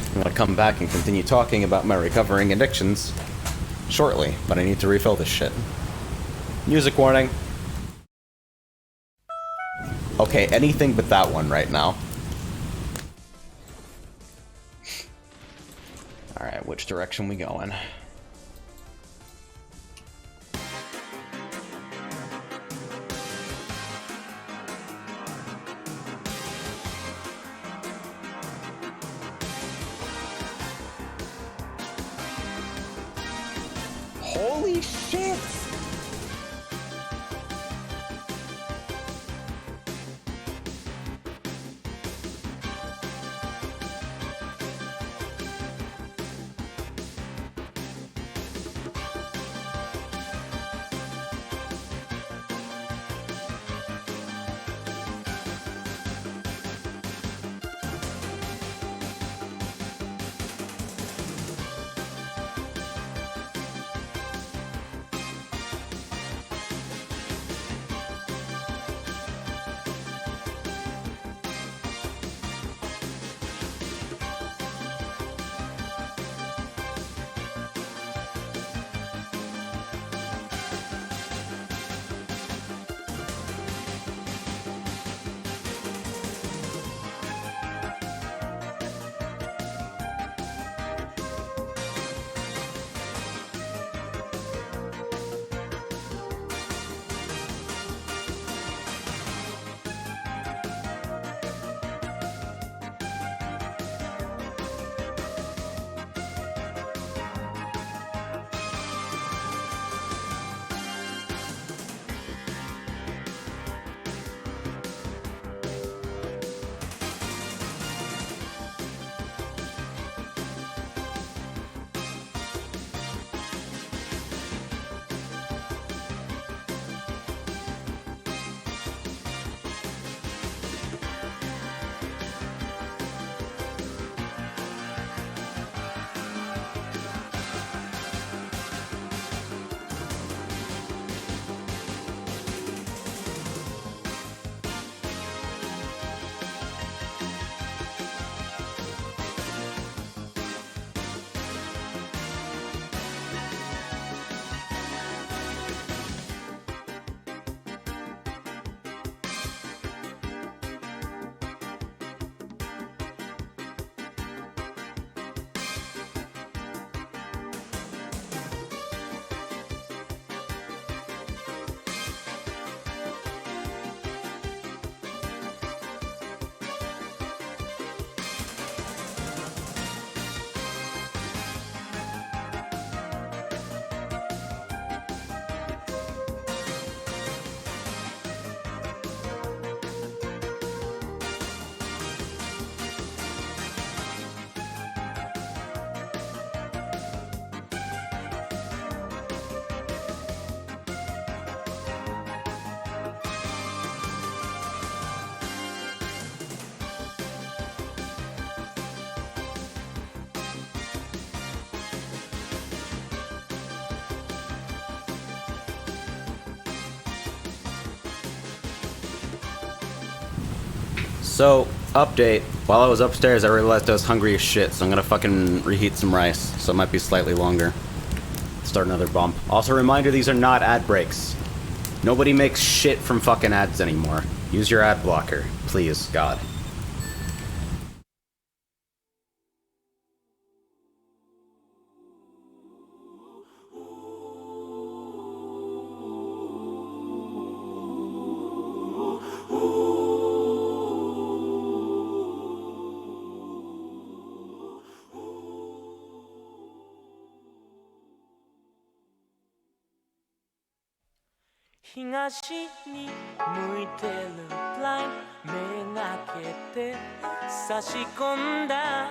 Speaker 1: I'm going to come back and continue talking about my recovering addictions shortly, but I need to refill this shit. Music warning. Okay, anything but that one right now. Alright, which direction we going? Holy shit! So, update. While I was upstairs, I realized I was hungry as shit, so I'm gonna fucking reheat some rice, so it might be slightly longer. Start another bump. Also, reminder, these are not ad breaks. Nobody makes shit from fucking ads anymore. Use your ad blocker. Please, God.
Speaker 4: 東に向いてるプライン目がけて差し込んだ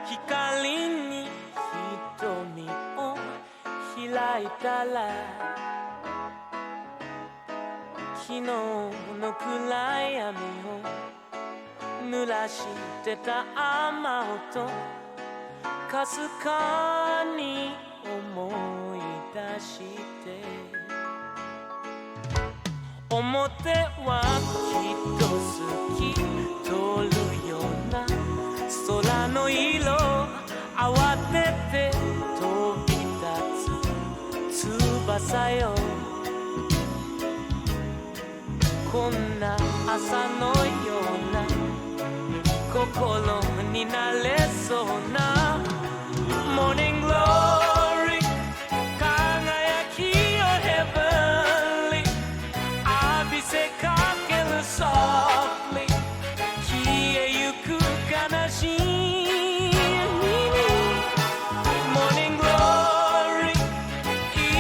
Speaker 4: 光に瞳を開いたら昨日の暗闇を濡らしてた雨音かすかに思い出して表はきっと透き通るような空の色慌てて飛び立つ翼よこんな朝のような心になれそうなモーニンググローリー輝きよヘブンリー浴びせかける softly 消えゆく悲しみモーニンググローリー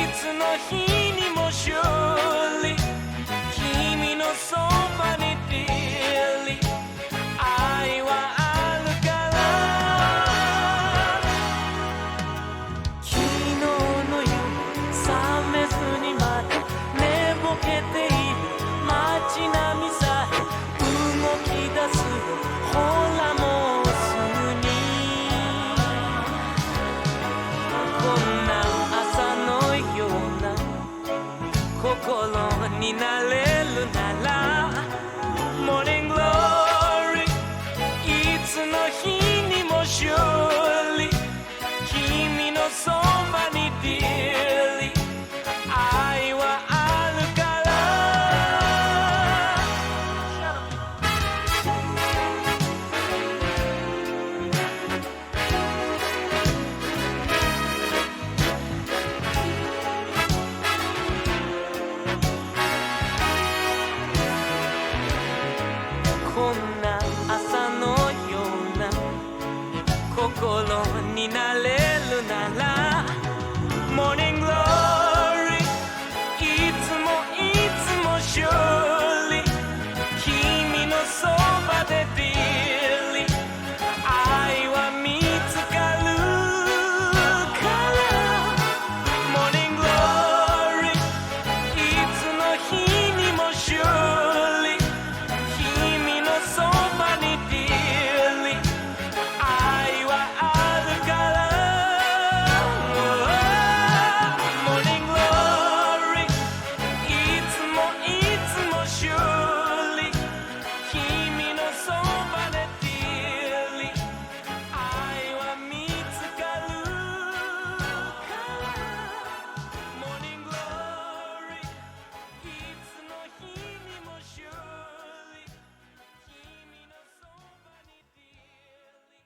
Speaker 4: いつの日にも surely 君のそばに dearly 愛はあるから昨日の夢覚めずにまで寝ぼけている街並みさえ動き出すよほらもうすぐにこんな朝のような心になれるならモーニンググローリーいつの日にも surely 君のそばに dearly 愛はあるからこんな朝のような心になれるならモーニンググローリーいつも surely 君のそばで dearly 愛は見つかるからモーニンググローリーいつの日にも surely 君のそばに dearly 愛はあるからモーニンググローリーいつも surely 君のそばで dearly 愛は見つかるからモーニンググローリーいつの日にも surely 君のそばに dearly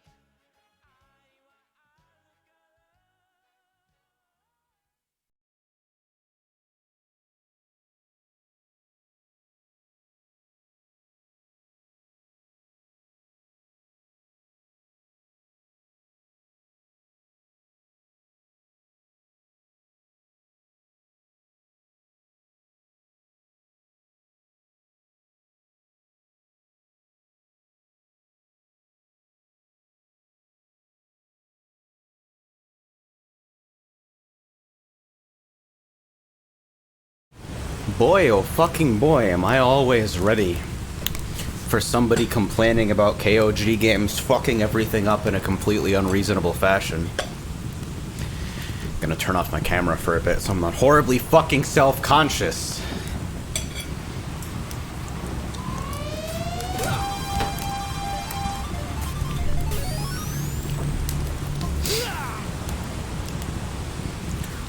Speaker 1: Boy, oh fucking boy, am I always ready for somebody complaining about KOG games fucking everything up in a completely unreasonable fashion. Gonna turn off my camera for a bit so I'm not horribly fucking self-conscious.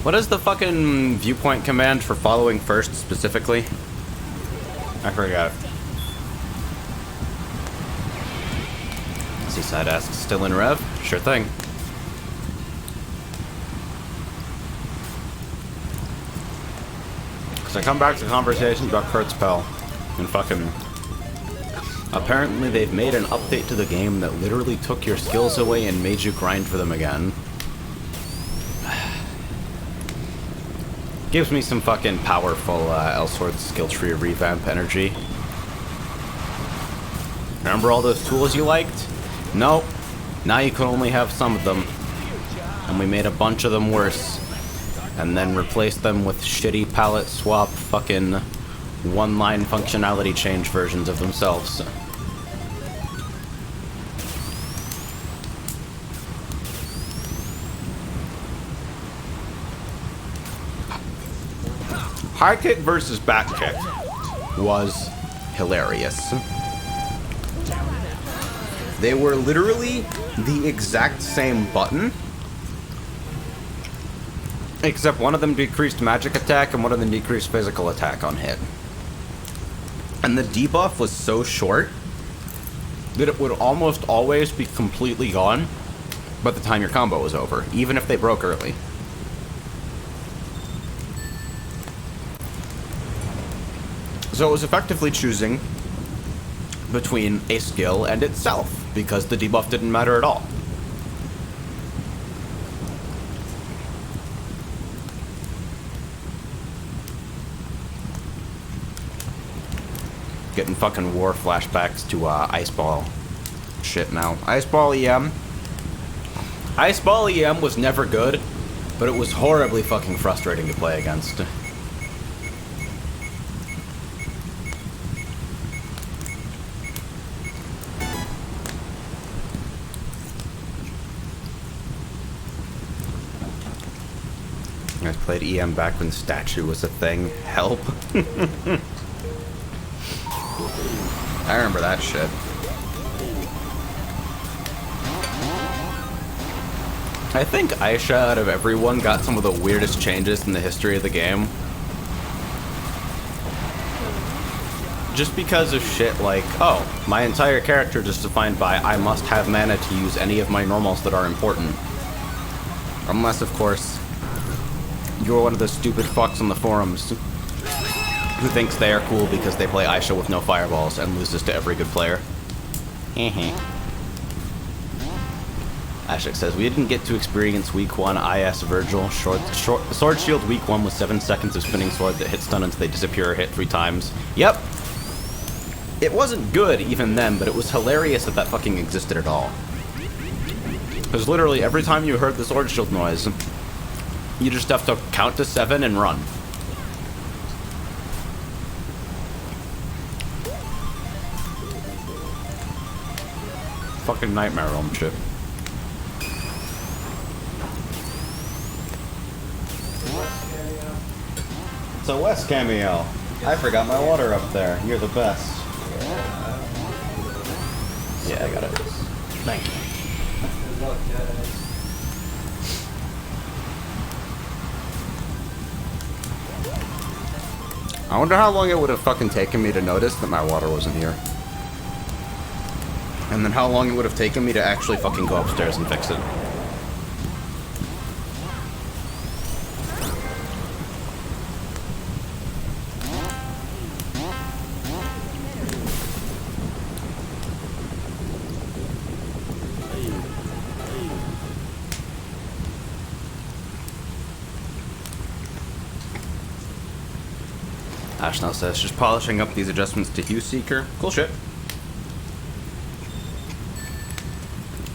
Speaker 1: What is the fucking viewpoint command for following first specifically? I forgot. Seaside asks, still in rev? Sure thing. Because I come back to conversations about Kurt's Pell and fucking... Apparently they've made an update to the game that literally took your skills away and made you grind for them again. Gives me some fucking powerful Elsword skill tree revamp energy. Remember all those tools you liked? Nope. Now you can only have some of them. And we made a bunch of them worse. And then replaced them with shitty palette swap fucking one-line functionality change versions of themselves. High kick versus back kick was hilarious. They were literally the exact same button, except one of them decreased magic attack and one of them decreased physical attack on hit. And the debuff was so short that it would almost always be completely gone by the time your combo was over, even if they broke early. So it was effectively choosing between a skill and itself, because the debuff didn't matter at all. Getting fucking war flashbacks to Ice Ball shit now. Ice Ball EM. Ice Ball EM was never good, but it was horribly fucking frustrating to play against. I played EM back when Statue was a thing. Help. I remember that shit. I think Aisha, out of everyone, got some of the weirdest changes in the history of the game. Just because of shit like, oh, my entire character is defined by I must have mana to use any of my normals that are important. Unless, of course, you're one of the stupid fucks on the forums who thinks they are cool because they play Aisha with no fireballs and loses to every good player. Ashik says, we didn't get to experience week 1 IS Virgil. Sword Shield week 1 was 7 seconds of spinning sword that hit stun until they disappear or hit 3 times. Yep. It wasn't good even then, but it was hilarious that that fucking existed at all. Because literally every time you heard the Sword Shield noise, you just have to count to 7 and run. Fucking nightmare realm shit. It's a West cameo. I forgot my water up there. You're the best. Yeah, I got it. Thank you. I wonder how long it would have fucking taken me to notice that my water wasn't here. And then how long it would have taken me to actually fucking go upstairs and fix it. Ash now says, just polishing up these adjustments to Hue Seeker. Cool shit.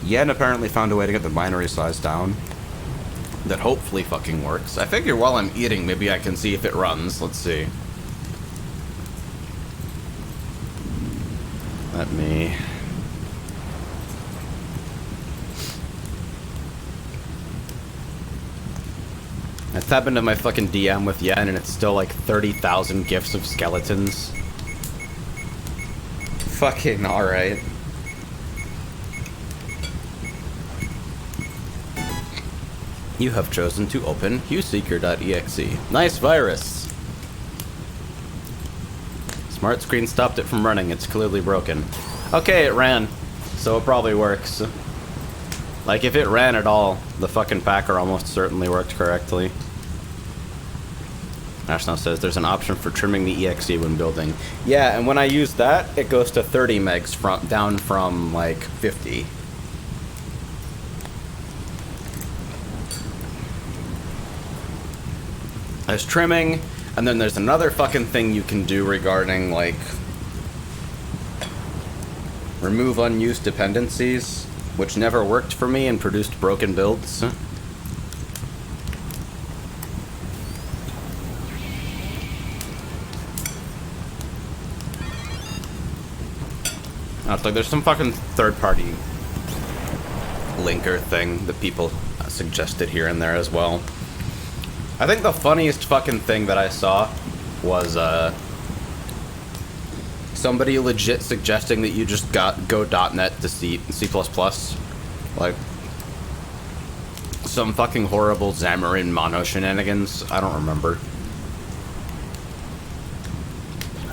Speaker 1: Yen apparently found a way to get the binary size down. That hopefully fucking works. I figure while I'm eating, maybe I can see if it runs. Let's see. Let me... I tap into my fucking DM with Yen and it's still like 30,000 gifs of skeletons. Fucking alright. You have chosen to open huseeker.exe. Nice virus! Smart screen stopped it from running. It's clearly broken. Okay, it ran. So it probably works. Like, if it ran at all, the fucking packer almost certainly worked correctly. Ashnow says there's an option for trimming the exe when building. Yeah, and when I use that, it goes to 30 megs down from, like, 50. There's trimming, and then there's another fucking thing you can do regarding, like, remove unused dependencies, which never worked for me and produced broken builds. It's like there's some fucking third-party linker thing that people suggested here and there as well. I think the funniest fucking thing that I saw was somebody legit suggesting that you just go .NET to C++. Like, some fucking horrible Xamarin Mono shenanigans. I don't remember.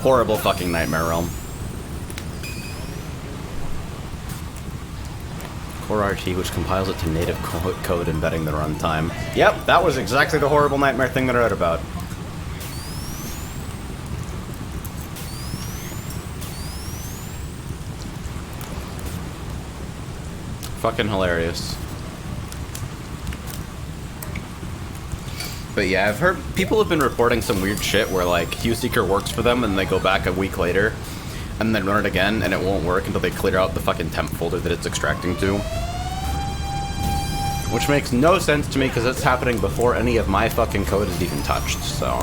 Speaker 1: Horrible fucking Nightmare Realm. Core RT, which compiles it to native code embedding the runtime. Yep, that was exactly the horrible nightmare thing that I read about. Fucking hilarious. But yeah, I've heard people have been reporting some weird shit where like HuseSeeker works for them and they go back a week later and then run it again and it won't work until they clear out the fucking temp folder that it's extracting to. Which makes no sense to me because it's happening before any of my fucking code is even touched, so.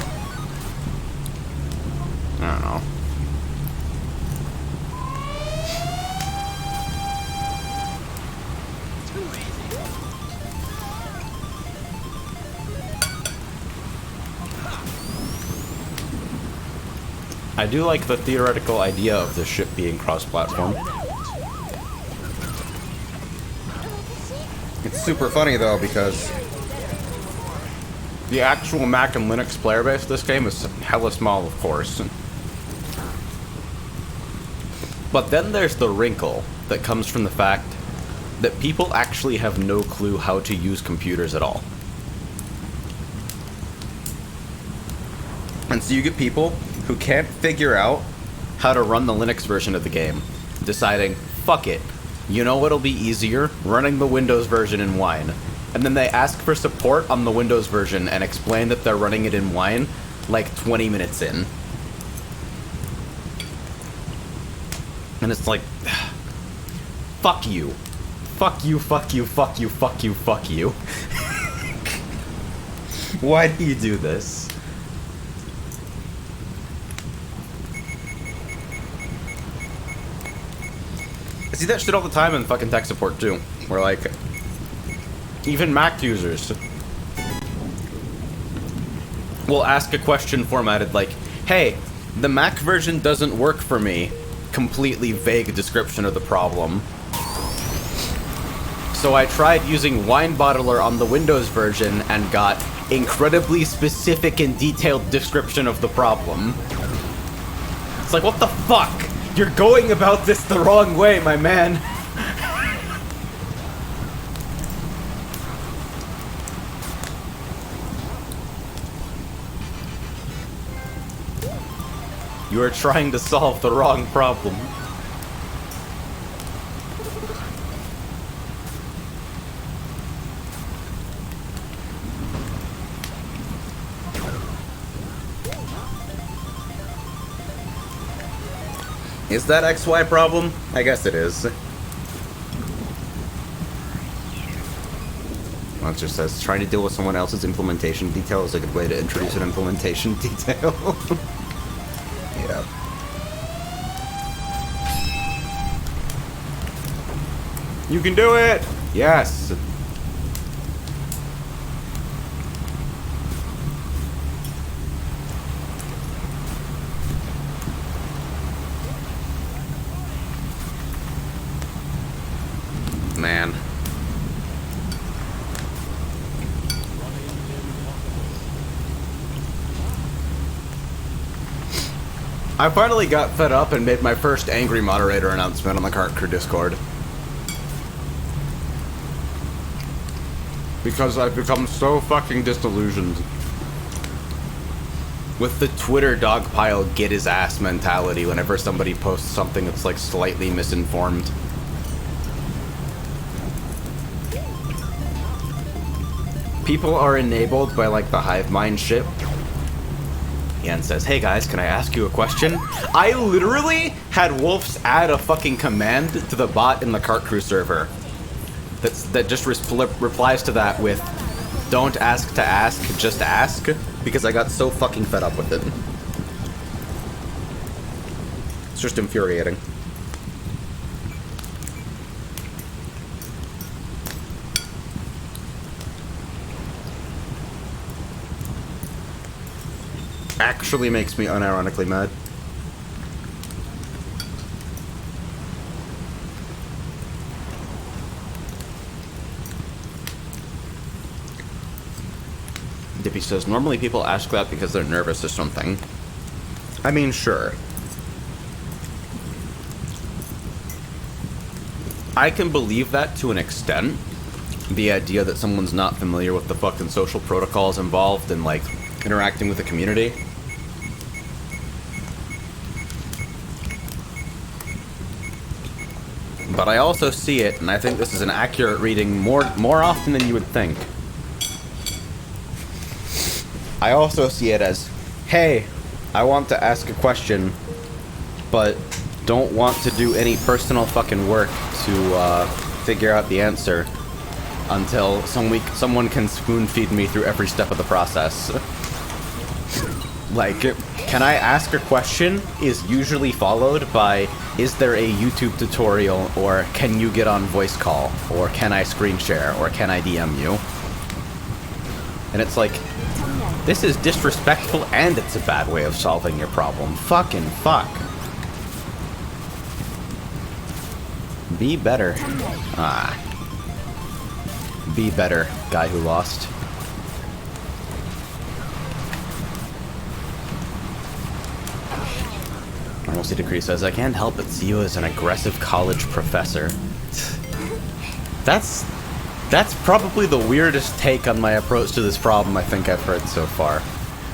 Speaker 1: I don't know. I do like the theoretical idea of this ship being cross-platform. It's super funny though because the actual Mac and Linux player base of this game is hella small, of course. But then there's the wrinkle that comes from the fact that people actually have no clue how to use computers at all. And so you get people who can't figure out how to run the Linux version of the game, deciding, fuck it, you know what'll be easier? Running the Windows version in Wine. And then they ask for support on the Windows version and explain that they're running it in Wine like 20 minutes in. And it's like, fuck you. Fuck you, fuck you, fuck you, fuck you, fuck you. Why do you do this? I see that shit all the time in fucking tech support too. Where like, even Mac users will ask a question formatted like, hey, the Mac version doesn't work for me. Completely vague description of the problem. So I tried using Wine Bottler on the Windows version and got incredibly specific and detailed description of the problem. It's like, what the fuck? You're going about this the wrong way, my man. You are trying to solve the wrong problem. Is that XY problem? I guess it is. Monster says, trying to deal with someone else's implementation detail is a good way to introduce an implementation detail. Yeah. You can do it! Yes! Man. I finally got fed up and made my first angry moderator announcement on the Kart Crew Discord. Because I've become so fucking disillusioned with the Twitter dogpile get his ass mentality whenever somebody posts something that's like slightly misinformed. People are enabled by like the hive mind shit. Ian says, "Hey guys, can I ask you a question?" I literally had Wolfs add a fucking command to the bot in the Kart Crew server that just replies to that with, "Don't ask to ask, just ask," because I got so fucking fed up with it. It's just infuriating. Actually makes me unironically mad. Dippy says, normally people ask that because they're nervous or something. I mean, sure. I can believe that to an extent. The idea that someone's not familiar with the fucking social protocols involved in, like, interacting with the community. But I also see it, and I think this is an accurate reading more often than you would think. I also see it as, hey, I want to ask a question, but don't want to do any personal fucking work to figure out the answer until someone can spoon feed me through every step of the process. Like, can I ask a question is usually followed by, is there a YouTube tutorial, or can you get on voice call, or can I screen share, or can I DM you? And it's like, this is disrespectful and it's a bad way of solving your problem. Fucking fuck. Be better. Ah. Be better, guy who lost. Normalcy Decree says, I can't help but see you as an aggressive college professor. That's probably the weirdest take on my approach to this problem I think I've heard so far.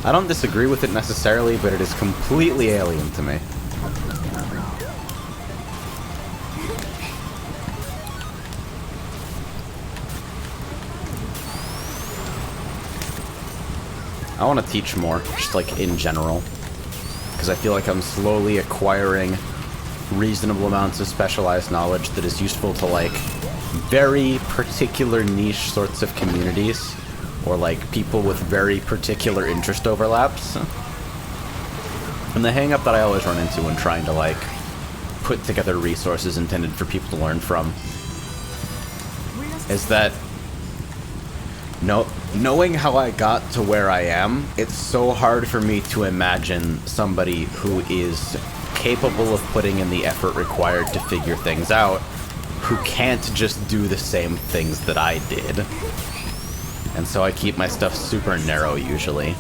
Speaker 1: I don't disagree with it necessarily, but it is completely alien to me. I want to teach more, just like in general. Because I feel like I'm slowly acquiring reasonable amounts of specialized knowledge that is useful to like very particular niche sorts of communities, or like people with very particular interest overlaps. And the hang-up that I always run into when trying to like put together resources intended for people to learn from is that knowing how I got to where I am, it's so hard for me to imagine somebody who is capable of putting in the effort required to figure things out, who can't just do the same things that I did. And so I keep my stuff super narrow usually.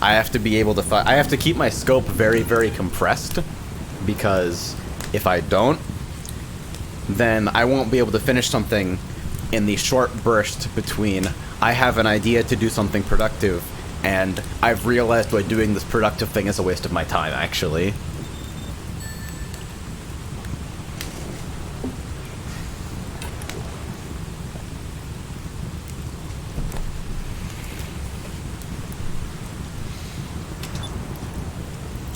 Speaker 1: I have to be able to I have to keep my scope very, very compressed, because if I don't, then I won't be able to finish something in the short burst between I have an idea to do something productive and I've realized why doing this productive thing is a waste of my time, actually.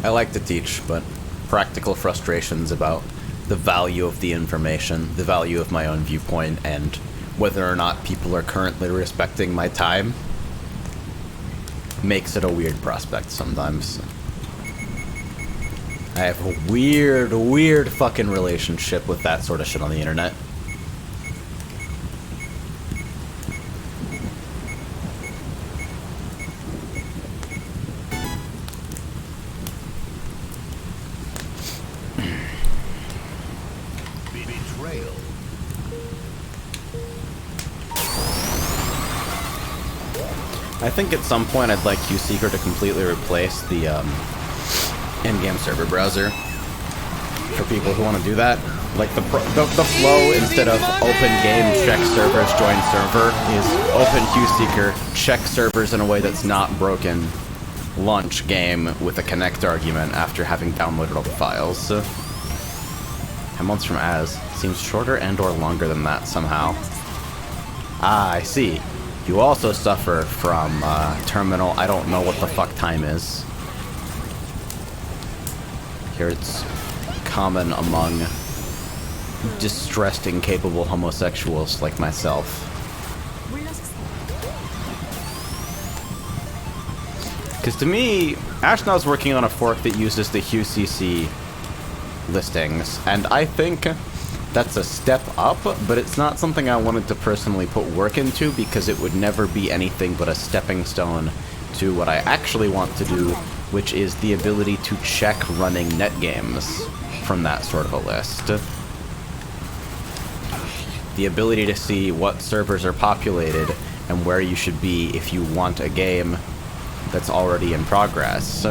Speaker 1: I like to teach, but practical frustrations about the value of the information, the value of my own viewpoint, and whether or not people are currently respecting my time makes it a weird prospect sometimes. I have a weird fucking relationship with that sort of shit on the internet.
Speaker 2: Betrayal.
Speaker 1: I think at some point I'd like QSeeker to completely replace the in-game server browser for people who want to do that. Like the flow, instead of open game, check servers, join server, is open QSeeker, check servers in a way that's not broken, launch game with a connect argument after having downloaded all the files. 10 months from as seems shorter and or longer than that somehow. Ah, I see. You also suffer from terminal, I don't know what the fuck time is. Here it's common among distressed, incapable homosexuals like myself. Because to me, Ashnaw's working on a fork that uses the QCC listings, and I think that's a step up, but it's not something I wanted to personally put work into because it would never be anything but a stepping stone to what I actually want to do, which is the ability to check running netgames from that sort of a list. The ability to see what servers are populated and where you should be if you want a game that's already in progress.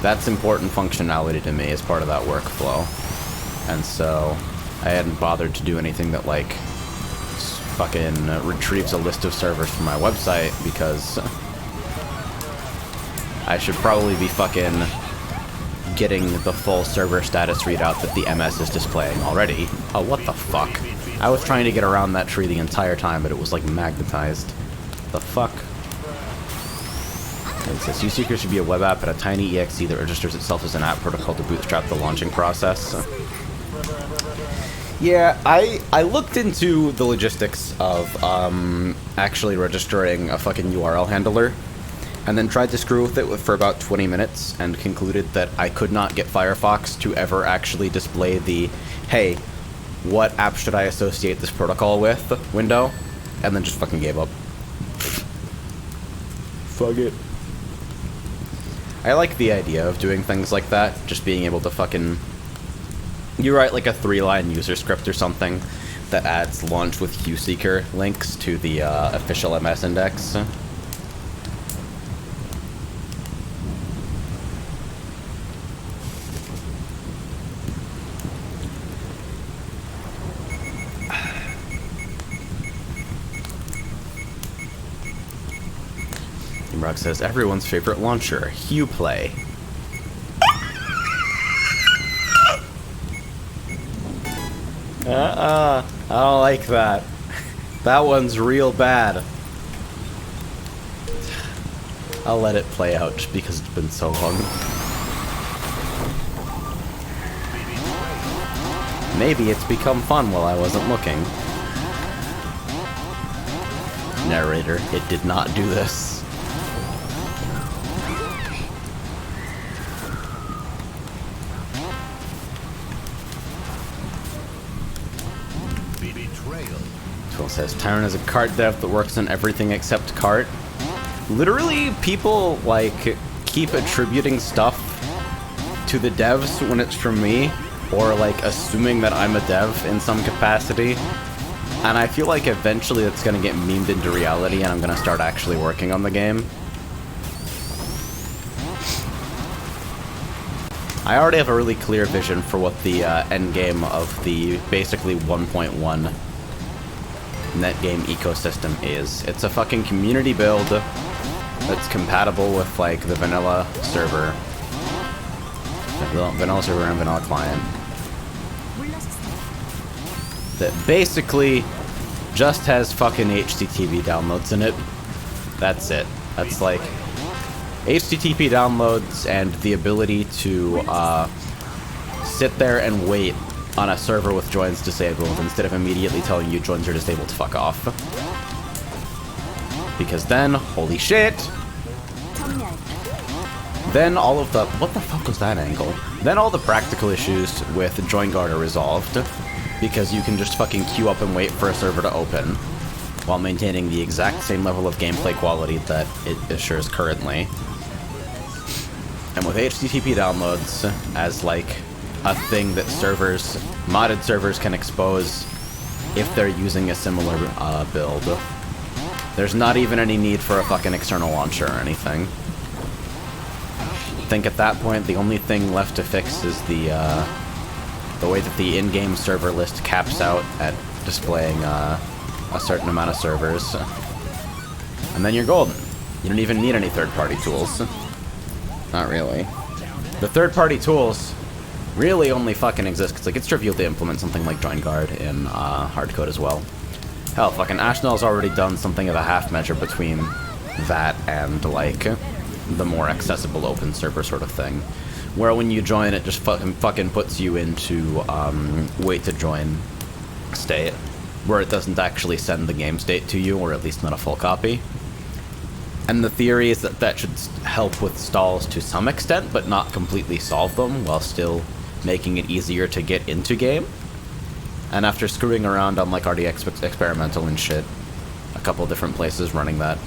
Speaker 1: That's important functionality to me as part of that workflow. And so I hadn't bothered to do anything that like fucking retrieves a list of servers from my website because I should probably be fucking getting the full server status readout that the MS is displaying already. Oh, what the fuck? I was trying to get around that tree the entire time, but it was like magnetized. The fuck? It says QSeeker should be a web app and a tiny exe that registers itself as an app protocol to bootstrap the launching process. Yeah, I looked into the logistics of actually registering a fucking URL handler, and then tried to screw with it for about 20 minutes, and concluded that I could not get Firefox to ever actually display the, hey, what app should I associate this protocol with window, and then just fucking gave up. Fuck it. I like the idea of doing things like that, just being able to fucking... You write like a 3-line user script or something that adds launch with QSeeker links to the official MS index. Rock says, everyone's favorite launcher, Uplay. I don't like that. That one's real bad. I'll let it play out just because it's been so long. Maybe it's become fun while I wasn't looking. Narrator, it did not do this. Twill says, Tyron is a cart dev that works on everything except cart. Literally, people, like, keep attributing stuff to the devs when it's from me, or, like, assuming that I'm a dev in some capacity. And I feel like eventually that's gonna get memed into reality and I'm gonna start actually working on the game. I already have a really clear vision for what the end game of the basically 1.1 netgame ecosystem is. It's a fucking community build that's compatible with like the vanilla server. Vanilla server and vanilla client. That basically just has fucking HTTP downloads in it. That's it. That's like HTTP downloads and the ability to sit there and wait on a server with joins disabled instead of immediately telling you joins are disabled to fuck off. Because then, holy shit, then all of the... What the fuck was that angle? Then all the practical issues with join guard are resolved because you can just fucking queue up and wait for a server to open while maintaining the exact same level of gameplay quality that it assures currently. And with HTTP downloads as like a thing that servers, modded servers can expose if they're using a similar build, there's not even any need for a fucking external launcher or anything. think at that point the only thing left to fix is the way that the in-game server list caps out at displaying a certain amount of servers. And then you're golden. You don't even need any third-party tools. Not really. The third-party tools really only fucking exist because like, it's trivial to implement something like join guard in hardcode as well. Hell, fucking Ashnell's already done something of a half measure between that and, like, the more accessible open server sort of thing. Where when you join, it just fucking puts you into wait to join state, where it doesn't actually send the game state to you, or at least not a full copy. And the theory is that that should help with stalls to some extent, but not completely solve them, while still making it easier to get into game. And after screwing around on like RDX Experimental and shit, a couple different places running that,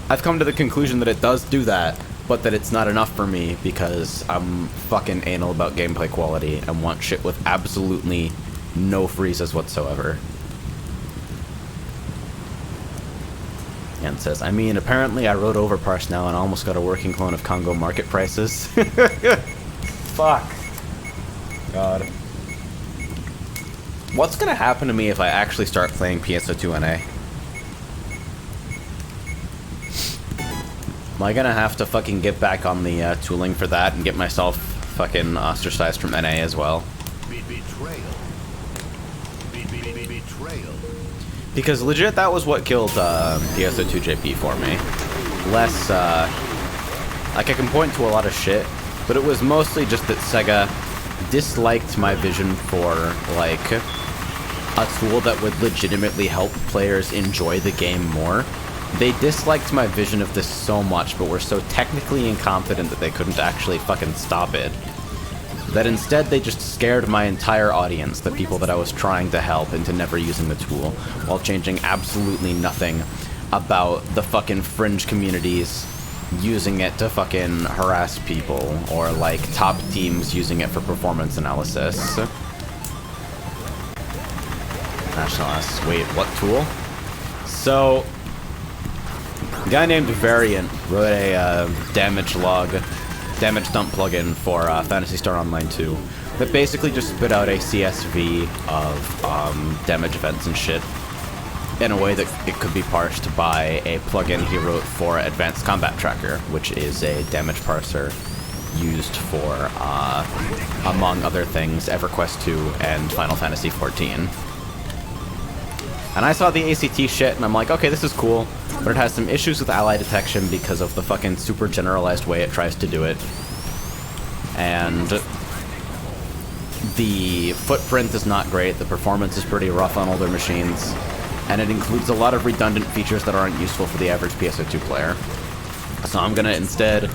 Speaker 1: I've come to the conclusion that it does do that, but that it's not enough for me because I'm fucking anal about gameplay quality and want shit with absolutely no freezes whatsoever. And says, I mean, apparently I wrote Overparse now and almost got a working clone of Congo market prices. Fuck. God. What's gonna happen to me if I actually start playing PSO2NA? Am I gonna have to fucking get back on the tooling for that and get myself fucking ostracized from NA as well?
Speaker 2: Betrayal. Betrayal.
Speaker 1: Because legit, that was what killed PSO2JP for me. Less, like I can point to a lot of shit, but it was mostly just that Sega disliked my vision for, like, a tool that would legitimately help players enjoy the game more. They disliked my vision of this so much, but were so technically incompetent that they couldn't actually fucking stop it, that instead they just scared my entire audience, the people that I was trying to help, into never using the tool, while changing absolutely nothing about the fucking fringe communities using it to fucking harass people, or like top teams using it for performance analysis. National asks, wait, what tool? So, a guy named Variant wrote a damage dump plugin for Phantasy Star Online 2 that basically just spit out a CSV of damage events and shit in a way that it could be parsed by a plugin he wrote for Advanced Combat Tracker, which is a damage parser used for, among other things, EverQuest 2 and Final Fantasy XIV. And I saw the ACT shit, and I'm like, okay, this is cool, but it has some issues with ally detection because of the fucking super generalized way it tries to do it. And the footprint is not great, the performance is pretty rough on older machines, and it includes a lot of redundant features that aren't useful for the average PSO2 player. So I'm gonna instead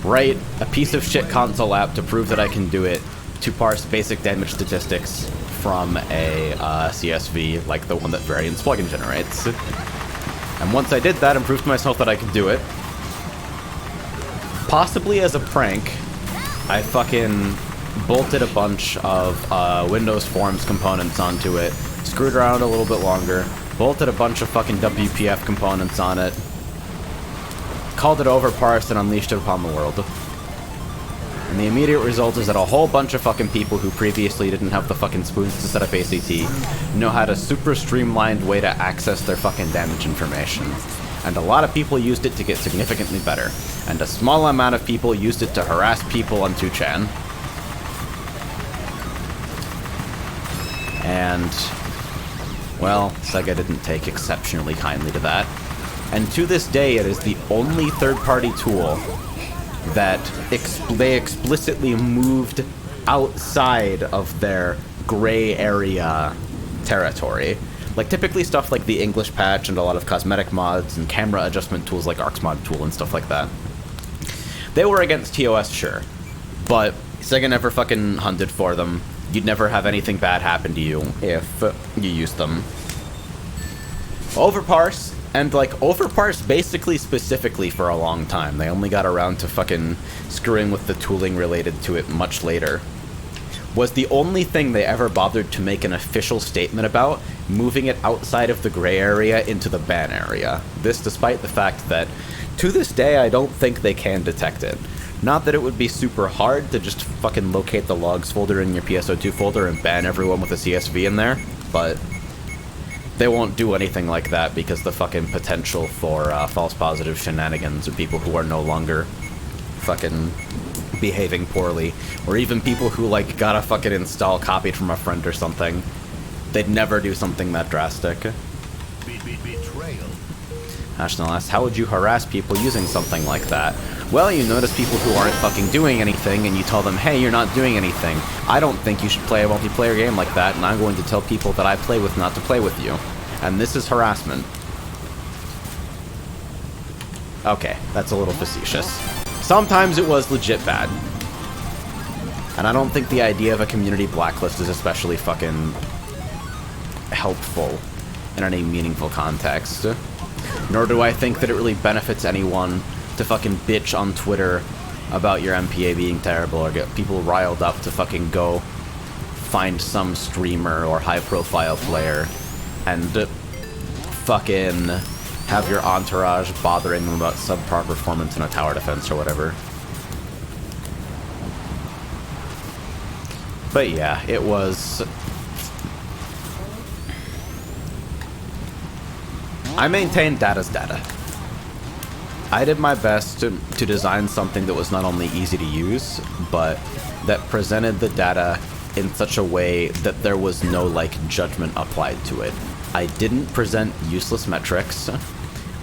Speaker 1: write a piece of shit console app to prove that I can do it, to parse basic damage statistics from a CSV like the one that Variant's plugin generates. And once I did that and proved to myself that I could do it, possibly as a prank, I fucking bolted a bunch of Windows Forms components onto it, screwed around a little bit longer, bolted a bunch of fucking WPF components on it, called it Overparse, and unleashed it upon the world. And the immediate result is that a whole bunch of fucking people who previously didn't have the fucking spoons to set up ACT know how to super streamlined way to access their fucking damage information. And a lot of people used it to get significantly better. And a small amount of people used it to harass people on 2chan. And, well, Sega didn't take exceptionally kindly to that. And to this day, it is the only third-party tool that they explicitly moved outside of their gray area territory. Like, typically stuff like the English patch and a lot of cosmetic mods and camera adjustment tools like ArcsMod tool and stuff like that. They were against TOS, sure, but Sega never fucking hunted for them. You'd never have anything bad happen to you if you used them. Overparse, and like Overparse basically specifically for a long time. They only got around to fucking screwing with the tooling related to it much later. Was the only thing they ever bothered to make an official statement about, moving it outside of the gray area into the ban area. This despite the fact that, to this day, I don't think they can detect it. Not that it would be super hard to just fucking locate the logs folder in your PSO2 folder and ban everyone with a CSV in there, but they won't do anything like that because the fucking potential for false positive shenanigans of people who are no longer fucking behaving poorly, or even people who, like, got a fucking install copied from a friend or something. They'd never do something that drastic.
Speaker 2: Betrayal.
Speaker 1: National asks, how would you harass people using something like that? Well, you notice people who aren't fucking doing anything, and you tell them, hey, you're not doing anything. I don't think you should play a multiplayer game like that, and I'm going to tell people that I play with not to play with you. And this is harassment. Okay, that's a little facetious. Sometimes it was legit bad. And I don't think the idea of a community blacklist is especially fucking helpful in any meaningful context. Nor do I think that it really benefits anyone to fucking bitch on Twitter about your MPA being terrible or get people riled up to fucking go find some streamer or high-profile player and fucking have your entourage bothering them about subpar performance in a tower defense or whatever. But yeah, it was... I maintain data's data. I did my best to design something that was not only easy to use, but that presented the data in such a way that there was no, like, judgment applied to it. I didn't present useless metrics.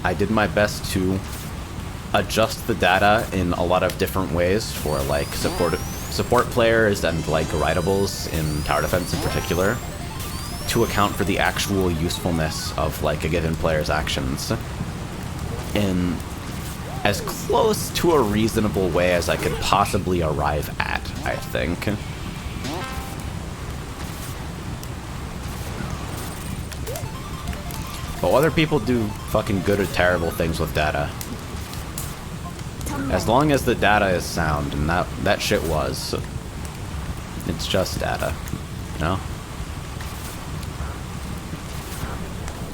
Speaker 1: I did my best to adjust the data in a lot of different ways for, like, support players and, like, rideables in tower defense in particular, to account for the actual usefulness of, like, a given player's actions in as close to a reasonable way as I could possibly arrive at, I think. But whether people do fucking good or terrible things with data, as long as the data is sound, and that shit was, it's just data, you know?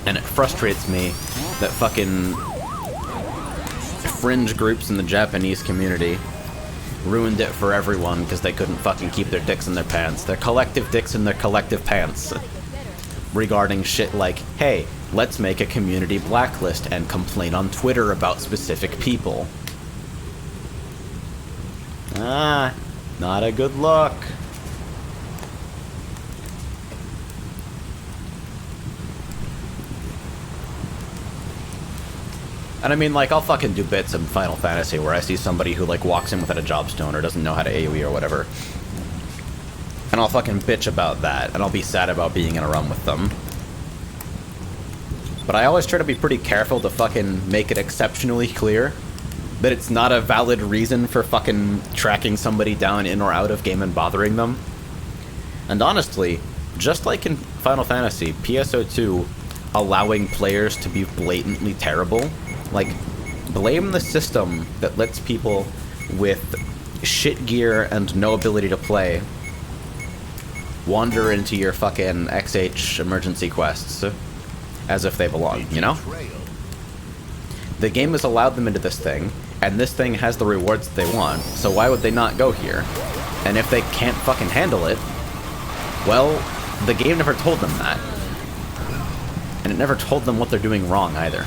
Speaker 1: And it frustrates me that fucking fringe groups in the Japanese community ruined it for everyone because they couldn't fucking keep their dicks in their pants. Their collective dicks in their collective pants. Regarding shit like, hey, let's make a community blacklist and complain on Twitter about specific people. Ah, not a good look. And I mean, like, I'll fucking do bits in Final Fantasy where I see somebody who, like, walks in without a jobstone or doesn't know how to AoE or whatever. And I'll fucking bitch about that, and I'll be sad about being in a run with them. But I always try to be pretty careful to fucking make it exceptionally clear that it's not a valid reason for fucking tracking somebody down in or out of game and bothering them. And honestly, just like in Final Fantasy, PSO2 allowing players to be blatantly terrible, like, blame the system that lets people with shit gear and no ability to play wander into your fucking XH emergency quests as if they belong, you know? The game has allowed them into this thing, and this thing has the rewards that they want, so why would they not go here? And if they can't fucking handle it, well, the game never told them that. And it never told them what they're doing wrong, either.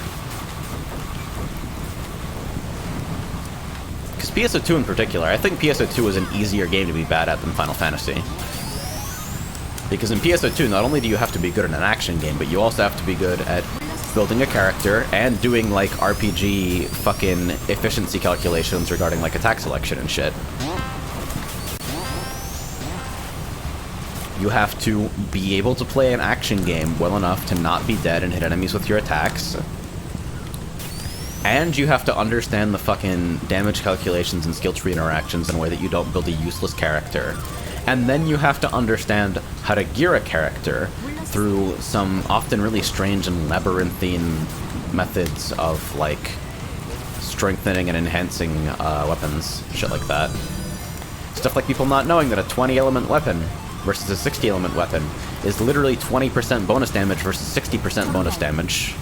Speaker 1: Because PSO2 in particular, I think PSO2 is an easier game to be bad at than Final Fantasy. Because in PSO2, not only do you have to be good at an action game, but you also have to be good at building a character and doing, like, RPG fucking efficiency calculations regarding, like, attack selection and shit. You have to be able to play an action game well enough to not be dead and hit enemies with your attacks. And you have to understand the fucking damage calculations and skill tree interactions in a way that you don't build a useless character. And then you have to understand how to gear a character through some often really strange and labyrinthine methods of, like, strengthening and enhancing weapons, shit like that. Stuff like people not knowing that a 20-element weapon versus a 60-element weapon is literally 20% bonus damage versus 60% bonus damage.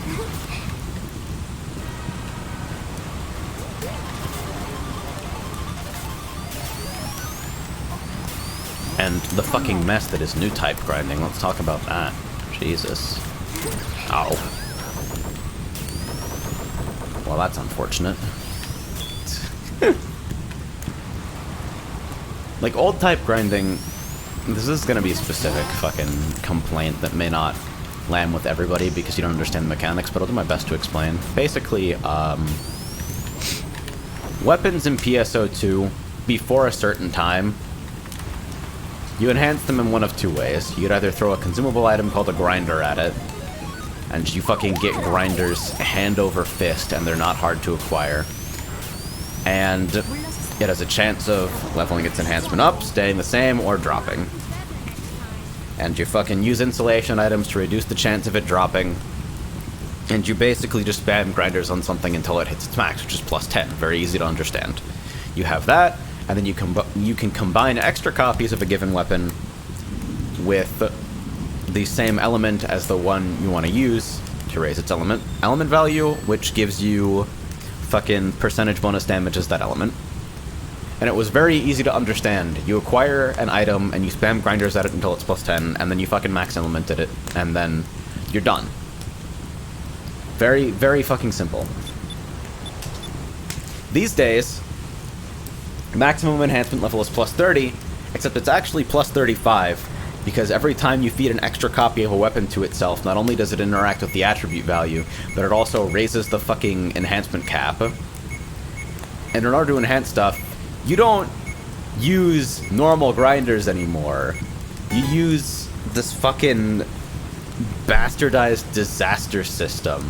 Speaker 1: And the fucking mess that is new type grinding. Let's talk about that. Jesus. Ow. Well, that's unfortunate. Like, old type grinding, this is gonna be a specific fucking complaint that may not land with everybody because you don't understand the mechanics, but I'll do my best to explain. Basically, weapons in PSO2, before a certain time, you enhance them in one of two ways. You could either throw a consumable item called a grinder at it, and you fucking get grinders hand over fist, and they're not hard to acquire. And it has a chance of leveling its enhancement up, staying the same, or dropping. And you fucking use insulation items to reduce the chance of it dropping. And you basically just spam grinders on something until it hits its max, which is plus 10. Very easy to understand. You have that, and then you can combine extra copies of a given weapon with the same element as the one you want to use to raise its element value, which gives you fucking percentage bonus damage as that element. And it was very easy to understand. You acquire an item, and you spam grinders at it until it's plus 10, and then you fucking max elemented it, and then you're done. Very, very fucking simple. These days, maximum enhancement level is plus 30, except it's actually plus 35, because every time you feed an extra copy of a weapon to itself, not only does it interact with the attribute value, but it also raises the fucking enhancement cap. And in order to enhance stuff, you don't use normal grinders anymore. You use this fucking bastardized disaster system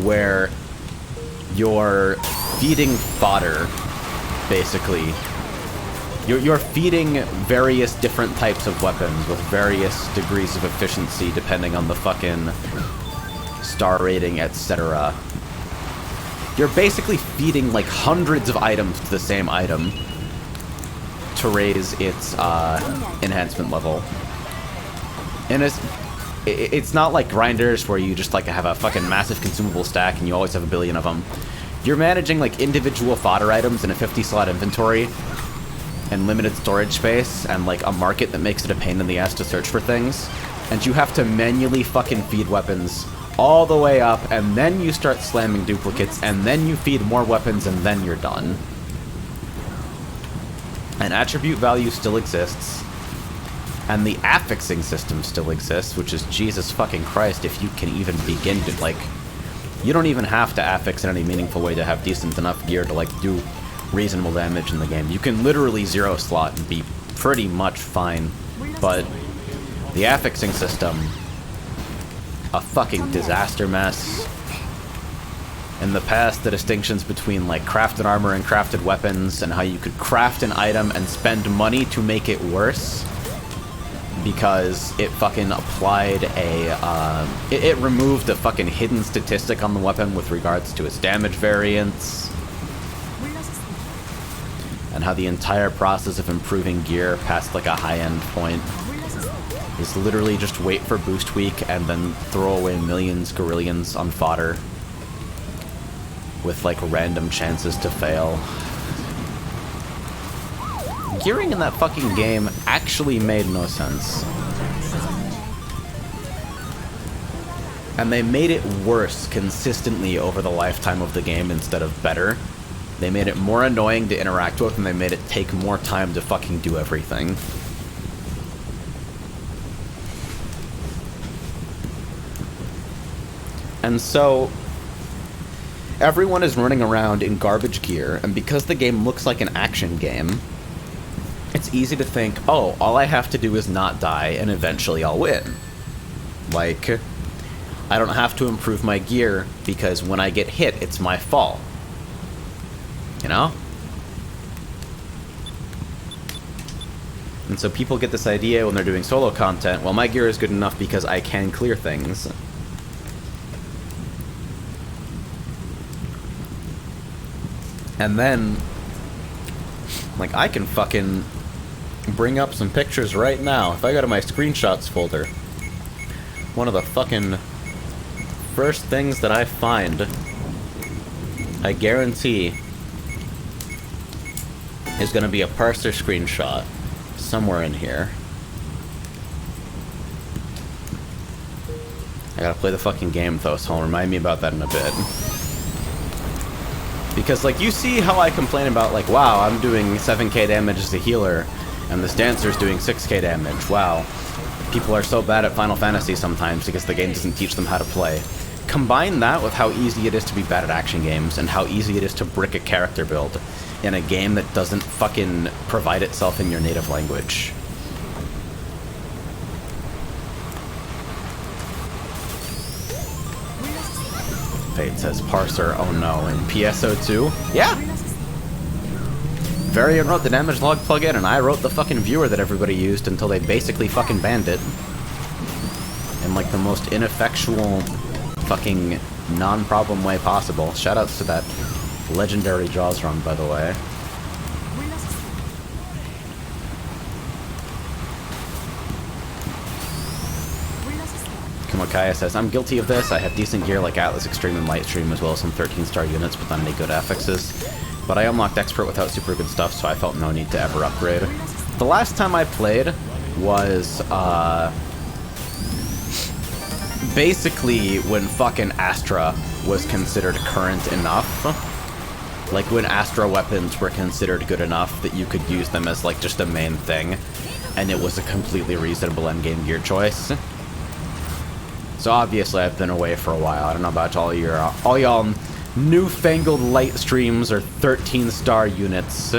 Speaker 1: where you're feeding fodder, basically. You're feeding various different types of weapons with various degrees of efficiency depending on the fucking star rating, etc. You're basically feeding like hundreds of items to the same item to raise its enhancement level. And it's not like grinders where you just like have a fucking massive consumable stack and you always have a billion of them. You're managing like individual fodder items in a 50-slot inventory and limited storage space and like a market that makes it a pain in the ass to search for things. And you have to manually fucking feed weapons all the way up, and then you start slamming duplicates, and then you feed more weapons, and then you're done. And attribute value still exists, and the affixing system still exists, which is Jesus fucking Christ if you can even begin to, like, you don't even have to affix in any meaningful way to have decent enough gear to, like, do reasonable damage in the game. You can literally zero slot and be pretty much fine, but the affixing system, a fucking disaster mess. In the past, the distinctions between like crafted armor and crafted weapons and how you could craft an item and spend money to make it worse because it fucking applied a it removed a fucking hidden statistic on the weapon with regards to its damage variance, and how the entire process of improving gear past like a high-end point is literally just wait for boost week and then throw away millions, gorillions on fodder with like random chances to fail. Gearing in that fucking game actually made no sense. And they made it worse consistently over the lifetime of the game instead of better. They made it more annoying to interact with, and they made it take more time to fucking do everything. And so, everyone is running around in garbage gear, and because the game looks like an action game, it's easy to think, oh, all I have to do is not die, and eventually I'll win. Like, I don't have to improve my gear, because when I get hit, it's my fault. You know? And so people get this idea when they're doing solo content, well, my gear is good enough because I can clear things. And then, like, I can fucking bring up some pictures right now. If I go to my screenshots folder, one of the fucking first things that I find, I guarantee, is going to be a parser screenshot somewhere in here. I gotta play the fucking game though, so remind me about that in a bit. Because, like, you see how I complain about, like, wow, I'm doing 7k damage as a healer, and this dancer's doing 6k damage. Wow. People are so bad at Final Fantasy sometimes because the game doesn't teach them how to play. Combine that with how easy it is to be bad at action games, and how easy it is to brick a character build in a game that doesn't fucking provide itself in your native language. Fate says parser, oh no, in PSO2? Yeah! Variant wrote the damage log plugin, and I wrote the fucking viewer that everybody used until they basically fucking banned it. In, like, the most ineffectual, fucking, non-problem way possible. Shoutouts to that legendary Jaws run, by the way. Kumakaya says, I'm guilty of this. I have decent gear like Atlas Extreme and Lightstream, as well as some 13-star units without any good affixes. But I unlocked Expert without super good stuff, so I felt no need to ever upgrade. The last time I played was, basically when fucking Astra was considered current enough. Like, when Astra weapons were considered good enough that you could use them as, like, just a main thing. And it was a completely reasonable endgame gear choice. So obviously I've been away for a while. I don't know about all y'all newfangled light streams or 13-star units.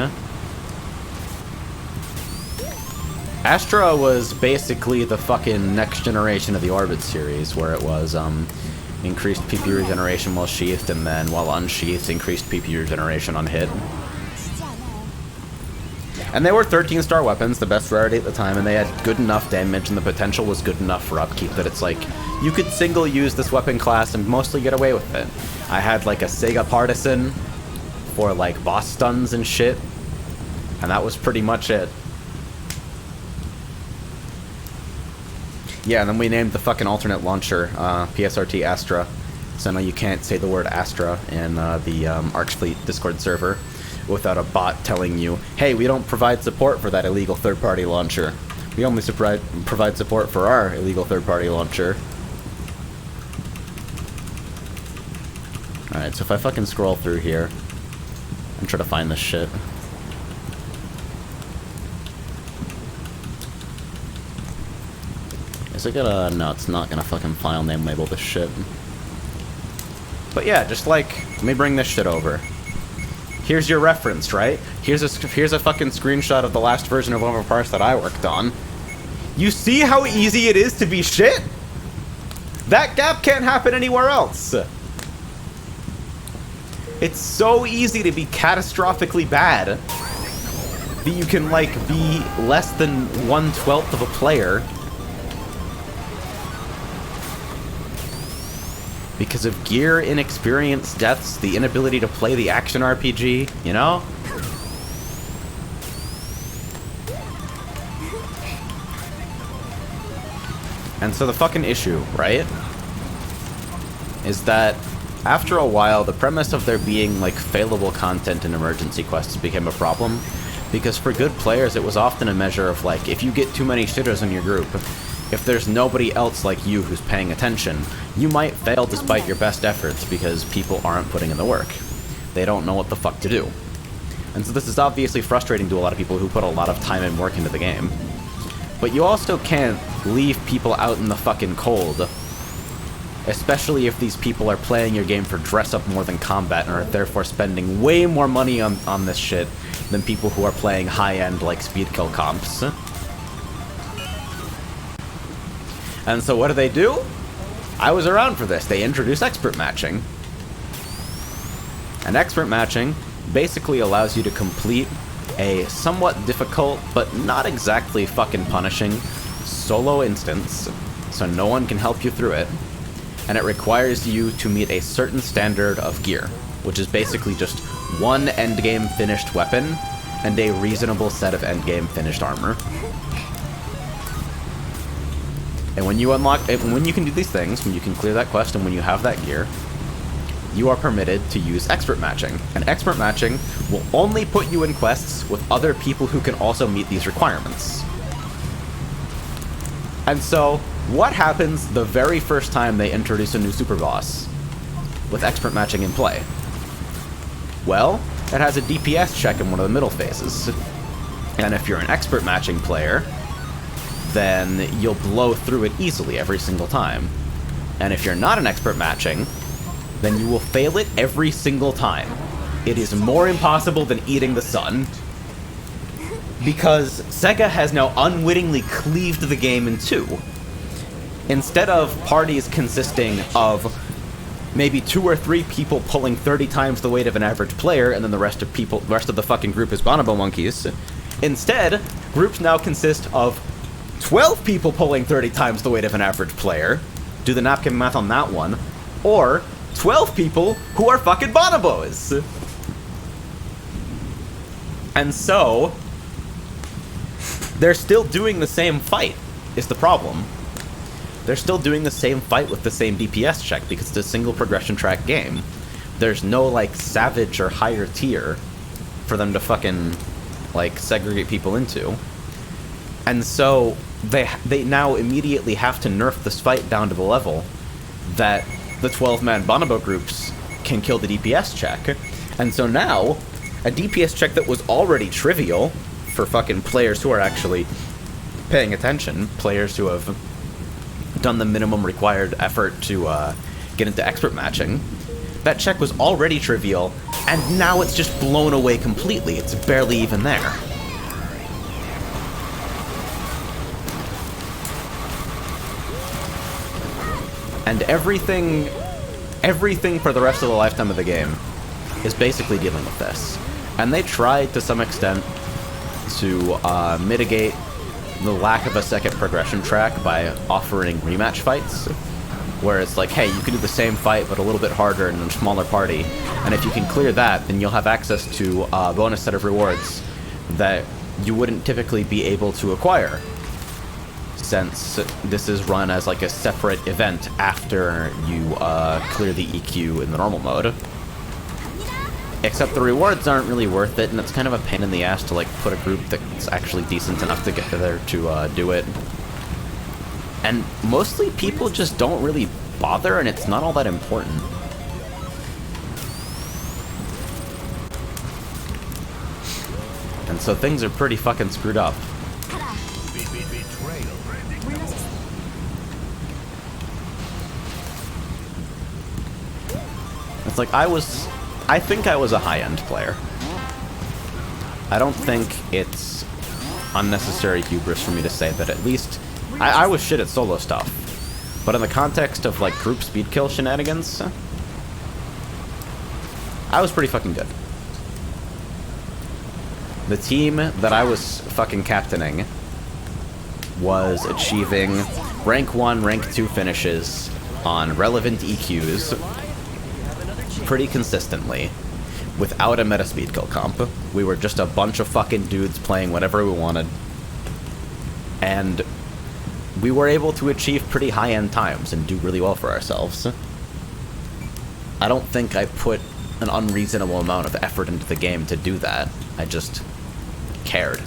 Speaker 1: Astra was basically the fucking next generation of the Orbit series, where it was increased PP regeneration while sheathed, and then while unsheathed, increased PP regeneration on hit. And they were 13-star weapons, the best rarity at the time, and they had good enough damage, and the potential was good enough for upkeep that it's like, you could single use this weapon class and mostly get away with it. I had like a Sega Partisan for like boss stuns and shit, and that was pretty much it. Yeah, and then we named the fucking alternate launcher PSRT Astra, so now you can't say the word Astra in the Archfleet Discord server without a bot telling you, hey, we don't provide support for that illegal third-party launcher. We only provide support for our illegal third-party launcher. Alright, so if I fucking scroll through here and try to find this shit. Is it gonna... no, it's not gonna fucking file name label this shit. But yeah, just like, let me bring this shit over. Here's your reference, right? Here's a fucking screenshot of the last version of Overparse that I worked on. You see how easy it is to be shit? That gap can't happen anywhere else. It's so easy to be catastrophically bad that you can, like, be less than 1/12 of a player because of gear, inexperience, deaths, the inability to play the action RPG, you know? And so the fucking issue, right, is that after a while, the premise of there being, like, failable content in emergency quests became a problem, because for good players, it was often a measure of, like, if you get too many shitters in your group, if there's nobody else like you who's paying attention, you might fail despite your best efforts because people aren't putting in the work. They don't know what the fuck to do. And so this is obviously frustrating to a lot of people who put a lot of time and work into the game. But you also can't leave people out in the fucking cold. Especially if these people are playing your game for dress-up more than combat and are therefore spending way more money on this shit than people who are playing high-end, like, speed kill comps. And so what do? I was around for this. They introduced expert matching. And expert matching basically allows you to complete a somewhat difficult, but not exactly fucking punishing, solo instance, so no one can help you through it. And it requires you to meet a certain standard of gear, which is basically just one endgame finished weapon and a reasonable set of endgame finished armor. And when you unlock, when you can do these things, when you can clear that quest and when you have that gear, you are permitted to use expert matching. And expert matching will only put you in quests with other people who can also meet these requirements. And so, what happens the very first time they introduce a new super boss with expert matching in play? Well, it has a DPS check in one of the middle phases. And if you're an expert matching player, then you'll blow through it easily every single time. And if you're not an expert matching, then you will fail it every single time. It is more impossible than eating the sun. Because Sega has now unwittingly cleaved the game in two. Instead of parties consisting of maybe 2 or 3 people pulling 30 times the weight of an average player, and then the rest of the fucking group is bonobo monkeys. Instead, groups now consist of 12 people pulling 30 times the weight of an average player. Do the napkin math on that one. Or 12 people who are fucking bonobos. And so, they're still doing the same fight, is the problem. They're still doing the same fight with the same DPS check because it's a single progression track game. There's no, like, savage or higher tier for them to fucking, like, segregate people into. And so, they now immediately have to nerf this fight down to the level that the 12-man bonobo groups can kill the DPS check. And so now, a DPS check that was already trivial for fucking players who are actually paying attention, players who have done the minimum required effort to get into expert matching, that check was already trivial, and now it's just blown away completely. It's barely even there. And everything for the rest of the lifetime of the game is basically dealing with this. And they tried to some extent to mitigate the lack of a second progression track by offering rematch fights, where it's like, hey, you can do the same fight but a little bit harder in a smaller party, and if you can clear that, then you'll have access to a bonus set of rewards that you wouldn't typically be able to acquire, since this is run as like a separate event after you clear the EQ in the normal mode. Except the rewards aren't really worth it, and it's kind of a pain in the ass to like put a group that's actually decent enough to get there to do it. And mostly people just don't really bother, and it's not all that important. And so things are pretty fucking screwed up. It's like I think I was a high-end player. I don't think it's unnecessary hubris for me to say that at least I was shit at solo stuff. But in the context of, like, group speed kill shenanigans, I was pretty fucking good. The team that I was fucking captaining was achieving rank 1, rank 2 finishes on relevant EQs pretty consistently, without a meta speed kill comp. We were just a bunch of fucking dudes playing whatever we wanted. And we were able to achieve pretty high-end times and do really well for ourselves. I don't think I put an unreasonable amount of effort into the game to do that. I just cared.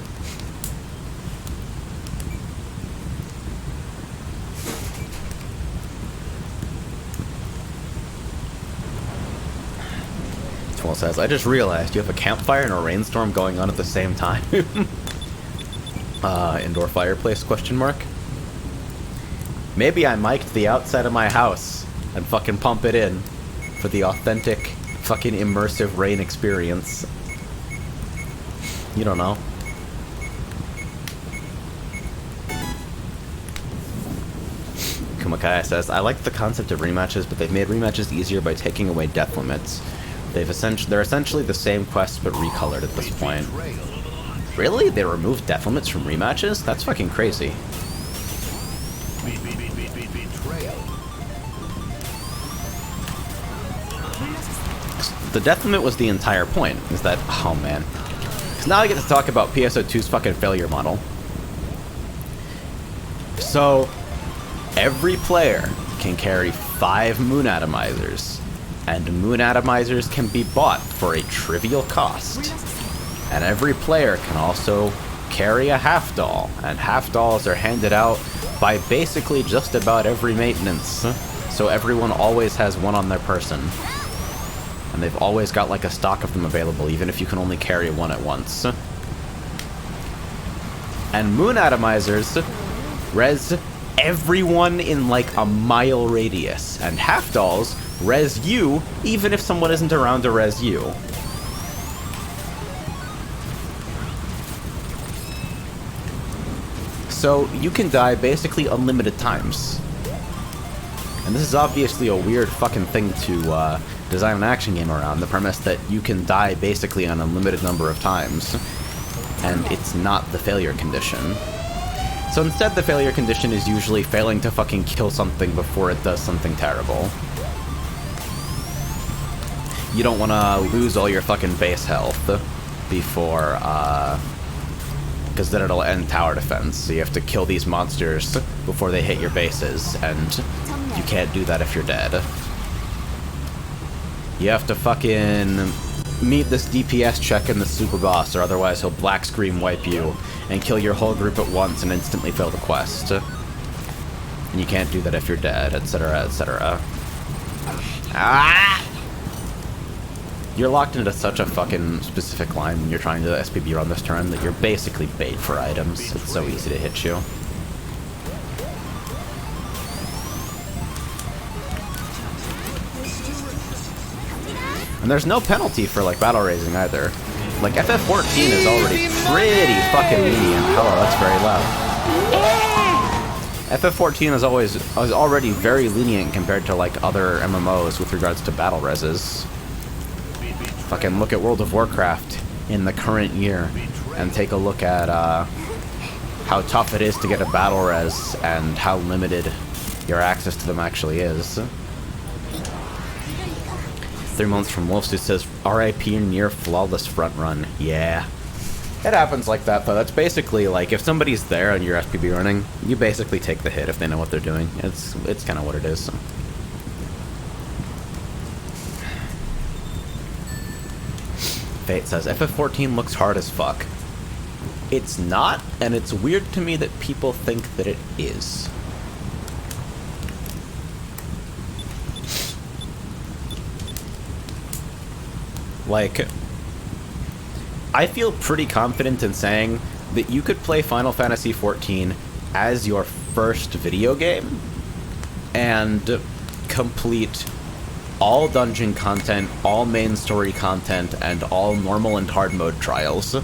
Speaker 1: Twirl says, I just realized you have a campfire and a rainstorm going on at the same time. Indoor fireplace, question mark? Maybe I mic'd the outside of my house and fucking pump it in for the authentic, fucking immersive rain experience. You don't know. Kumakaya says, I like the concept of rematches, but they've made rematches easier by taking away death limits. They're essentially the same quests, but recolored at this point. Really? They removed death limits from rematches? That's fucking crazy. The death limit was the entire point, is that... Oh, man. Because now I get to talk about PSO2's fucking failure model. So, every player can carry 5 moon atomizers and moon atomizers can be bought for a trivial cost. And every player can also carry a half doll, and half dolls are handed out by basically just about every maintenance, so everyone always has one on their person. And they've always got like a stock of them available, even if you can only carry one at once. And moon atomizers res everyone in like a mile radius, and half dolls res you even if someone isn't around to res you. So you can die basically unlimited times. And this is obviously a weird fucking thing to design an action game around, the premise that you can die basically an unlimited number of times, and it's not the failure condition. So instead, the failure condition is usually failing to fucking kill something before it does something terrible. You don't want to lose all your fucking base health before, because then it'll end tower defense, so you have to kill these monsters before they hit your bases, and you can't do that if you're dead. You have to fucking meet this DPS check in the super boss, or otherwise he'll black screen wipe you and kill your whole group at once and instantly fail the quest. And you can't do that if you're dead, etc., etc. Ah! You're locked into such a fucking specific line when you're trying to SPB run this turn that you're basically bait for items. It's so easy to hit you. And there's no penalty for, like, battle raising either. Like, FF14 is already pretty fucking lenient. Hello, that's very loud. FF14 is already very lenient compared to, like, other MMOs with regards to battle reses. Fucking look at World of Warcraft in the current year, and take a look at, how tough it is to get a battle res, and how limited your access to them actually is. 3 months from Wolfsuit says, RIP near flawless front run. Yeah. It happens like that, though. That's basically, like, if somebody's there and you're SPB running, you basically take the hit if they know what they're doing. It's kind of what it is. Fate says, FF14 looks hard as fuck. It's not, and it's weird to me that people think that it is. Like, I feel pretty confident in saying that you could play Final Fantasy XIV as your first video game and complete all dungeon content, all main story content, and all normal and hard mode trials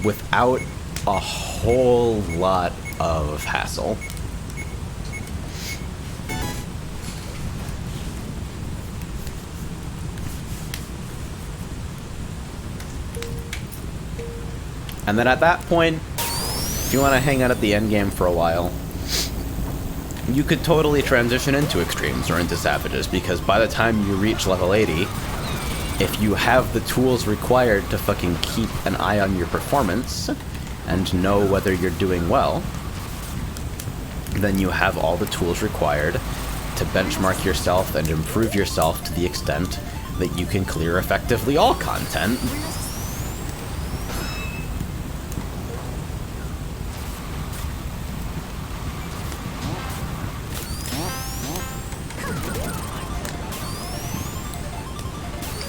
Speaker 1: without a whole lot of hassle. And then at that point, if you want to hang out at the endgame for a while, you could totally transition into extremes or into savages, because by the time you reach level 80, if you have the tools required to fucking keep an eye on your performance and know whether you're doing well, then you have all the tools required to benchmark yourself and improve yourself to the extent that you can clear effectively all content.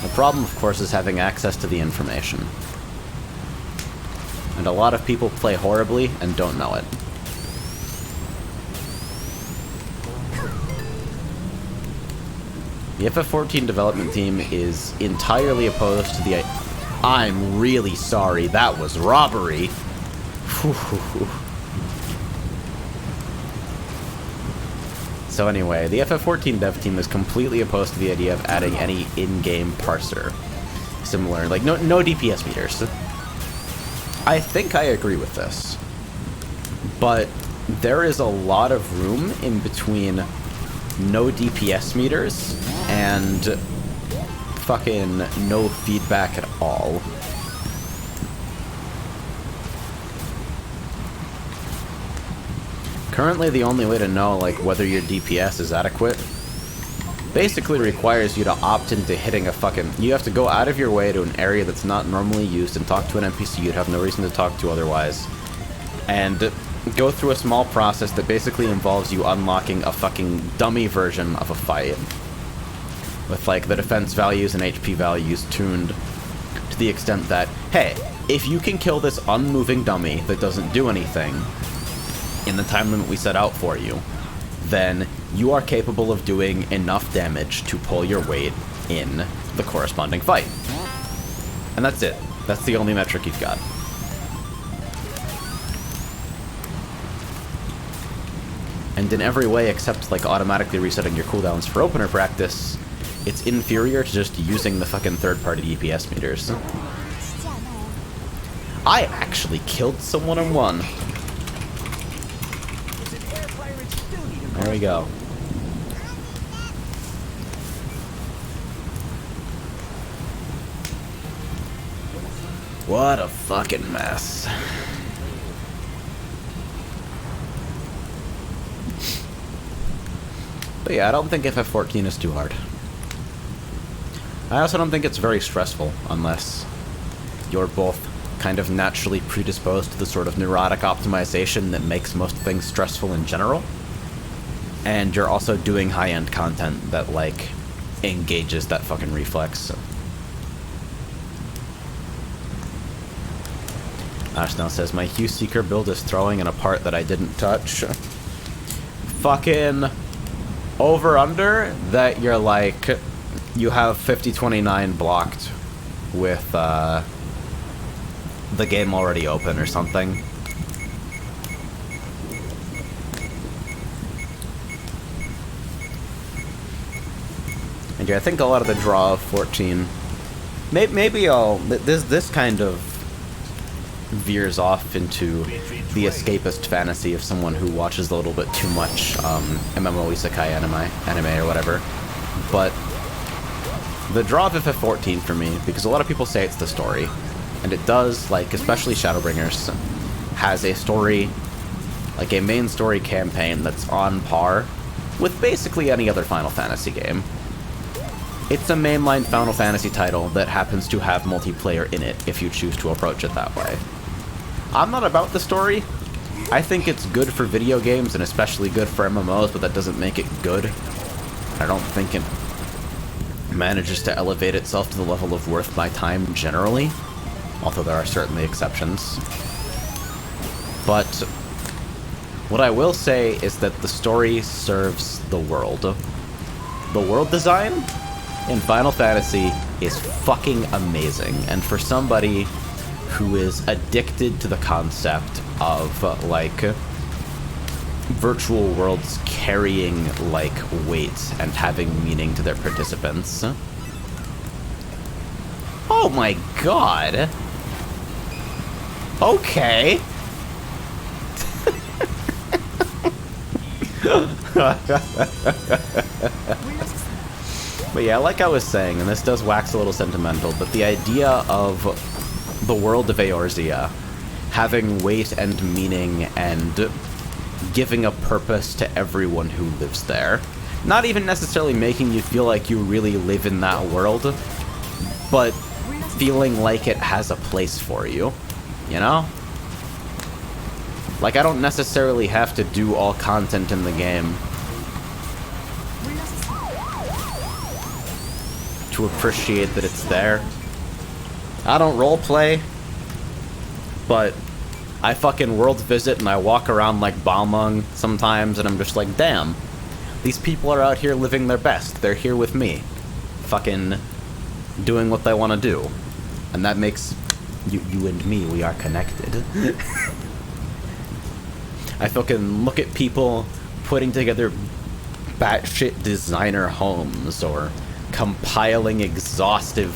Speaker 1: The problem, of course, is having access to the information. And a lot of people play horribly and don't know it. The FF14 development team is entirely opposed to the... I'm really sorry, that was robbery. So anyway, the FF14 dev team is completely opposed to the idea of adding any in-game parser. Similar, like, no DPS meters. I think I agree with this. But there is a lot of room in between no DPS meters and fucking no feedback at all. Currently, the only way to know, like, whether your DPS is adequate basically requires you to opt into hitting a fucking... You have to go out of your way to an area that's not normally used and talk to an NPC you'd have no reason to talk to otherwise. And go through a small process that basically involves you unlocking a fucking dummy version of a fight. With, like, the defense values and HP values tuned to the extent that, hey, if you can kill this unmoving dummy that doesn't do anything in the time limit we set out for you, then you are capable of doing enough damage to pull your weight in the corresponding fight. And that's it. That's the only metric you've got. And in every way except, like, automatically resetting your cooldowns for opener practice, it's inferior to just using the fucking third-party DPS meters. I actually killed someone in one. There we go. What a fucking mess. But yeah, I don't think FF14 is too hard. I also don't think it's very stressful, unless you're both kind of naturally predisposed to the sort of neurotic optimization that makes most things stressful in general. And you're also doing high-end content that, like, engages that fucking reflex. Ash now says, my Hue Seeker build is throwing in a part that I didn't touch. Fucking over-under that you're, like, you have 5029 blocked with, the game already open or something. And yeah, I think a lot of the draw of 14... Maybe I'll... This kind of veers off into the escapist fantasy of someone who watches a little bit too much MMO isekai anime or whatever. But the draw of FF14 for me, because a lot of people say it's the story, and it does, like, especially Shadowbringers, has a story, like a main story campaign that's on par with basically any other Final Fantasy game. It's a mainline Final Fantasy title that happens to have multiplayer in it, if you choose to approach it that way. I'm not about the story. I think it's good for video games, and especially good for MMOs, but that doesn't make it good. I don't think it manages to elevate itself to the level of worth my time generally, although there are certainly exceptions. But what I will say is that the story serves the world. The world design in Final Fantasy is fucking amazing, and for somebody who is addicted to the concept of, like, virtual worlds carrying, like, weight and having meaning to their participants. Oh my god! Okay! But yeah, like I was saying, and this does wax a little sentimental, but the idea of the world of Eorzea having weight and meaning and giving a purpose to everyone who lives there. Not even necessarily making you feel like you really live in that world, but feeling like it has a place for you, you know? Like, I don't necessarily have to do all content in the game to appreciate that it's there. I don't roleplay, but I fucking world visit and I walk around like Balmung sometimes and I'm just like, damn, these people are out here living their best. They're here with me, fucking doing what they want to do. And that makes you and me, we are connected. I fucking look at people putting together batshit designer homes or compiling exhaustive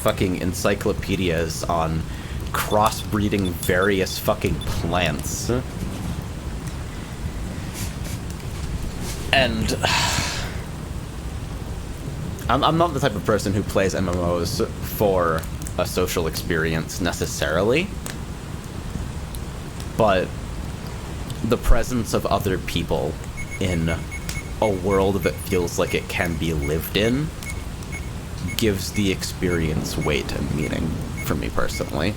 Speaker 1: fucking encyclopedias on crossbreeding various fucking plants. And I'm not the type of person who plays MMOs for a social experience necessarily, but the presence of other people in a world that feels like it can be lived in gives the experience weight and meaning for me personally.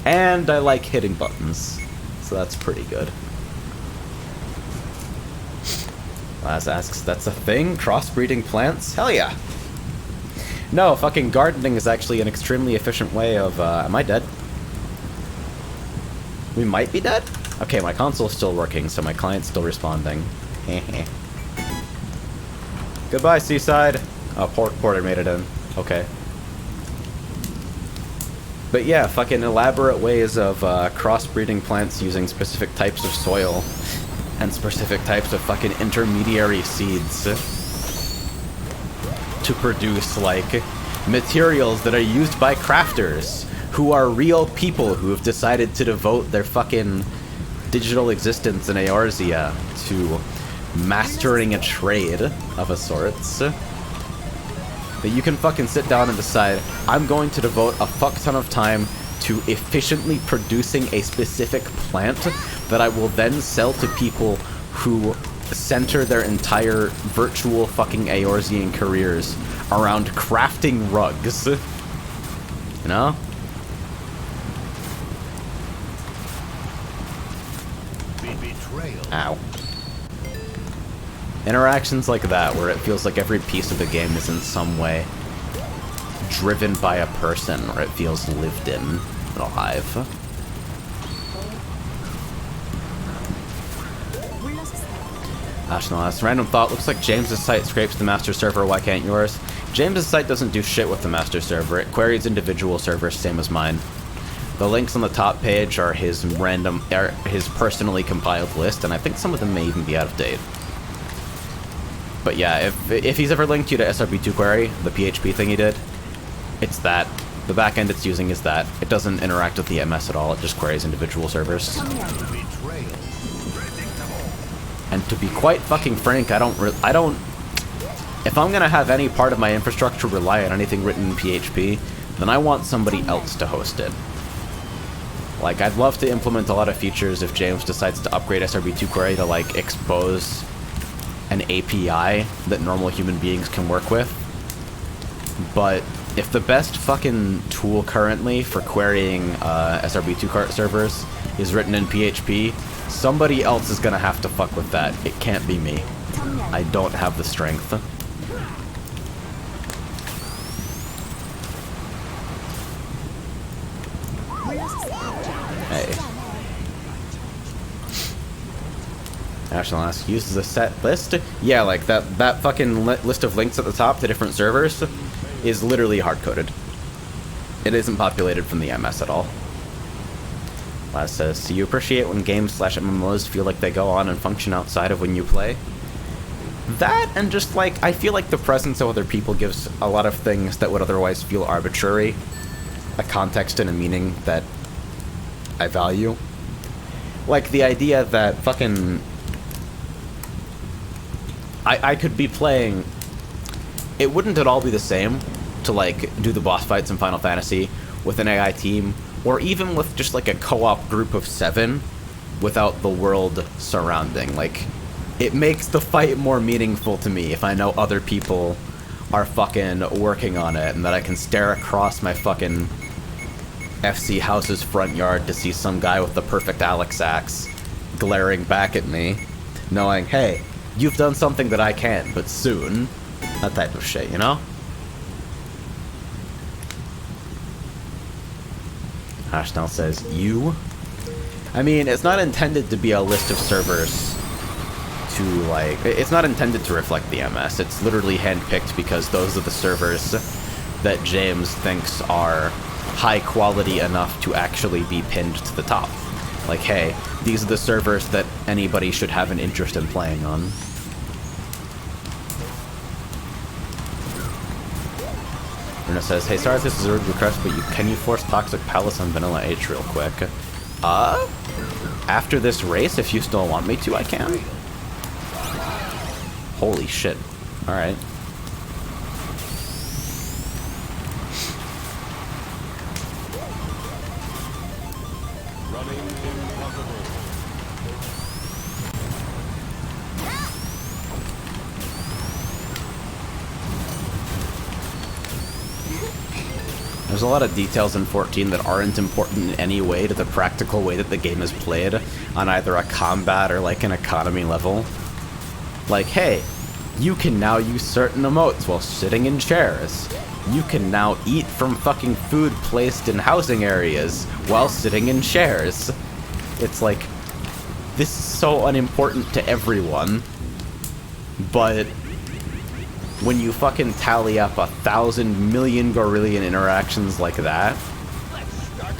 Speaker 1: And I like hitting buttons, so that's pretty good. Laz asks, that's a thing? Crossbreeding plants? Hell yeah! No, fucking gardening is actually an extremely efficient way of, am I dead? We might be dead? Okay, my console's still working, so my client's still responding. Goodbye, Seaside! Oh, Porter made it in. Okay. But yeah, fucking elaborate ways of crossbreeding plants using specific types of soil and specific types of fucking intermediary seeds to produce, like, materials that are used by crafters who are real people who have decided to devote their fucking digital existence in Eorzea to mastering a trade of a sorts. That you can fucking sit down and decide, I'm going to devote a fuck ton of time to efficiently producing a specific plant that I will then sell to people who center their entire virtual fucking Eorzean careers around crafting rugs. You know?
Speaker 2: Betrayal.
Speaker 1: Ow. Interactions like that, where it feels like every piece of the game is in some way driven by a person, or it feels lived in and alive. Ashnalas, random thought, looks like James's site scrapes the master server, why can't yours? James's site doesn't do shit with the master server, it queries individual servers, same as mine. The links on the top page are his personally compiled list, and I think some of them may even be out of date. But yeah, if he's ever linked you to SRB2Kart, the PHP thing he did, it's that. The backend it's using is that. It doesn't interact with the MS at all, it just queries individual servers. And to be quite fucking frank, I don't... If I'm gonna have any part of my infrastructure rely on anything written in PHP, then I want somebody else to host it. Like, I'd love to implement a lot of features if James decides to upgrade SRB2Kart to, like, expose an API that normal human beings can work with. But if the best fucking tool currently for querying SRB2Kart servers is written in PHP, somebody else is gonna have to fuck with that. It can't be me. I don't have the strength. Hey. National asks, uses a set list? Yeah, like that fucking list of links at the top to different servers is literally hard-coded. It isn't populated from the MS at all. Laz says, do you appreciate when games/MMOs feel like they go on and function outside of when you play? That, and just like, I feel like the presence of other people gives a lot of things that would otherwise feel arbitrary a context and a meaning that I value. Like the idea that fucking... I could be playing... It wouldn't at all be the same to, like, do the boss fights in Final Fantasy with an AI team, or even with just, like, a co-op group of 7 without the world surrounding. Like, it makes the fight more meaningful to me if I know other people are fucking working on it, and that I can stare across my fucking FC house's front yard to see some guy with the perfect Alex axe glaring back at me, knowing, hey, you've done something that I can't, but soon. That type of shit, you know? Hashnell says, you? I mean, it's not intended to be a list of servers to, like... It's not intended to reflect the MS. It's literally handpicked because those are the servers that James thinks are high quality enough to actually be pinned to the top. Like, hey, these are the servers that anybody should have an interest in playing on. Runa says, hey, sorry if this is a rude request, but can you force Toxic Palace on Vanilla H real quick? After this race, if you still want me to, I can. Holy shit. Alright. There's a lot of details in 14 that aren't important in any way to the practical way that the game is played on either a combat or like an economy level. Like, hey, you can now use certain emotes while sitting in chairs. You can now eat from fucking food placed in housing areas while sitting in chairs. It's like, this is so unimportant to everyone, but when you fucking tally up 1,000 million gorillion interactions like that,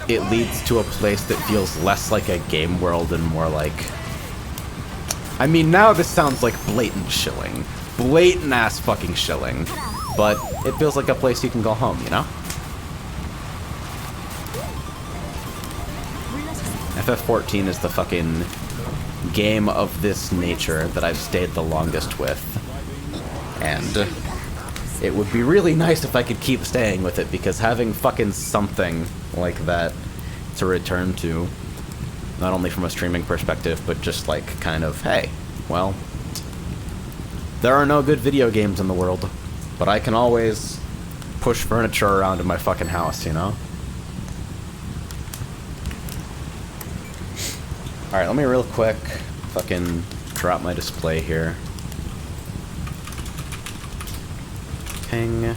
Speaker 1: it leads to a place that feels less like a game world and more like... I mean, now this sounds like blatant shilling. Blatant ass fucking shilling. But it feels like a place you can go home, you know? FF14 is the fucking game of this nature that I've stayed the longest with. And it would be really nice if I could keep staying with it, because having fucking something like that to return to, not only from a streaming perspective, but just like kind of, hey, well, there are no good video games in the world, but I can always push furniture around in my fucking house, you know? Alright, let me real quick fucking drop my display here. Ping.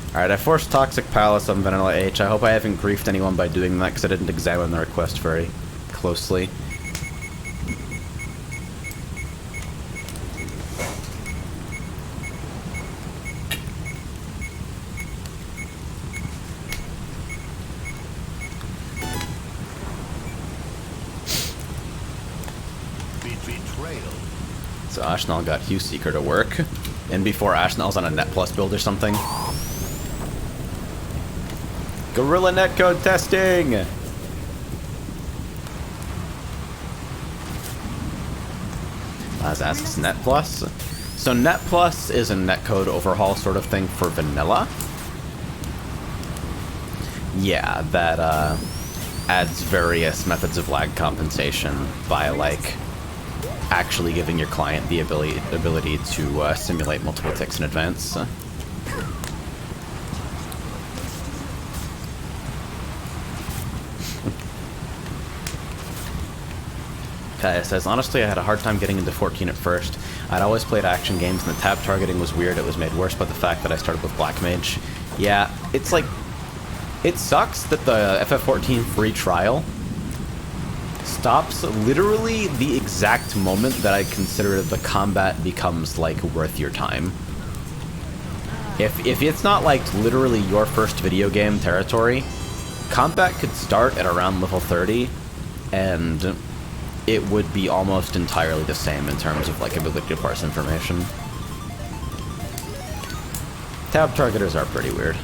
Speaker 1: Alright, I forced Toxic Palace on Vanilla H. I hope I haven't griefed anyone by doing that, because I didn't examine the request very closely. So Ashnal got Hue Seeker to work, and before Ashnal's on a Net Plus build or something. Guerrilla netcode testing! Laz asks Net Plus. So Net Plus is a netcode overhaul sort of thing for vanilla. Yeah, that adds various methods of lag compensation by like actually giving your client the ability to simulate multiple ticks in advance. Kaya says, honestly, I had a hard time getting into 14 at first. I'd always played action games, and the tab targeting was weird. It was made worse by the fact that I started with Black Mage. Yeah, it's like... It sucks that the FF14 free trial stops literally the exact moment that I consider the combat becomes, like, worth your time. If it's not, like, literally your first video game territory, combat could start at around level 30, and it would be almost entirely the same in terms of, like, ability to parse information. Tab targeters are pretty weird.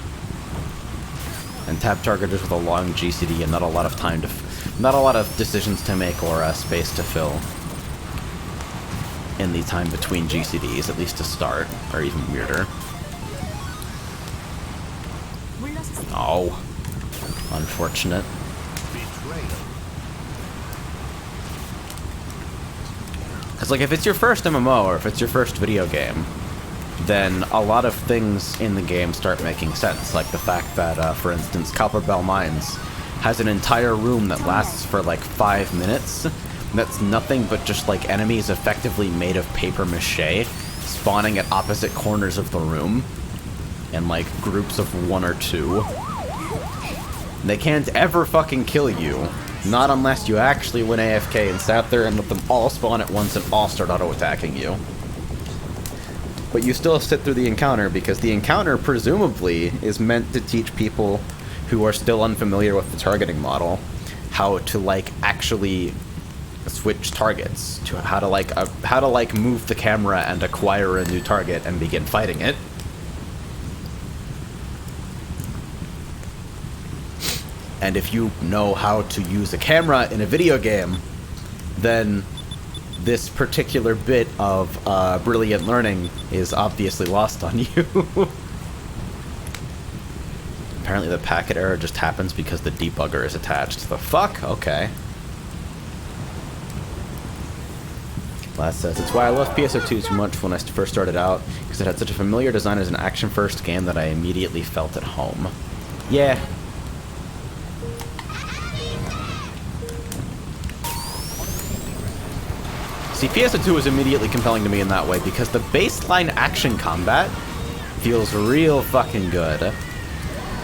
Speaker 1: And tab targeters with a long GCD and not a lot of time to... not a lot of decisions to make or space to fill in the time between GCDs, at least to start, are even weirder. Oh. Unfortunate. Because, like, if it's your first MMO, or if it's your first video game, then a lot of things in the game start making sense. Like the fact that, for instance, Copperbell Mines has an entire room that lasts for, like, 5 minutes. That's nothing but just, like, enemies effectively made of paper mache spawning at opposite corners of the room in, like, groups of 1 or 2. They can't ever fucking kill you. Not unless you actually went AFK and sat there and let them all spawn at once and all start auto-attacking you. But you still sit through the encounter, because the encounter, presumably, is meant to teach people who are still unfamiliar with the targeting model how to, like, actually switch targets, to how to like move the camera and acquire a new target and begin fighting it. And if you know how to use a camera in a video game, then this particular bit of brilliant learning is obviously lost on you. Apparently the packet error just happens because the debugger is attached. The fuck? Okay. Last says, it's why I loved PSO2 so much when I first started out, because it had such a familiar design as an action-first game that I immediately felt at home. Yeah. See, PSO2 was immediately compelling to me in that way, because the baseline action combat feels real fucking good.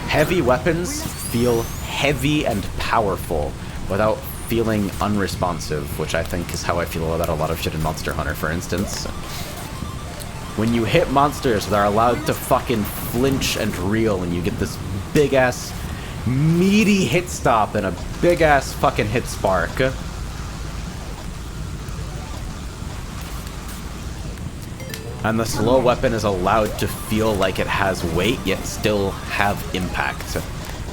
Speaker 1: Heavy weapons feel heavy and powerful without feeling unresponsive, which I think is how I feel about a lot of shit in Monster Hunter, for instance. When you hit monsters, they're allowed to fucking flinch and reel, and you get this big-ass, meaty hit stop and a big-ass fucking hit spark. And the slow weapon is allowed to feel like it has weight, yet still have impact.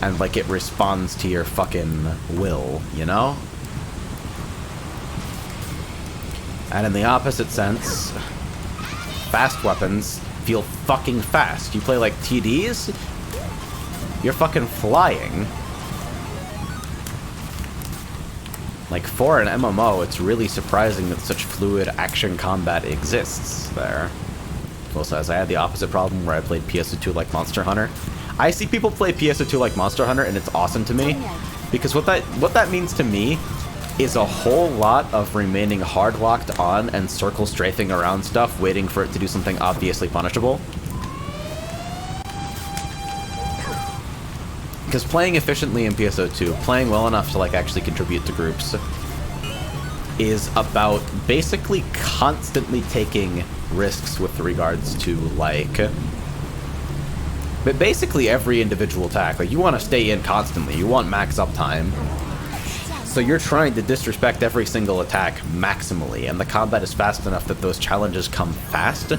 Speaker 1: And like it responds to your fucking will, you know? And in the opposite sense, fast weapons feel fucking fast. You play like TDs, you're fucking flying. Like, for an MMO, it's really surprising that such fluid action combat exists there. Also, as I had the opposite problem where I played PSO2 like Monster Hunter. I see people play PSO2 like Monster Hunter, and it's awesome to me, because what that means to me is a whole lot of remaining hard locked on and circle strafing around stuff, waiting for it to do something obviously punishable. Because playing efficiently in PSO2, playing well enough to like actually contribute to groups, is about basically constantly taking risks with regards to like, but basically every individual attack. Like, you want to stay in constantly, you want max uptime, so you're trying to disrespect every single attack maximally, and the combat is fast enough that those challenges come fast,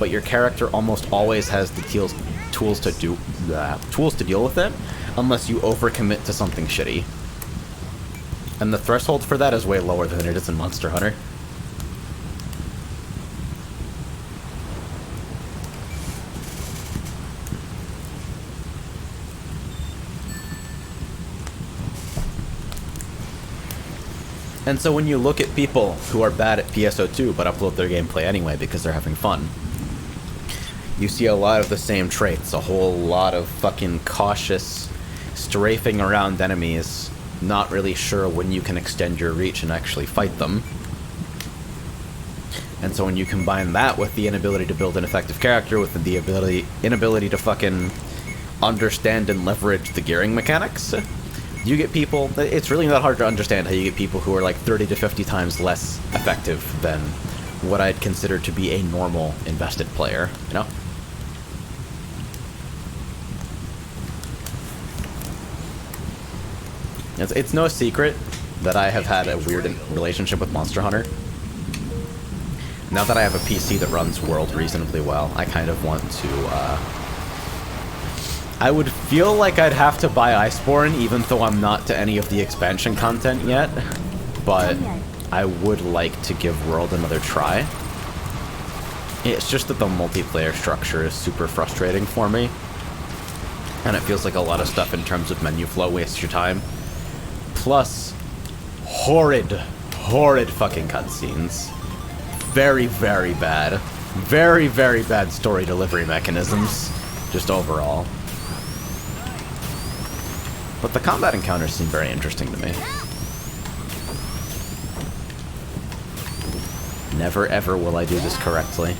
Speaker 1: but your character almost always has the tools to deal with it, unless you overcommit to something shitty. And the threshold for that is way lower than it is in Monster Hunter. And so when you look at people who are bad at PSO2 but upload their gameplay anyway because they're having fun, you see a lot of the same traits, a whole lot of fucking cautious strafing around enemies, not really sure when you can extend your reach and actually fight them. And so when you combine that with the inability to build an effective character, with the inability to fucking understand and leverage the gearing mechanics, you get people, it's really not hard to understand how you get people who are like 30 to 50 times less effective than what I'd consider to be a normal invested player, you know? It's no secret that I have had a weird relationship with Monster Hunter. Now that I have a PC that runs World reasonably well, I kind of want to, I would feel like I'd have to buy Iceborne, even though I'm not to any of the expansion content yet, but I would like to give World another try. It's just that the multiplayer structure is super frustrating for me, and it feels like a lot of stuff in terms of menu flow wastes your time. Plus, horrid fucking cutscenes. Very, very bad. Very, very bad story delivery mechanisms, just overall. But the combat encounters seem very interesting to me. Never ever will I do this correctly.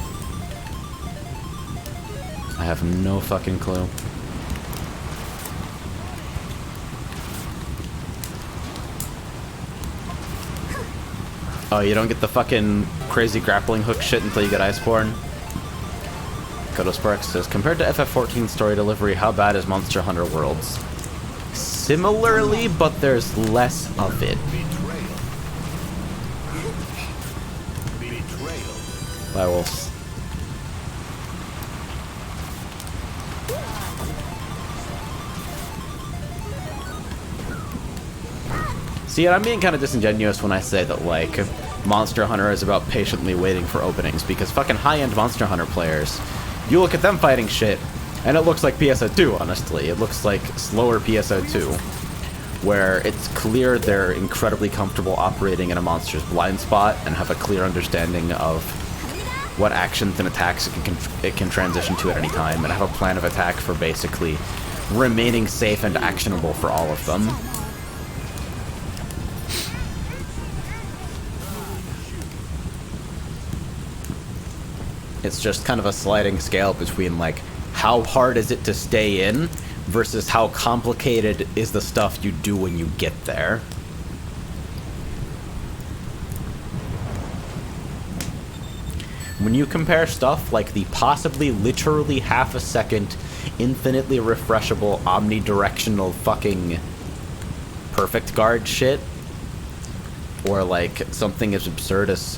Speaker 1: I have no fucking clue. Oh, you don't get the fucking crazy grappling hook shit until you get Iceborne? Kodo Sparks says, compared to FF14 story delivery, how bad is Monster Hunter Worlds? Similarly, but there's less of it. I will. See, I'm being kind of disingenuous when I say that, like, Monster Hunter is about patiently waiting for openings, because fucking high-end Monster Hunter players, you look at them fighting shit, and it looks like PSO2, honestly. It looks like slower PSO2. where it's clear they're incredibly comfortable operating in a monster's blind spot and have a clear understanding of what actions and attacks it can transition to at any time, and have a plan of attack for basically remaining safe and actionable for all of them. It's just kind of a sliding scale between, like, how hard is it to stay in versus how complicated is the stuff you do when you get there. When you compare stuff like the possibly literally half a second, infinitely refreshable, omnidirectional fucking perfect guard shit, or like something as absurd as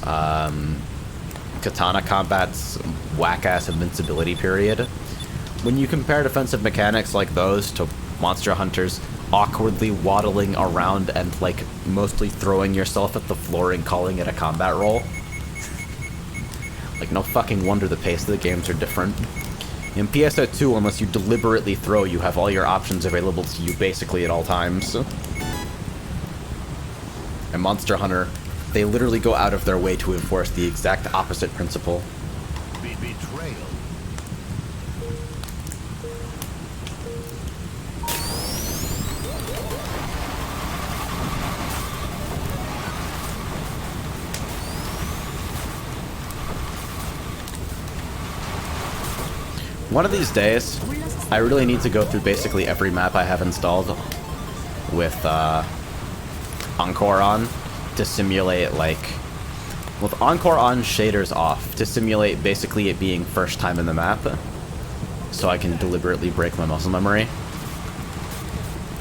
Speaker 1: Katana Combat's whack-ass invincibility period, when you compare defensive mechanics like those to Monster Hunters awkwardly waddling around and like mostly throwing yourself at the floor and calling it a combat roll, like no fucking wonder the pace of the games are different. In PSO2, unless you deliberately throw, you have all your options available to you basically at all times. And Monster Hunter, they literally go out of their way to enforce the exact opposite principle.
Speaker 2: Betrayal.
Speaker 1: One of these days, I really need to go through basically every map I have installed with Encore on to simulate, like, with Encore on, shaders off, to simulate basically it being first time in the map, so I can deliberately break my muscle memory.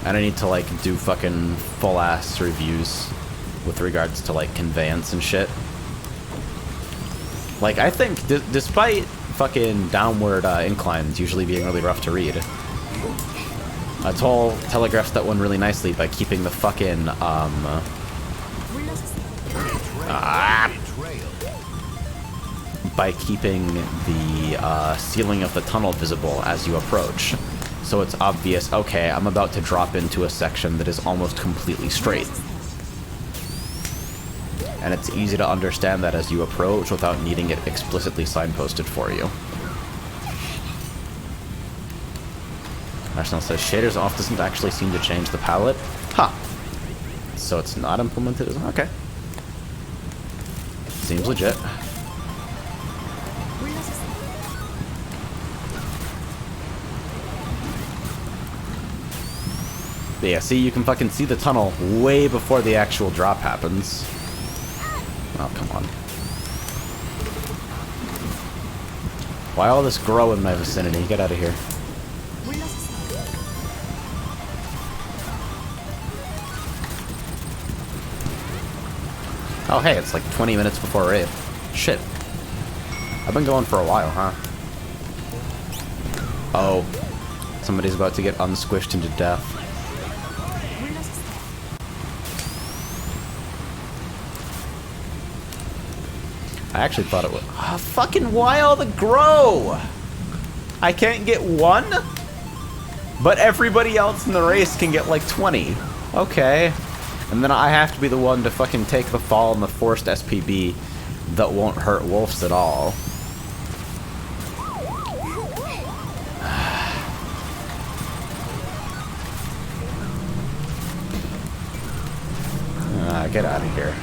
Speaker 1: And I need to, like, do fucking full-ass reviews with regards to, like, conveyance and shit. Like, I think, despite fucking downward inclines usually being really rough to read, Atoll telegraphs that one really nicely by keeping the fucking, by keeping the ceiling of the tunnel visible as you approach. So it's obvious, okay, I'm about to drop into a section that is almost completely straight. And it's easy to understand that as you approach without needing it explicitly signposted for you. National says shaders off doesn't actually seem to change the palette. Huh. So it's not implemented as... Okay. Seems legit. But yeah, see, you can fucking see the tunnel way before the actual drop happens. Oh, come on. Why all this grow in my vicinity? Get out of here. Oh, hey, it's like 20 minutes before raid. Shit. I've been going for a while, huh? Oh. Somebody's about to get unsquished into death. I actually thought it would... Oh, fucking why all the grow? I can't get one? But everybody else in the race can get like 20. Okay. And then I have to be the one to fucking take the fall in the forced SPB that won't hurt wolves at all. Get out of here.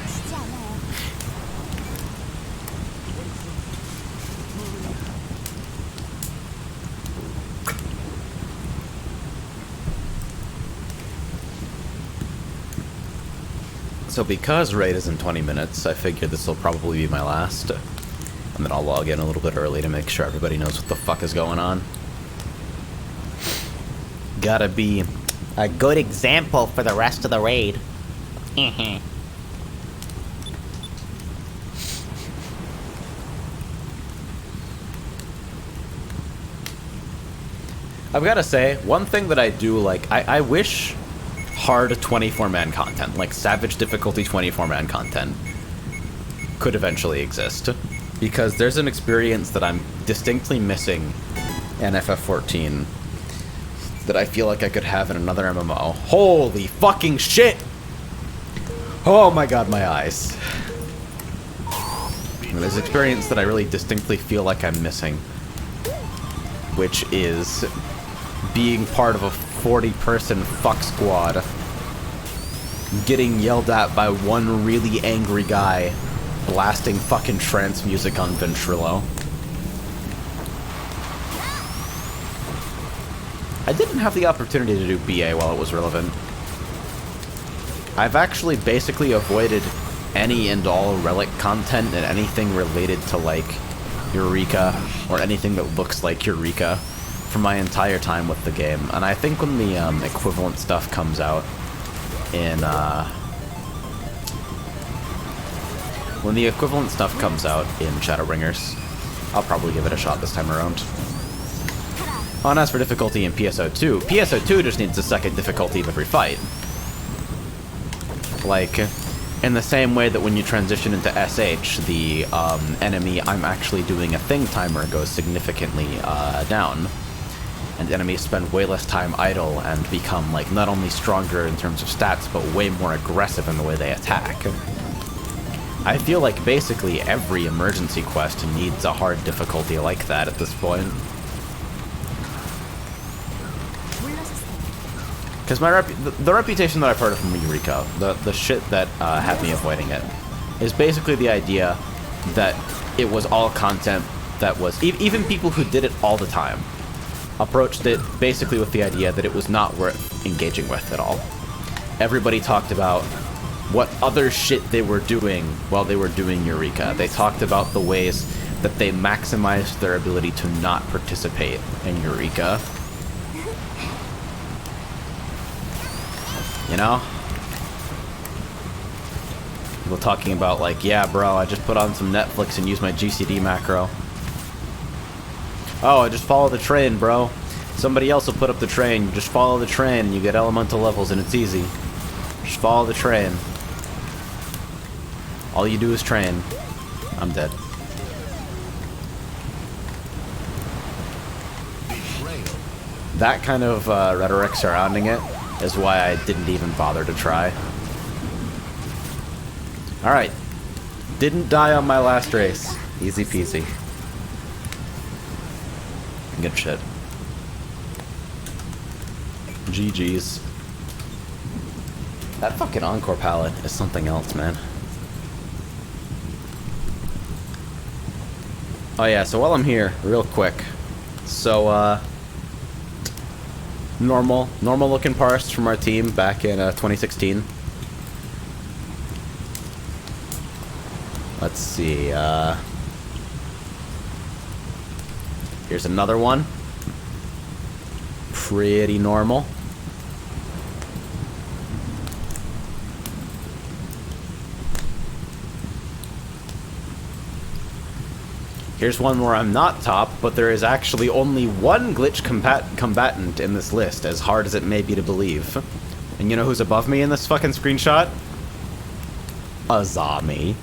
Speaker 1: So because raid is in 20 minutes, I figure this will probably be my last. And then I'll log in a little bit early to make sure everybody knows what the fuck is going on. Gotta be a good example for the rest of the raid. I've gotta say, one thing that I do like, I wish hard 24-man content, like Savage difficulty 24-man content, could eventually exist. Because there's an experience that I'm distinctly missing in FF14 that I feel like I could have in another MMO. Holy fucking shit! Oh my god, my eyes. And there's experience that I really distinctly feel like I'm missing, which is being part of a 40-person fuck squad, getting yelled at by one really angry guy, blasting fucking trance music on Ventrilo. I didn't have the opportunity to do BA while it was relevant. I've actually basically avoided any and all relic content and anything related to, like, Eureka, or anything that looks like Eureka, for my entire time with the game. And I think when the equivalent stuff comes out in, when the equivalent stuff comes out in Shadowbringers, I'll probably give it a shot this time around. Oh, and as for difficulty in PSO2, PSO2 just needs a second difficulty of every fight. Like, in the same way that when you transition into SH, the enemy I'm actually doing a thing timer goes significantly down. And enemies spend way less time idle and become, like, not only stronger in terms of stats, but way more aggressive in the way they attack. I feel like basically every emergency quest needs a hard difficulty like that at this point. Because the reputation that I've heard from Eureka, the shit that had me avoiding it, is basically the idea that it was all content that was... even people who did it all the time approached it basically with the idea that it was not worth engaging with at all. Everybody talked about what other shit they were doing while they were doing Eureka. They talked about the ways that they maximized their ability to not participate in Eureka. You know? People talking about, like, yeah, bro, I just put on some Netflix and used my GCD macro. Oh, I just follow the train, bro. Somebody else will put up the train. You just follow the train and you get elemental levels and it's easy. Just follow the train. All you do is train. I'm dead. That kind of rhetoric surrounding it is why I didn't even bother to try. Alright. Didn't die on my last race. Easy peasy. Good shit. GG's. That fucking Encore palette is something else, man. Oh yeah, so while I'm here, real quick. So, normal looking parse from our team back in 2016. Let's see, here's another one. Pretty normal. Here's one where I'm not top, but there is actually only one glitch combatant in this list, as hard as it may be to believe. And you know who's above me in this fucking screenshot? Azami.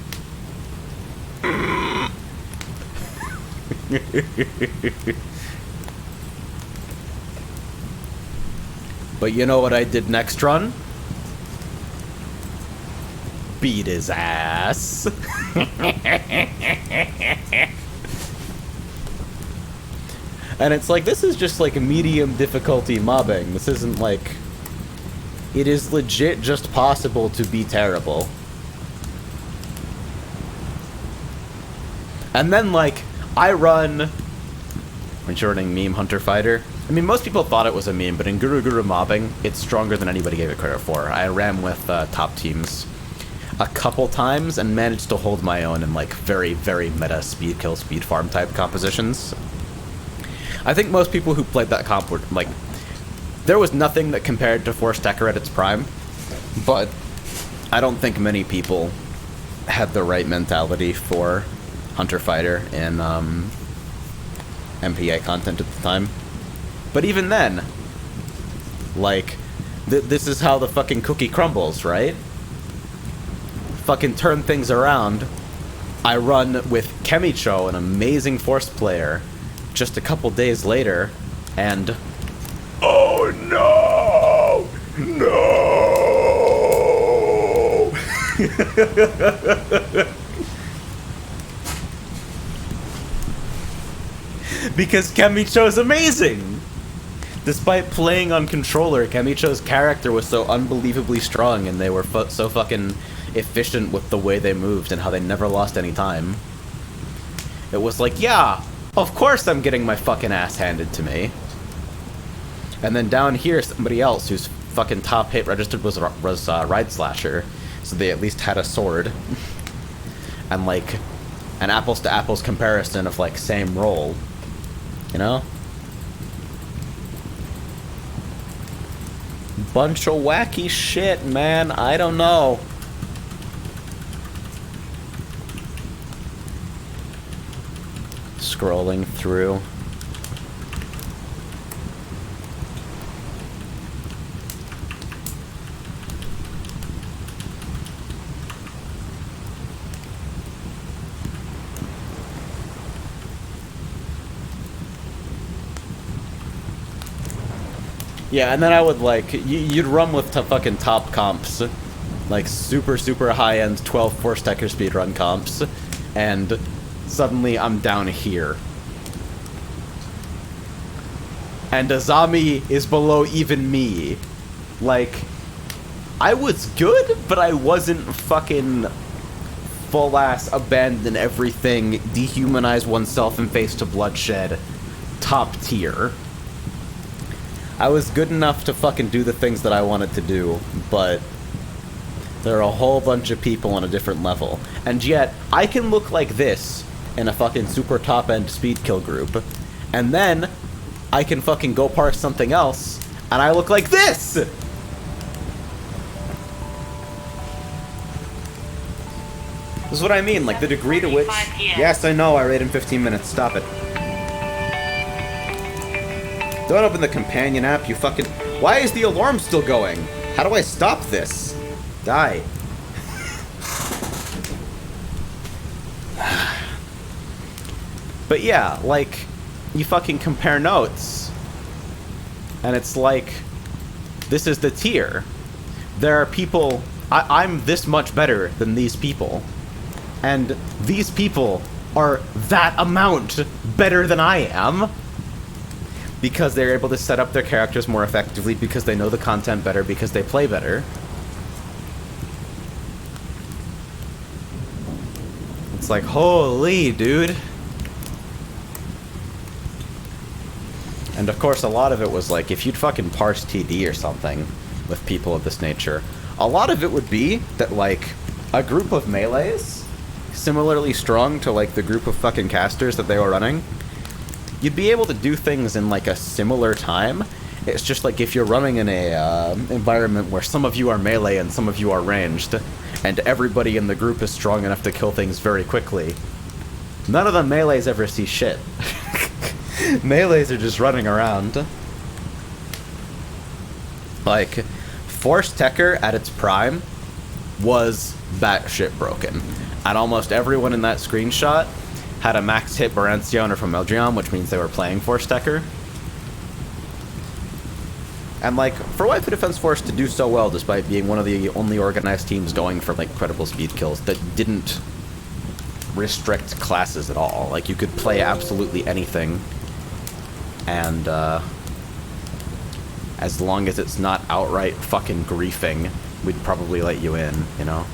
Speaker 1: But you know what I did next run? Beat his ass. And it's like, this is just like medium difficulty mobbing. This isn't like... It is legit just possible to be terrible. And then, like, I run... I'm shorting meme Hunter Fighter. I mean, most people thought it was a meme, but in Guru Guru mobbing, it's stronger than anybody gave it credit for. I ran with top teams a couple times and managed to hold my own in, like, very, very meta speed kill, speed farm type compositions. I think most people who played that comp were, like, there was nothing that compared to Force Decker at its prime, but I don't think many people had the right mentality for Hunter Fighter and MPA content at the time. But even then, like, this is how the fucking cookie crumbles, right? Fucking turn things around. I run with Kemicho, an amazing Force player, just a couple days later, and... Oh No! Because Kemicho's amazing! Despite playing on controller, Kemicho's character was so unbelievably strong, and they were so fucking efficient with the way they moved and how they never lost any time. It was like, yeah, of course I'm getting my fucking ass handed to me. And then down here, somebody else whose fucking top hit registered was Ride Slasher, so they at least had a sword. And like, an apples to apples comparison of like same role. You know? Bunch of wacky shit, man. I don't know. Scrolling through. Yeah, and then I would like, you'd run with fucking top comps. Like super, super high-end 12 4-stacker speedrun comps. And suddenly I'm down here. And Azami is below even me. Like, I was good, but I wasn't fucking full-ass abandon everything, dehumanize oneself and face to bloodshed top tier. I was good enough to fucking do the things that I wanted to do, but there are a whole bunch of people on a different level. And yet, I can look like this in a fucking super top-end speed kill group, and then I can fucking go parse something else, and I look like this! This is what I mean, like the degree to which... Yes, I know, I rate in 15 minutes, stop it. Don't open the companion app, you fucking... Why is the alarm still going? How do I stop this? Die. But yeah, like, you fucking compare notes. And it's like, this is the tier. There are people... I'm this much better than these people. And these people are that amount better than I am. Because they're able to set up their characters more effectively, because they know the content better, because they play better. It's like, holy, dude. And of course, a lot of it was like, if you'd fucking parse TD or something with people of this nature, a lot of it would be that, like, a group of melees, similarly strong to, like, the group of fucking casters that they were running, you'd be able to do things in, like, a similar time. It's just like if you're running in a environment where some of you are melee and some of you are ranged, and everybody in the group is strong enough to kill things very quickly. None of the melees ever see shit. Melees are just running around. Like, Force Tekker at its prime was batshit broken. And almost everyone in that screenshot had a max hit Barancion or from Eldrion, which means they were playing Force Tekker. And like, for Waifu Defense Force to do so well, despite being one of the only organized teams going for like credible speed kills that didn't restrict classes at all. Like, you could play absolutely anything, and as long as it's not outright fucking griefing, we'd probably let you in, you know?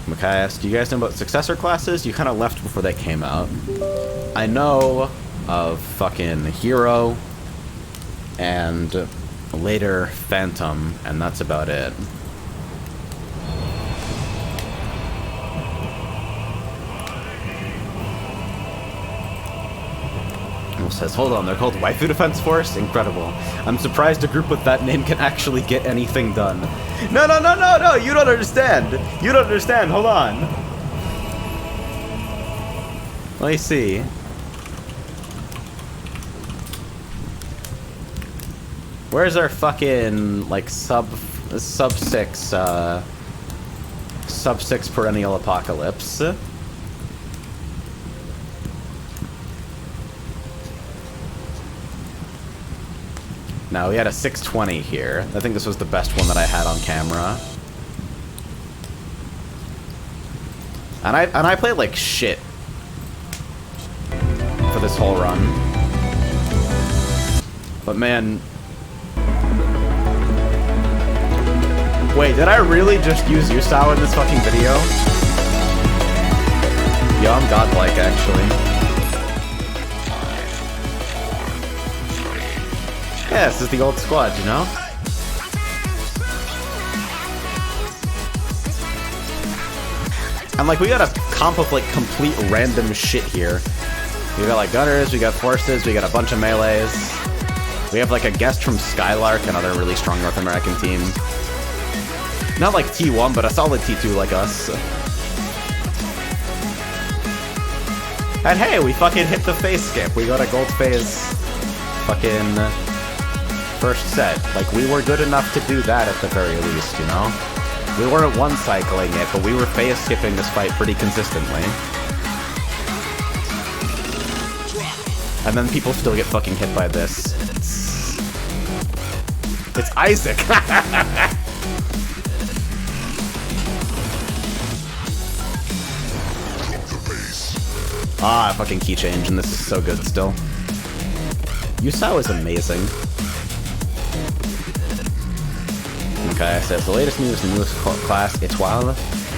Speaker 1: Makai asked, do you guys know about successor classes? You kind of left before they came out. I know of fucking Hero and later Phantom, and that's about it. Says, hold on, they're called Waifu Defense Force? Incredible. I'm surprised a group with that name can actually get anything done. No, no, no, no, no, you don't understand. You don't understand, hold on. Let me see. Where's our fucking, like, sub 6 perennial apocalypse? Now, we had a 620 here. I think this was the best one that I had on camera. And I played like shit for this whole run. But man... Wait, did I really just use Yusao in this fucking video? Yo, I'm godlike, actually. Yeah, this is the old squad, you know? And like, we got a comp of like complete random shit here. We got like gunners, we got forces, we got a bunch of melees. We have like a guest from Skylark, another really strong North American team. Not like T1, but a solid T2 like us. And hey, we fucking hit the phase skip. We got a gold phase fucking first set. Like, we were good enough to do that at the very least, you know? We weren't one-cycling it, but we were phase skipping this fight pretty consistently. And then people still get fucking hit by this. It's Isaac! Ah, fucking key change, and this is so good still. Yusao is amazing. Okay, it says the latest news, the newest class, Etoile.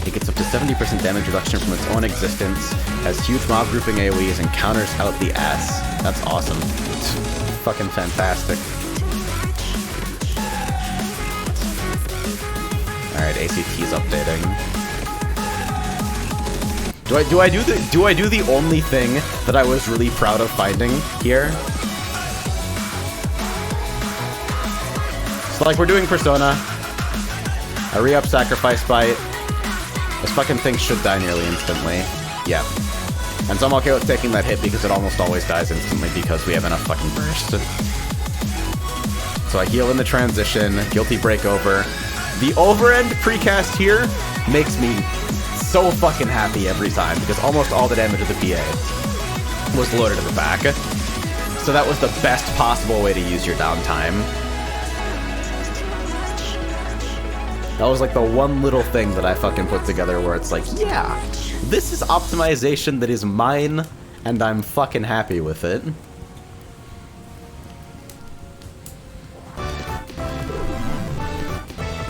Speaker 1: It gets up to 70% damage reduction from its own existence, has huge mob grouping AoEs, and counters out the ass. That's awesome. It's fucking fantastic. Alright, ACT's updating. Do I do the only thing that I was really proud of finding here? So like, we're doing Persona. A re-up sacrifice bite. This fucking thing should die nearly instantly. Yeah. And so I'm okay with taking that hit because it almost always dies instantly because we have enough fucking burst. So I heal in the transition, guilty breakover. The overend precast here makes me so fucking happy every time because almost all the damage of the PA was loaded in the back. So that was the best possible way to use your downtime. That was like the one little thing that I fucking put together where it's like, yeah, this is optimization that is mine and I'm fucking happy with it.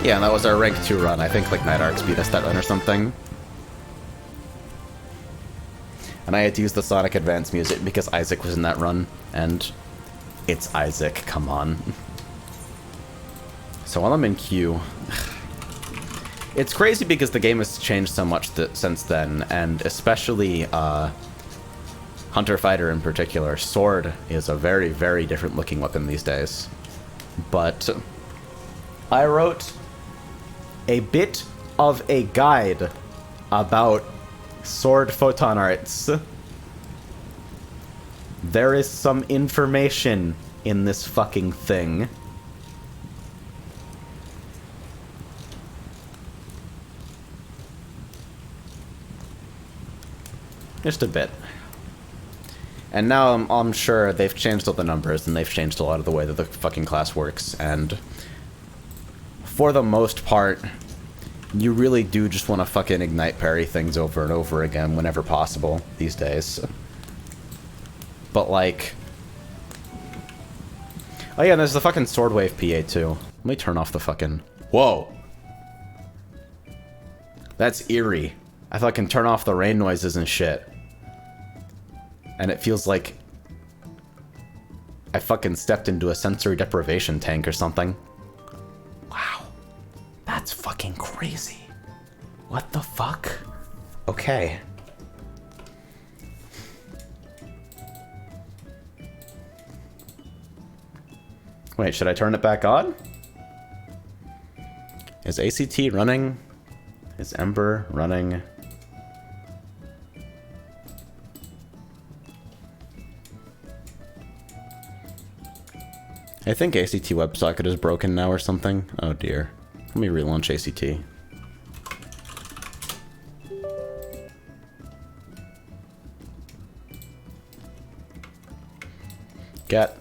Speaker 1: Yeah, and that was our rank 2 run. I think like Night Arcs beat us that run or something. And I had to use the Sonic Advance music because Isaac was in that run, and it's Isaac, come on. So while I'm in queue, it's crazy because the game has changed so much since then, and especially Hunter Fighter in particular. Sword is a very, very different looking weapon these days. But I wrote a bit of a guide about sword photon arts. There is some information in this fucking thing. Just a bit. And now I'm sure they've changed all the numbers and they've changed a lot of the way that the fucking class works, and for the most part, you really do just want to fucking ignite parry things over and over again whenever possible these days. But like... Oh yeah, and there's the fucking Sword Wave PA too. Let me turn off the fucking... Whoa! That's eerie. I fucking turn off the rain noises and shit. And it feels like I fucking stepped into a sensory deprivation tank or something. Wow. That's fucking crazy. What the fuck? Okay. Wait, should I turn it back on? Is ACT running? Is Ember running? I think ACT WebSocket is broken now or something. Oh dear. Let me relaunch ACT. Get.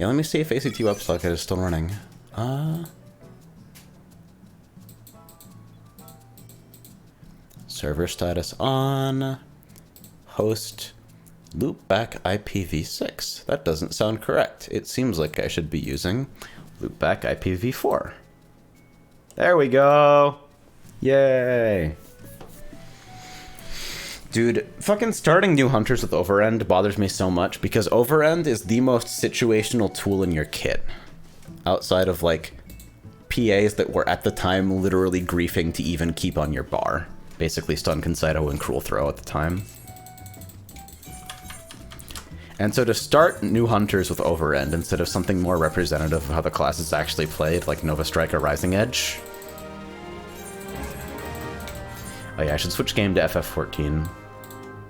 Speaker 1: Yeah, let me see if ACT WebSocket is still running. Server status on. Host loopback IPv6. That doesn't sound correct. It seems like I should be using loopback IPv4. There we go. Yay. Dude, fucking starting new hunters with overend bothers me so much because overend is the most situational tool in your kit. Outside of, like, PAs that were at the time literally griefing to even keep on your bar. Basically stun, Consido, and cruel throw at the time. And so to start new hunters with overend instead of something more representative of how the class is actually played, like Nova Strike or Rising Edge. Oh yeah, I should switch game to FF14.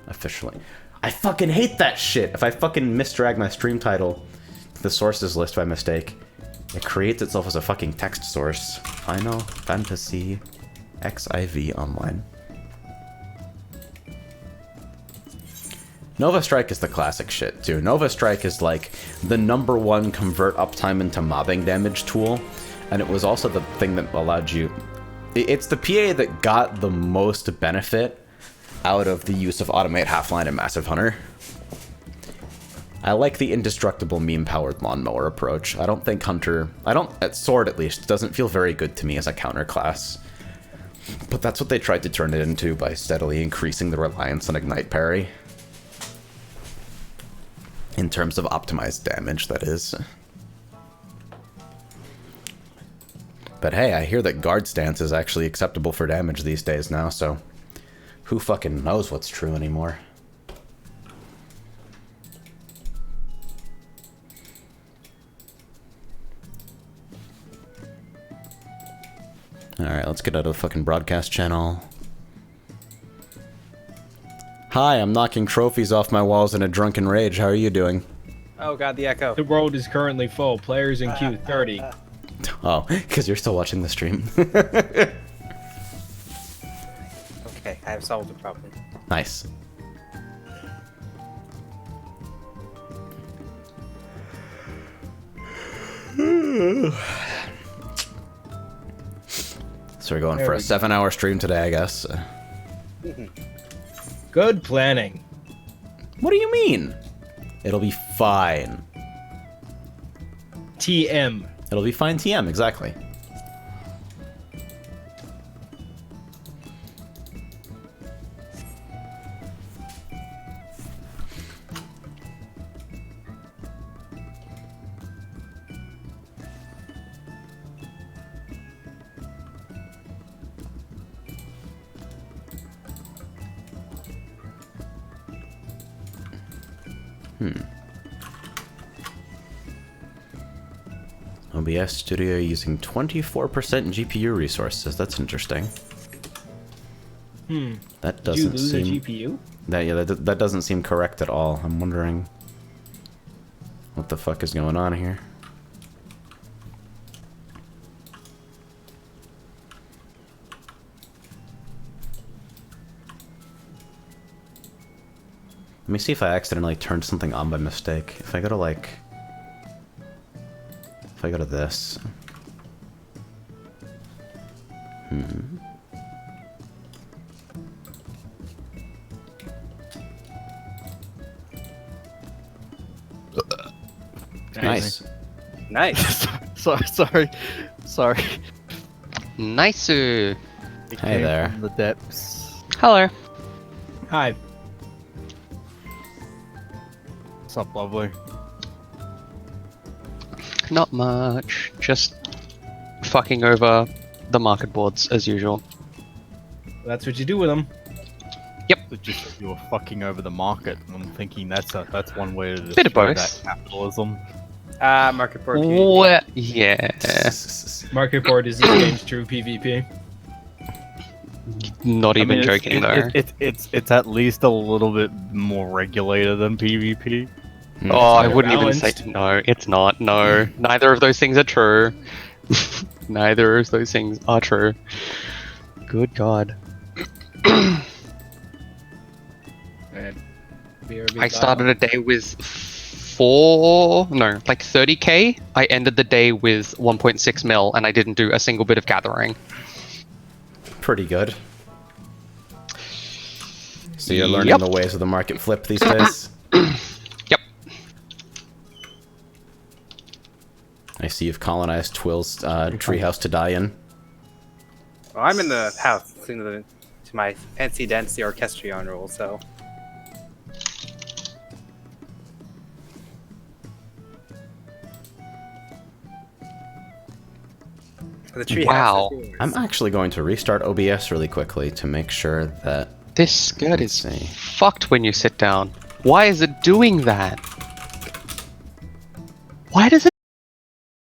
Speaker 1: Officially. I fucking hate that shit! If I fucking misdrag my stream title to the sources list by mistake, it creates itself as a fucking text source. Final Fantasy XIV Online. Nova Strike is the classic shit, too. Nova Strike is like the #1 convert uptime into mobbing damage tool, and it was also the thing that allowed you... It's the PA that got the most benefit out of the use of Automate Halfline and Massive Hunter. I like the indestructible meme-powered lawnmower approach. I don't think Hunter... at Sword, at least, doesn't feel very good to me as a counter class. But that's what they tried to turn it into by steadily increasing the reliance on Ignite Parry. In terms of optimized damage, that is. But hey, I hear that guard stance is actually acceptable for damage these days now, so... who fucking knows what's true anymore? Alright, let's get out of the fucking broadcast channel. Hi, I'm knocking trophies off my walls in a drunken rage. How are you doing?
Speaker 5: Oh god, the echo.
Speaker 6: The world is currently full. Players in queue 30.
Speaker 1: Oh, because you're still watching the stream.
Speaker 5: Okay, I have solved the problem.
Speaker 1: Nice. So we're going for a 7-hour stream today, I guess.
Speaker 6: Good planning.
Speaker 1: What do you mean? It'll be fine.
Speaker 6: TM.
Speaker 1: It'll be fine TM, exactly. OBS Studio using 24% GPU resources. That's interesting. That
Speaker 6: Did you
Speaker 1: doesn't
Speaker 6: lose
Speaker 1: seem...
Speaker 6: a GPU?
Speaker 1: That doesn't seem correct at all. I'm wondering what the fuck is going on here. Let me see if I accidentally turned something on by mistake. If I go to like... if I go to this... Nice.
Speaker 5: Nice.
Speaker 7: Sorry.
Speaker 8: Nicer.
Speaker 1: Hey there.
Speaker 7: From the depths.
Speaker 8: Hello.
Speaker 6: Hi.
Speaker 7: What's up, lovely?
Speaker 8: Not much. Just fucking over the market boards as usual.
Speaker 6: That's what you do with them.
Speaker 7: So just you were fucking over the market. I'm thinking that's one way to
Speaker 8: Bit of
Speaker 7: describe
Speaker 8: both.
Speaker 7: that capitalism.
Speaker 5: Market board.
Speaker 8: What? Yeah.
Speaker 6: Market board is this game's true PvP.
Speaker 8: Not even
Speaker 7: it's-
Speaker 8: joking though.
Speaker 7: It's at least a little bit more regulated than PvP.
Speaker 8: Oh, I
Speaker 6: More
Speaker 8: wouldn't even say
Speaker 6: balanced.
Speaker 8: no. It's not. No, neither of those things are true. Neither of those things are true. Good God.
Speaker 6: And BRB
Speaker 8: I started a day with like 30k, I ended the day with 1.6 mil, and I didn't do a single bit of gathering.
Speaker 1: Pretty good. So you're learning the ways of the market flip these days?
Speaker 8: Yep.
Speaker 1: I see you've colonized Twill's treehouse to die in.
Speaker 5: Well, I'm in the house to my fancy dancy orchestrion rule, so. The tree
Speaker 8: Wow.
Speaker 5: house is yours.
Speaker 1: I'm actually going to restart OBS really quickly to make sure that...
Speaker 8: This skirt is
Speaker 1: see.
Speaker 8: fucked when you sit down. Why is it doing that? Why does